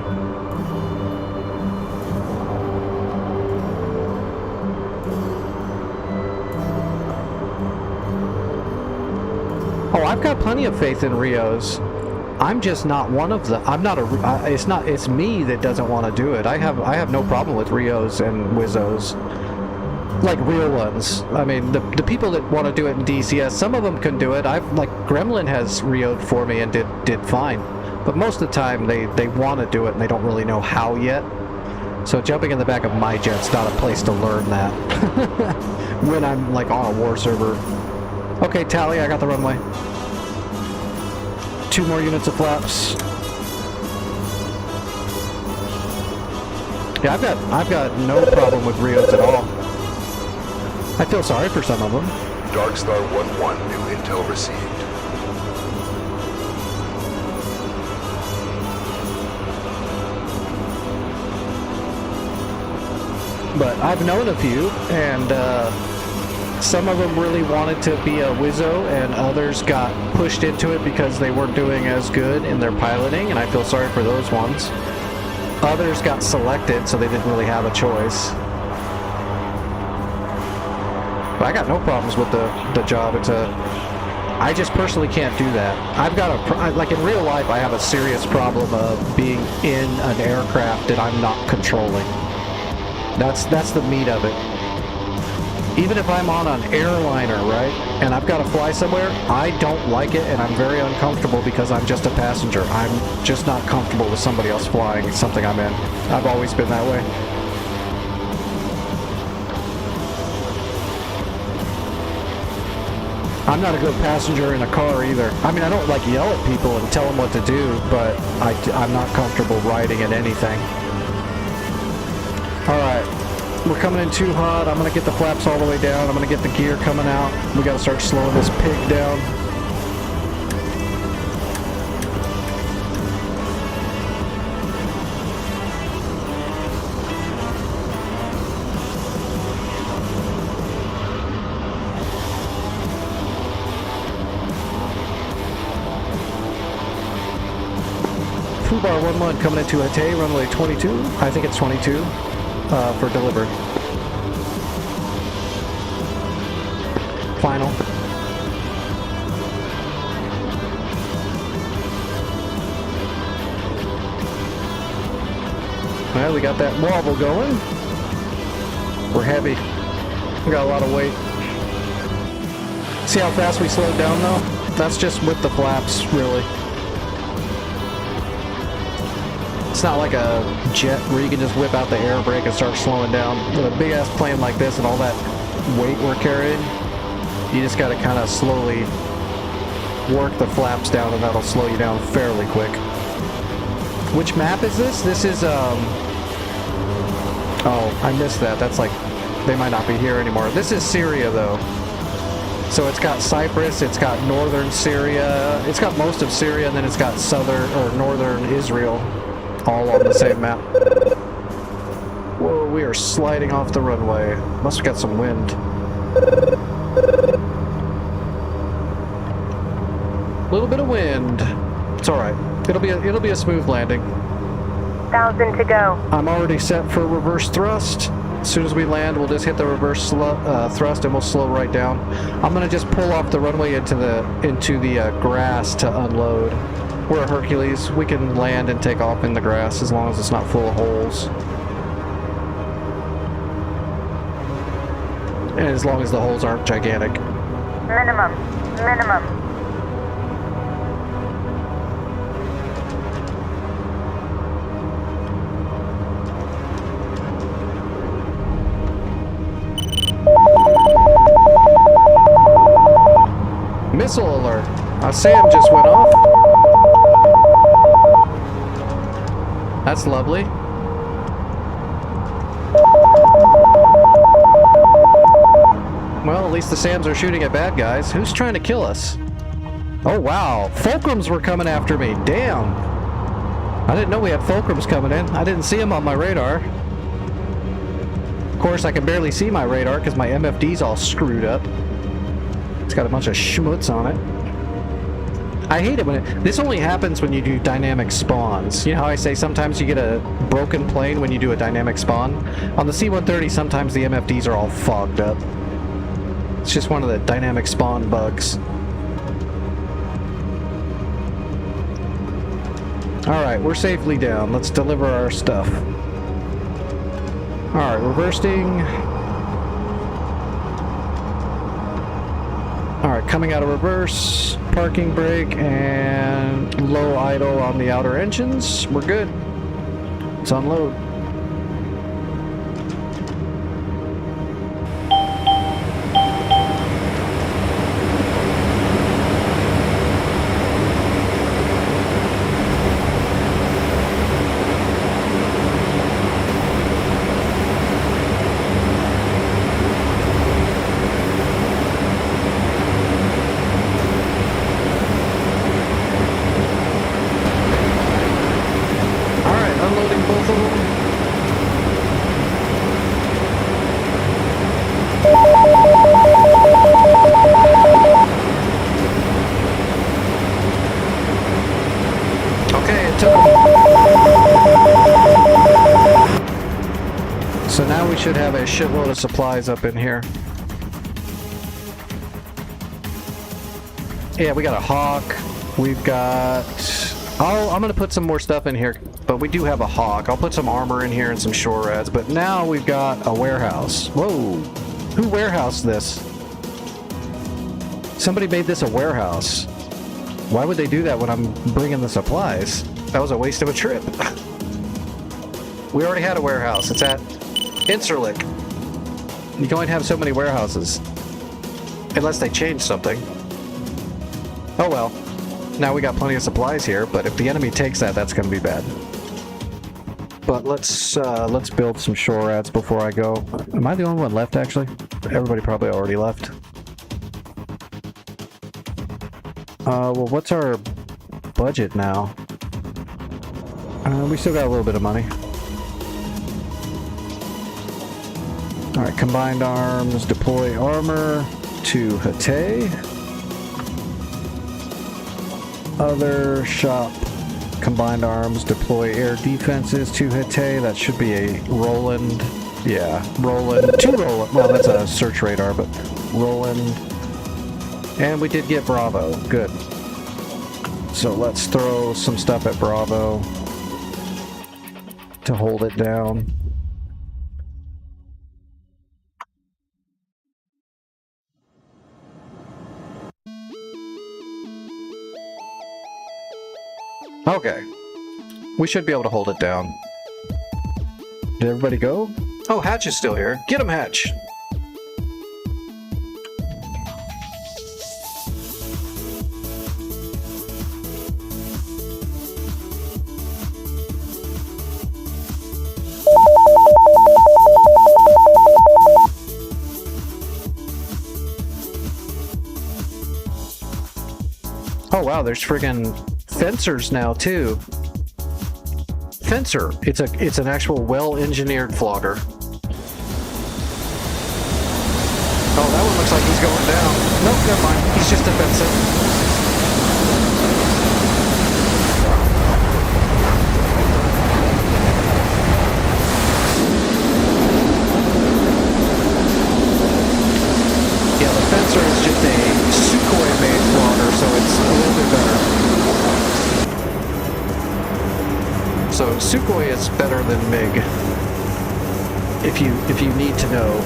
Oh, I've got plenty of faith in Rios. I'm just not one of them. I'm not a. It's me that doesn't want to do it. I have no problem with Rios and Wizzos. Like real ones. I mean, the people that want to do it in DCS, some of them can do it. Like Gremlin has Rio'd for me and did fine. But most of the time, they want to do it and they don't really know how yet. So jumping in the back of my jet's not a place to learn that. When I'm like on a war server. Okay, Tally, I got the runway. 2 more units of flaps. Yeah, I've got no problem with Rios at all. I feel sorry for some of them. Darkstar 1-1, new intel received. But I've known a few, and some of them really wanted to be a Wizzo, and others got pushed into it because they weren't doing as good in their piloting, and I feel sorry for those ones. Others got selected, so they didn't really have a choice. But I got no problems with the job. I just personally can't do that. I've got like in real life, I have a serious problem of being in an aircraft that I'm not controlling. That's the meat of it. Even if I'm on an airliner, right, and I've got to fly somewhere, I don't like it, and I'm very uncomfortable because I'm just a passenger. I'm just not comfortable with somebody else flying something I'm in. I've always been that way. I'm not a good passenger in a car either. I mean, I don't like yell at people and tell them what to do, but I'm not comfortable riding in anything. Alright, we're coming in too hot. I'm going to get the flaps all the way down. I'm going to get the gear coming out. We got to start slowing this pig down. Fubar 11 coming into Hatay, runway 22. I think it's 22 for delivered. Final. Well, we got that wobble going. We're heavy. We got a lot of weight. See how fast we slowed down though? That's just with the flaps, really. It's not like a jet where you can just whip out the air brake and start slowing down. With a big ass plane like this and all that weight we're carrying, you just gotta kind of slowly work the flaps down and that'll slow you down fairly quick. Which map is this? This is, oh, I missed that. That's like, they might not be here anymore. This is Syria though. So it's got Cyprus, it's got northern Syria, it's got most of Syria, and then it's got southern or northern Israel. All on the same map. Whoa, we are sliding off the runway. Must have got some wind. A little bit of wind. It's alright. It'll be a smooth landing. 1,000 to go. I'm already set for reverse thrust. As soon as we land, we'll just hit the reverse thrust and we'll slow right down. I'm gonna just pull off the runway into the grass to unload. We're a Hercules. We can land and take off in the grass as long as it's not full of holes. And as long as the holes aren't gigantic. Minimum. Missile alert. Sam just went off. That's lovely. Well, at least the SAMs are shooting at bad guys. Who's trying to kill us? Oh, wow. Fulcrums were coming after me. Damn. I didn't know we had Fulcrums coming in. I didn't see them on my radar. Of course, I can barely see my radar because my MFD's all screwed up. It's got a bunch of schmutz on it. I hate it when this only happens when you do dynamic spawns. You know how I say sometimes you get a broken plane when you do a dynamic spawn? On the C-130, sometimes the MFDs are all fogged up. It's just one of the dynamic spawn bugs. Alright, we're safely down. Let's deliver our stuff. Alright, reversing. Alright, coming out of reverse, parking brake, and low idle on the outer engines. We're good. Let's unload. So now we should have a shitload of supplies up in here. Yeah, we got a Hawk. We've got... Oh, I'm going to put some more stuff in here, but we do have a Hawk. I'll put some armor in here and some shore ads, but now we've got a warehouse. Whoa. Who warehoused this? Somebody made this a warehouse. Why would they do that when I'm bringing the supplies? That was a waste of a trip. We already had a warehouse. It's at Inserlick. You can only have so many warehouses. Unless they change something. Oh well. Now we got plenty of supplies here, but if the enemy takes that, that's going to be bad. But let's build some shore ads before I go. Am I the only one left, actually? Everybody probably already left. Well, what's our budget now? We still got a little bit of money. Alright, combined arms, deploy armor to Hatay. Other shop, combined arms, deploy air defenses to Hatay. That should be a Roland. Yeah, Roland. 2 Roland. Well, that's a search radar, but Roland. And we did get Bravo. Good. So let's throw some stuff at Bravo to hold it down. Okay. We should be able to hold it down. Did everybody go? Oh, Hatch is still here. Get him, Hatch! Oh wow, there's friggin' fencers now too. Fencer. It's an actual well-engineered flogger. Oh, that one looks like he's going down. Nope, never mind. He's just defensive. Yeah, the Fencer is just a Sukhoi-made flogger, so it's a little bit better. So Sukhoi is better than MiG, if you need to know.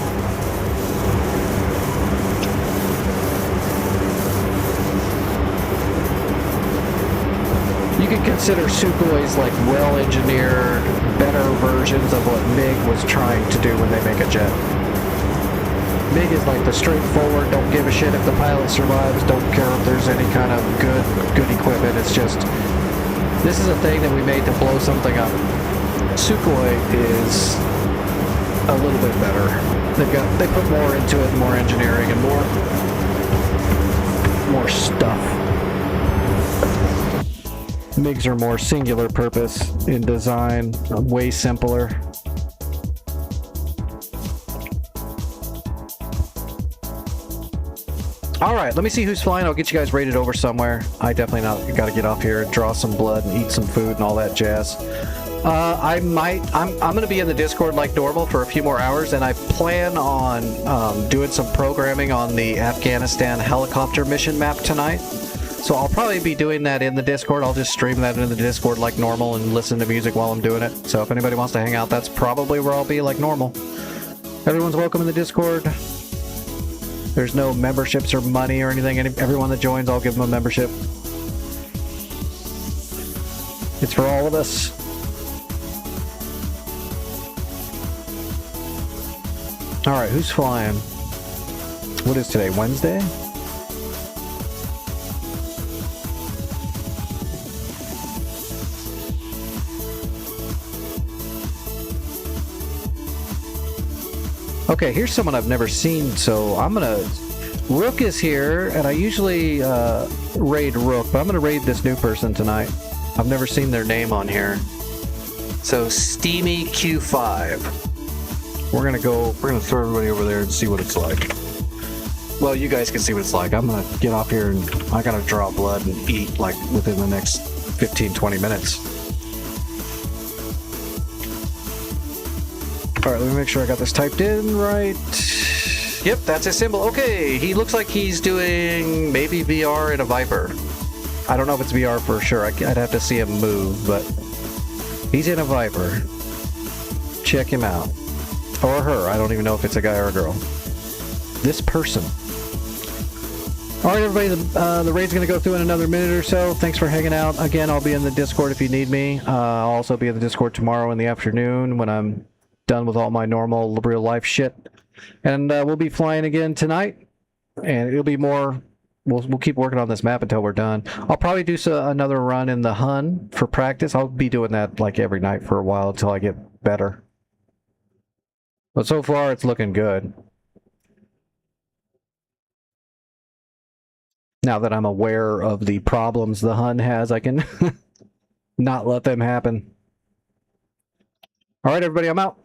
You can consider Sukhois like well-engineered, better versions of what MiG was trying to do when they make a jet. MiG is like the straightforward, don't give a shit if the pilot survives, don't care if there's any kind of good equipment, it's just... This is a thing that we made to blow something up. Sukhoi is a little bit better. They put more into it, more engineering and more stuff. MiGs are more singular purpose in design, way simpler. Alright, let me see who's flying. I'll get you guys rated over somewhere. I definitely got to get off here and draw some blood and eat some food and all that jazz. I'm going to be in the Discord like normal for a few more hours, and I plan on doing some programming on the Afghanistan helicopter mission map tonight. So I'll probably be doing that in the Discord. I'll just stream that into the Discord like normal and listen to music while I'm doing it. So if anybody wants to hang out, that's probably where I'll be like normal. Everyone's welcome in the Discord. There's no memberships or money or anything. Everyone that joins, I'll give them a membership. It's for all of us. Alright, who's flying? What is today, Wednesday? Okay, here's someone I've never seen, so I'm gonna... Rook is here, and I usually raid Rook, but I'm gonna raid this new person tonight. I've never seen their name on here. So, Steamy Q5. We're gonna throw everybody over there and see what it's like. Well, you guys can see what it's like. I'm gonna get off here and I gotta draw blood and eat, like, within the next 15-20 minutes. Alright, let me make sure I got this typed in right. Yep, that's his symbol. Okay, he looks like he's doing maybe VR in a Viper. I don't know if it's VR for sure. I'd have to see him move, but he's in a Viper. Check him out. Or her. I don't even know if it's a guy or a girl. This person. Alright, everybody, the raid's going to go through in another minute or so. Thanks for hanging out. Again, I'll be in the Discord if you need me. I'll also be in the Discord tomorrow in the afternoon when I'm done with all my normal real life shit. And we'll be flying again tonight. And it'll be more... We'll keep working on this map until we're done. I'll probably do another run in the Hun for practice. I'll be doing that like every night for a while until I get better. But so far, it's looking good. Now that I'm aware of the problems the Hun has, I can not let them happen. All right, everybody, I'm out.